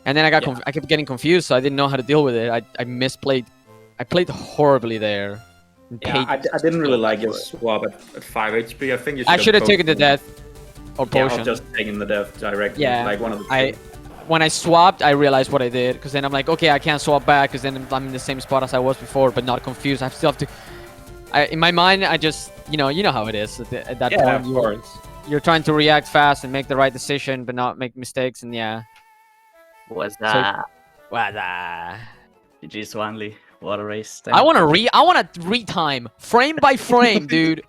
And then I kept getting confused, so I didn't know how to deal with it. I misplayed. I played horribly there. Yeah, I didn't really like your swap at 5 HP. I think you should I should have taken the death or potion. Or just taking the death directly. Yeah, like one of the two. When I swapped, I realized what I did, because then I'm like, okay, I can't swap back, because then I'm in the same spot as I was before, but not confused. I still have to. In my mind, I just, you know how it is at that point. Of course. You're trying to react fast and make the right decision, but not make mistakes, and yeah. What's that? What's that? GG Swanley. What a race. I want to retime frame by frame, dude.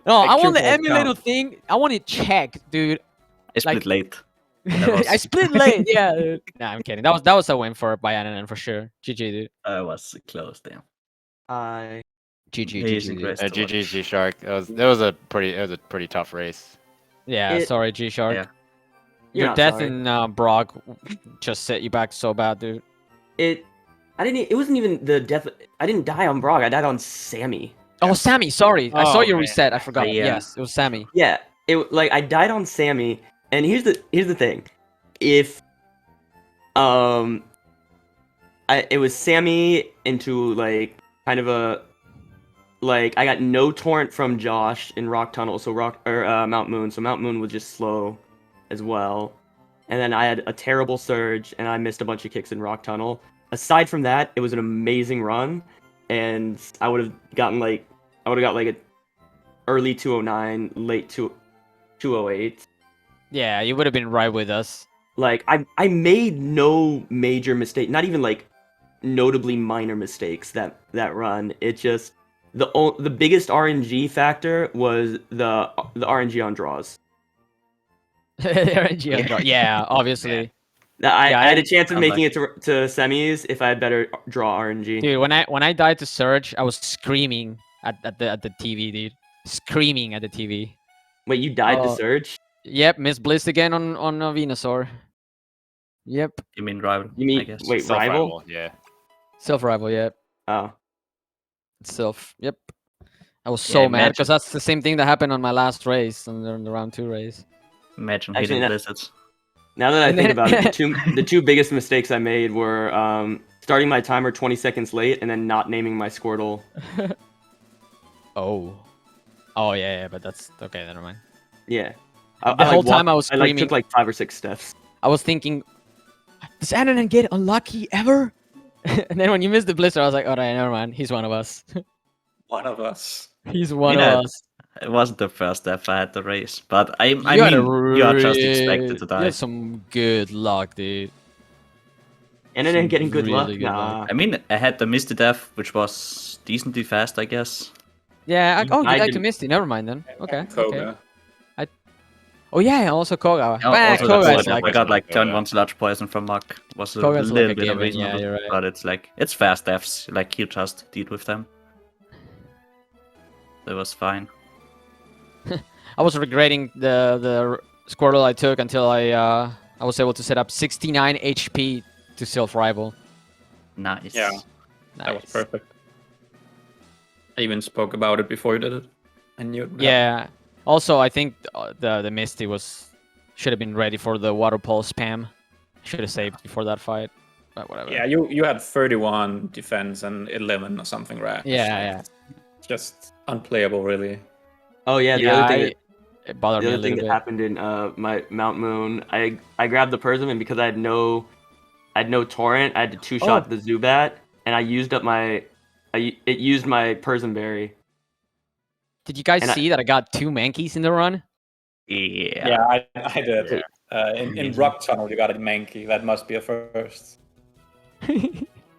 No, I want the emulator thing. I want it checked, dude. I split late. I split late. Yeah. Dude. Nah, I'm kidding. That was a win by Ananan for sure. GG, dude. I was close there. GG. GG Gshark. It was a pretty tough race. Yeah, sorry Gshark. Yeah. Your death in Brock just set you back so bad, dude. It wasn't even the death. I didn't die on Brock. I died on Sammy. Oh, Sammy. Sorry, I saw your reset. I forgot. Yeah. Yes, it was Sammy. Yeah, I died on Sammy, and here's the thing, if it was Sammy into like kind of a I got no torrent from Josh in Rock Tunnel, so Mount Moon, so Mount Moon was just slow as well, and then I had a terrible surge and I missed a bunch of kicks in Rock Tunnel. Aside from that, it was an amazing run, and I would have got like an early 209, late 208. Yeah, you would have been right with us. Like I made no major mistake, not even like notably minor mistakes that run. It just the biggest RNG factor was the RNG on draws. Yeah, obviously. I had a chance of making it to semis if I had better draw RNG. Dude, when I died to Surge, I was screaming at the TV, dude. Screaming at the TV. Wait, you died to Surge? Yep, Miss Bliss again on Venusaur. Yep. You mean rival? You mean I guess. wait, rival? Yeah. Self-rival, yep. Oh. Yep. I was so mad because that's the same thing that happened on my last race, on the round 2 race. Imagine hitting blizzards. Now that I think about it, the two biggest mistakes I made were starting my timer 20 seconds late and then not naming my Squirtle. Oh, yeah, but that's okay. Never mind. Yeah. The whole time I was screaming. I took like 5 or 6 steps. I was thinking, does Ananan get unlucky ever? And then when you missed the blister, I was like, all right, never mind. He's one of us. One of us. He's one of us. It wasn't the first death I had the race, but I mean, you are just expected to die. You had some good luck, dude. Ananan getting good really luck? good Nah. luck. I mean, I had the Misty Death, which was decently fast, I guess. Yeah, you died to didn't- Misty. Never mind then. Okay. Koga. Okay. Oh yeah, also Koga. Oh, Bah, also Koga that's is what like I got like turn 1 sludge poison from Muck. Was a Koga's little like a bit given, unreasonable, yeah, you're right. but it's like it's fast deaths. Like you just deal with them. It was fine. I was regretting the Squirtle I took until I was able to set up 69 HP to self-rival. Nice. Yeah. Nice. That was perfect. I even spoke about it before you did it. I knew it would happen. Yeah. Also, I think the Misty should have been ready for the water pulse spam. Should have saved before that fight. But whatever. Yeah, you had 31 defense and 11 or something, right? Yeah. It's just unplayable, really. Oh yeah, the other thing. It bothered The me a other thing little that bit. happened in my Mount Moon, I grabbed the Persimmon, and because I had no torrent, I had to two-shot the Zubat, and I used up it used my Persimmon Berry. Did you guys see that I got 2 Mankeys in the run? Yeah. Yeah, I did. In Rock Tunnel, you got a Mankey. That must be a first.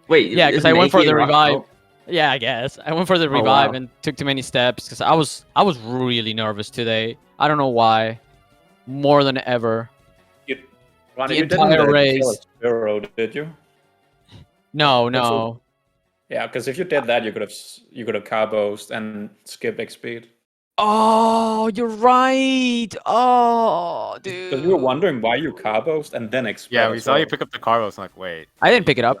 Wait, Yeah, is because I went for Mankey the in Rock revive. Tunnel? Yeah, I guess. I went for the revive wow. and took too many steps because I was really nervous today. I don't know why. More than ever. Ronnie, The you didn't entire kill a race. Sparrow, did you? No, That's no. Yeah, because if you did that, you could have carbosed and skip X speed. Oh, you're right. Oh, Because we were dude. wondering why you carbosed and then X Yeah, spread we as saw you well. pick up the Carlos. I'm like, wait. I didn't pick it up.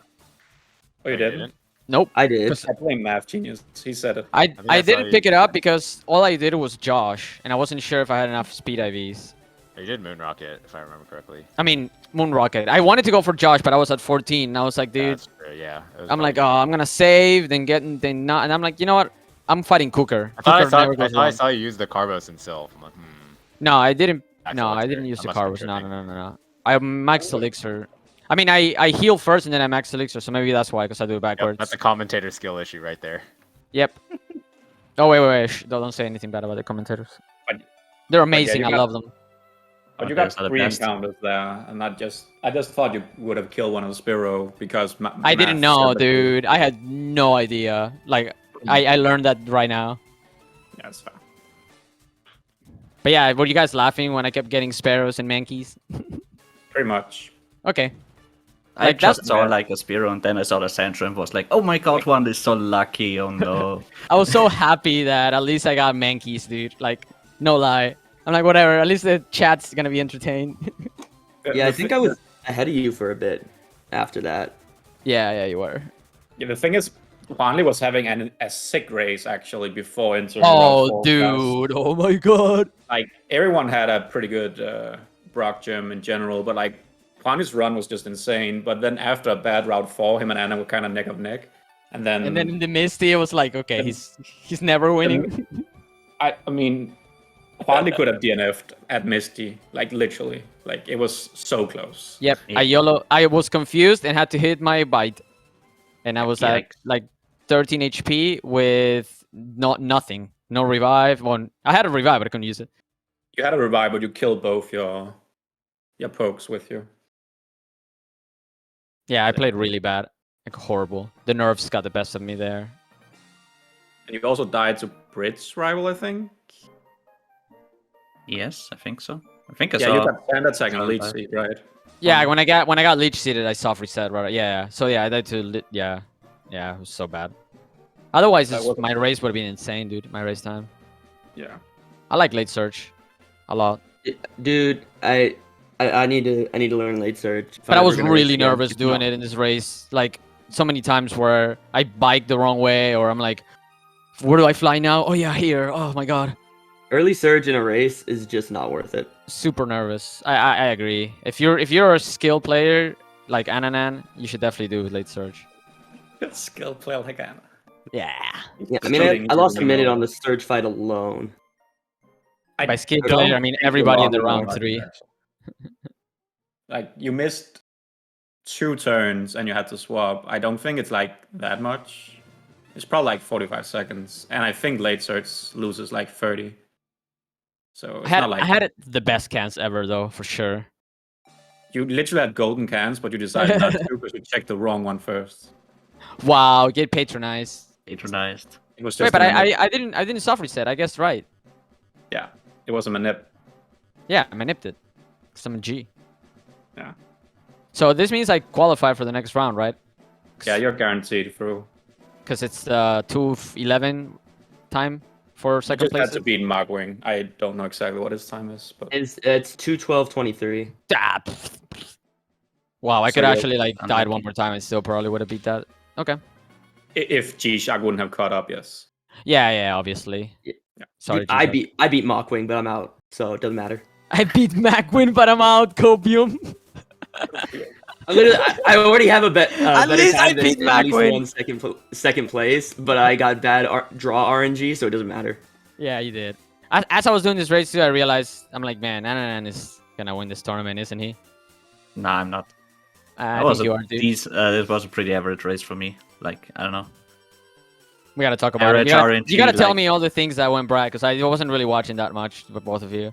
Oh, you you didn't? didn't? Nope. I did. 'Cause I blame Math Genius. He said it. I think I saw didn't you- pick it up because all I did was Josh, and I wasn't sure if I had enough speed IVs. You did Moon Rocket, if I remember correctly. I mean, Moon Rocket. I wanted to go for Josh, but I was at 14. And I was like, Yeah, dude, that's true, yeah. It was I'm like, oh, probably- I'm gonna save, then then not, and I'm like, you know what? I'm fighting Cooker. I thought Cooker never goes I wrong. saw you use the Carbos in Sylph. I'm like, No, I didn't. Actually, No, that's I didn't weird. use I the must have carbos. been No, tripping. no. I maxed elixir. I mean, I heal first and then I max elixir, so maybe that's why, because I do it Yep, backwards. that's a commentator skill issue right there. Yep. Oh wait. Don't say anything bad about the commentators. But- They're yeah, amazing. you I got- love them. But you Those got are the 3 best. encounters there, and I just thought you would have killed one of the Sparrow because I didn't Math know, said that you- dude. I had no idea. Like, I learned that right now. Yeah, it's fine. But yeah, were you guys laughing when I kept getting sparrows and mankeys? Pretty much. Okay. I Like, that's just saw bad. like a Spearow and then I saw the Sandra and was like, oh my god, one is so lucky. Oh no. I was so happy that at least I got mankeys, dude. Like, no lie. I'm like, whatever. At least the chat's gonna be entertained. Yeah, I think I was ahead of you for a bit after that. Yeah, you were. Yeah, the thing is, Juanly was having a sick race actually before entering. Oh, round 4 class. dude. Oh my god. Like everyone had a pretty good Brock gym in general, but like Juanly's run was just insane. But then after a bad round 4, him and Anna were kind of neck of neck, and then in the Misty, it was like, okay, he's never winning. I mean, Juanly could have DNF'd at Misty, like literally, like it was so close. Yep. Yeah. I was confused and had to hit my bite, and I was at Yikes. like 13 HP with nothing, no revive. One, I had a revive, but I couldn't use it. You had a revive, but you killed both your pokes with you. Yeah, I played really bad, like horrible. The nerves got the best of me there. And you also died to Brit's rival, I think. Yes, I think so. I think I Yeah, saw. you got standard second saw lead that. seed, right? Yeah, when I got leech seeded, I soft reset. Right? Yeah. So yeah, I died to yeah, it was so bad. Otherwise, That wasn't- my race would have been insane, dude. My race time. Yeah. I like late search a lot, Dude, I need to learn late surge. but I was really nervous doing it in this race. Like so many times where I biked the wrong way, or I'm like, where do I fly now? Oh yeah, here. Oh my god. Early surge in a race is just not worth it. Super nervous. I agree. If you're a skill player like Ananan, you should definitely do late surge. Skill player like Anna. Yeah. Yeah, I mean, I lost a minute on the surge fight alone. By skill I don't player, I mean think you everybody in lost the round much, 3. actually. Like you missed 2 turns and you had to swap. I don't think it's like that much. It's probably like 45 seconds, and I think late search loses like 30. So it's not like I had the best cans ever though, for sure. you literally had golden cans, but you decided not to because you checked the wrong one first. Wow, get patronized. Patronized. It was just Wait, but a manip. I didn't soft reset. I guess right. Yeah, it was a manip. Yeah, I manipped it. 'Cause I'm a G. Yeah. So this means I qualify for the next round, right? Yeah, you're guaranteed through. Because it's 2:11 time for You second just had place. to beat Mark Wing. I don't know exactly what his time is, but It's 2:12:23. Ah, wow, I So could you're actually like died unlucky. one more time and still probably would have beat that. Okay. if Gshark wouldn't have caught up, yes. Yeah, obviously. Yeah. Sorry, Dude, I G-Shock. beat Mockwing, but I'm out, so it doesn't matter. I beat MacWin, but I'm out. Copium. I already have a bet. At better least I time than beat at least Macwin. one second place, but I got bad draw RNG, so it doesn't matter. Yeah, you did. As I was doing this race too, I realized I'm like, man, Ananan is gonna win this tournament, isn't he? Nah, I'm not. I That was think you are, dude. This was a pretty average race for me. Like, I don't know. We gotta talk about it. Average RNG, You gotta tell like- me all the things that went bad, because I wasn't really watching that much with both of you.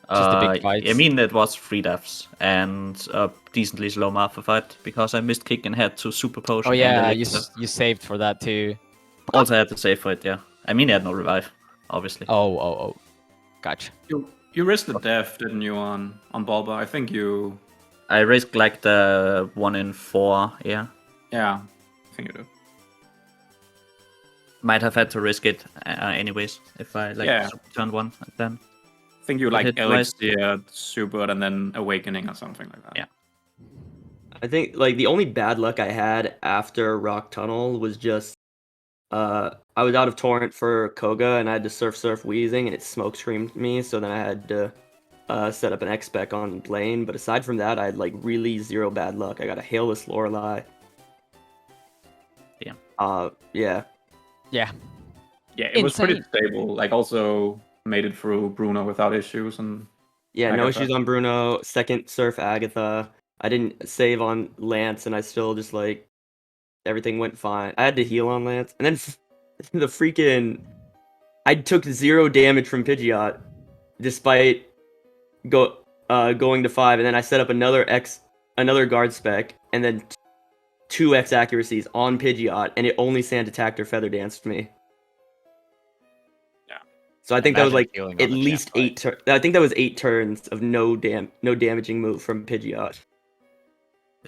Just the big I fights. mean, it was 3 deaths and a decently slow Martha fight because I missed kick and had to super potion. Oh yeah, and you saved for that too. also had to save for it, yeah. I mean, he had no revive, obviously. Oh. Gotcha. You risked the death, didn't you, on Bulba? I think you. I risked like the 1 in 4, yeah. Yeah, I think you do. Might have had to risk it anyways if I like Yeah. turn 1 and then. I think you like hit twice. Elixir, Super, and then Awakening or something like that. Yeah. I think like the only bad luck I had after Rock Tunnel was just I was out of torrent for Koga and I had to surf wheezing and it smoke screamed me, so then I had to set up an X-Spec on lane. But aside from that, I had like really 0 bad luck. I got a Hailless Lorelei. Yeah. Yeah. Yeah. Yeah, it was pretty Insane. stable. Like, also made it through Bruno without issues, and Yeah, no Agatha. issues on Bruno. Second surf Agatha. I didn't save on Lance, and I still just like everything went fine. I had to heal on Lance, and then the freaking I took 0 damage from Pidgeot, despite going to 5, and then I set up another guard spec, and then 2x accuracies on Pidgeot, and it only sand attacked or feather danced me. So I think that was Imagine like healing on at the least champ fight. I think that was 8 turns of no damaging move from Pidgeot.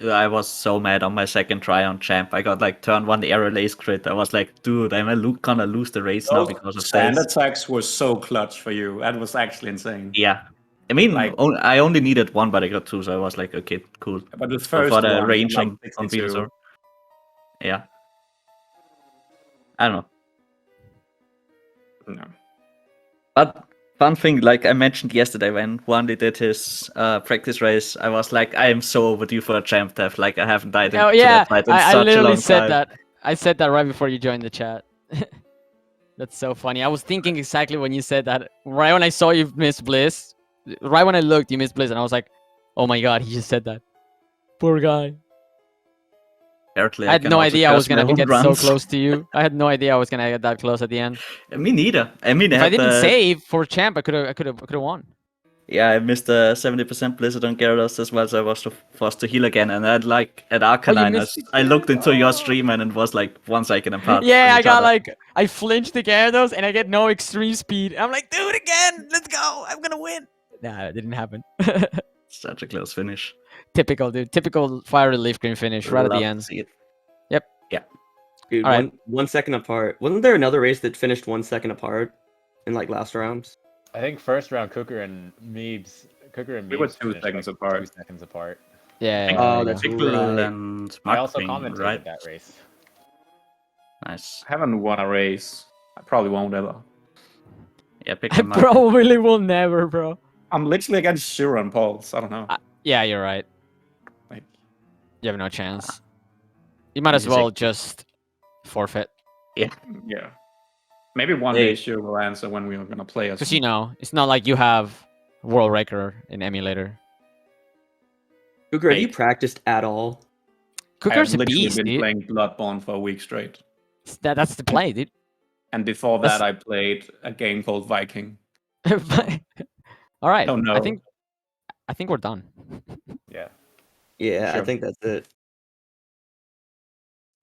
I was so mad on my second try on champ. I got like turn 1 arrow lace crit. I was like, dude, am I gonna lose the race now because of sand this? attacks were so clutch for you. That was actually insane. Yeah. I mean, Like- I only needed 1, but I got 2, so I was like, okay, cool. But the So first for the one, range like on 62. Venusaur. Yeah. I don't know. No. But one thing, like I mentioned yesterday when Wandy did his practice race, I was like, I am so overdue for a champ death. Like I haven't died Oh to yeah, that fight in I such a literally long said time. that. I said that right before you joined the chat. That's so funny. I was thinking exactly when you said that. Right when I saw you miss Bliss, right when I looked, you missed Bliss, and I was like, "Oh my god, he just said that." Poor guy. Apparently, I had can no also idea I was curse my gonna own get so runs. close to you. I had no idea I was gonna get that close at the end. Me neither. I mean, If I didn't the... save for champ, I could have won. Yeah, I missed the 70% Blizzard on Gyarados as well, so I was forced to heal again. And I'd like at Arcanine, missed I looked into your stream and it was like 1 second apart. Yeah, from I each got other. like I flinched the Gyarados and I get no extreme speed. I'm like, do it again. Let's go. I'm gonna win. Nah, it didn't happen. Such a close finish. Typical, dude. Typical FireRed LeafGreen finish right at the Love to end. see it. Dude, All right. 1 second apart. Wasn't there another race that finished 1 second apart in like last rounds? I think first round Cooker and Meebs. We were 2 finished, seconds like, apart. 2 seconds apart. Yeah. Oh, yeah, that's yeah. Pickle right. and I also Marketing, commented right? that race. Nice. I haven't won a race. I probably won't ever. Yeah, I Pickle and Marketing. probably will never, bro. I'm literally against Shura and Pulse. I don't know. Yeah, you're right. Like, You have no chance. You might as Easy. well just forfeit. yeah. Maybe one Hey. day Shura will answer when we are gonna play us. Because, you know, it's not like you have World Record in emulator. Cooker, have Hey. you practiced at all? Cooker's I've a literally beast, been dude. playing Bloodborne for a week straight. That's the play, dude. And before That's- that, I played a game called Viking. All right. Don't know. I think we're done. Yeah. Yeah, I Sure. think that's it.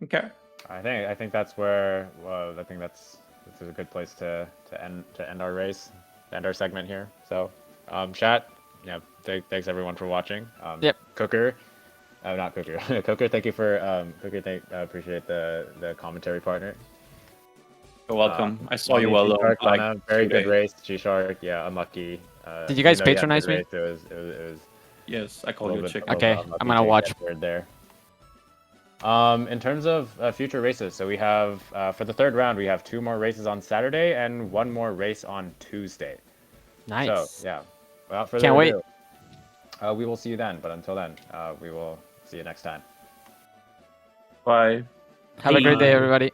Okay. I think that's where I think that's this is a good place to end our race, to end our segment here. So, chat, yeah, thanks everyone for watching. Yep. Cooker, not Cooker, Cooker. Thank you for Cooker. Appreciate the commentary partner. You're welcome. I saw you well Gshark like on a very 2 good days. race. Gshark, yeah, unlucky. Did you guys even though he had a patronize good me? race, It was Yes, I a call little you a bit- chicken. a little Okay, bit unlucky I'm gonna to watch. get third there. In terms of future races, so we have for the third round we have 2 more races on Saturday and 1 more race on Tuesday. Nice. So yeah, without further Can't wait. ado, we will see you then. But until then, we will see you next time. Bye. Have a great day, Bye. everybody.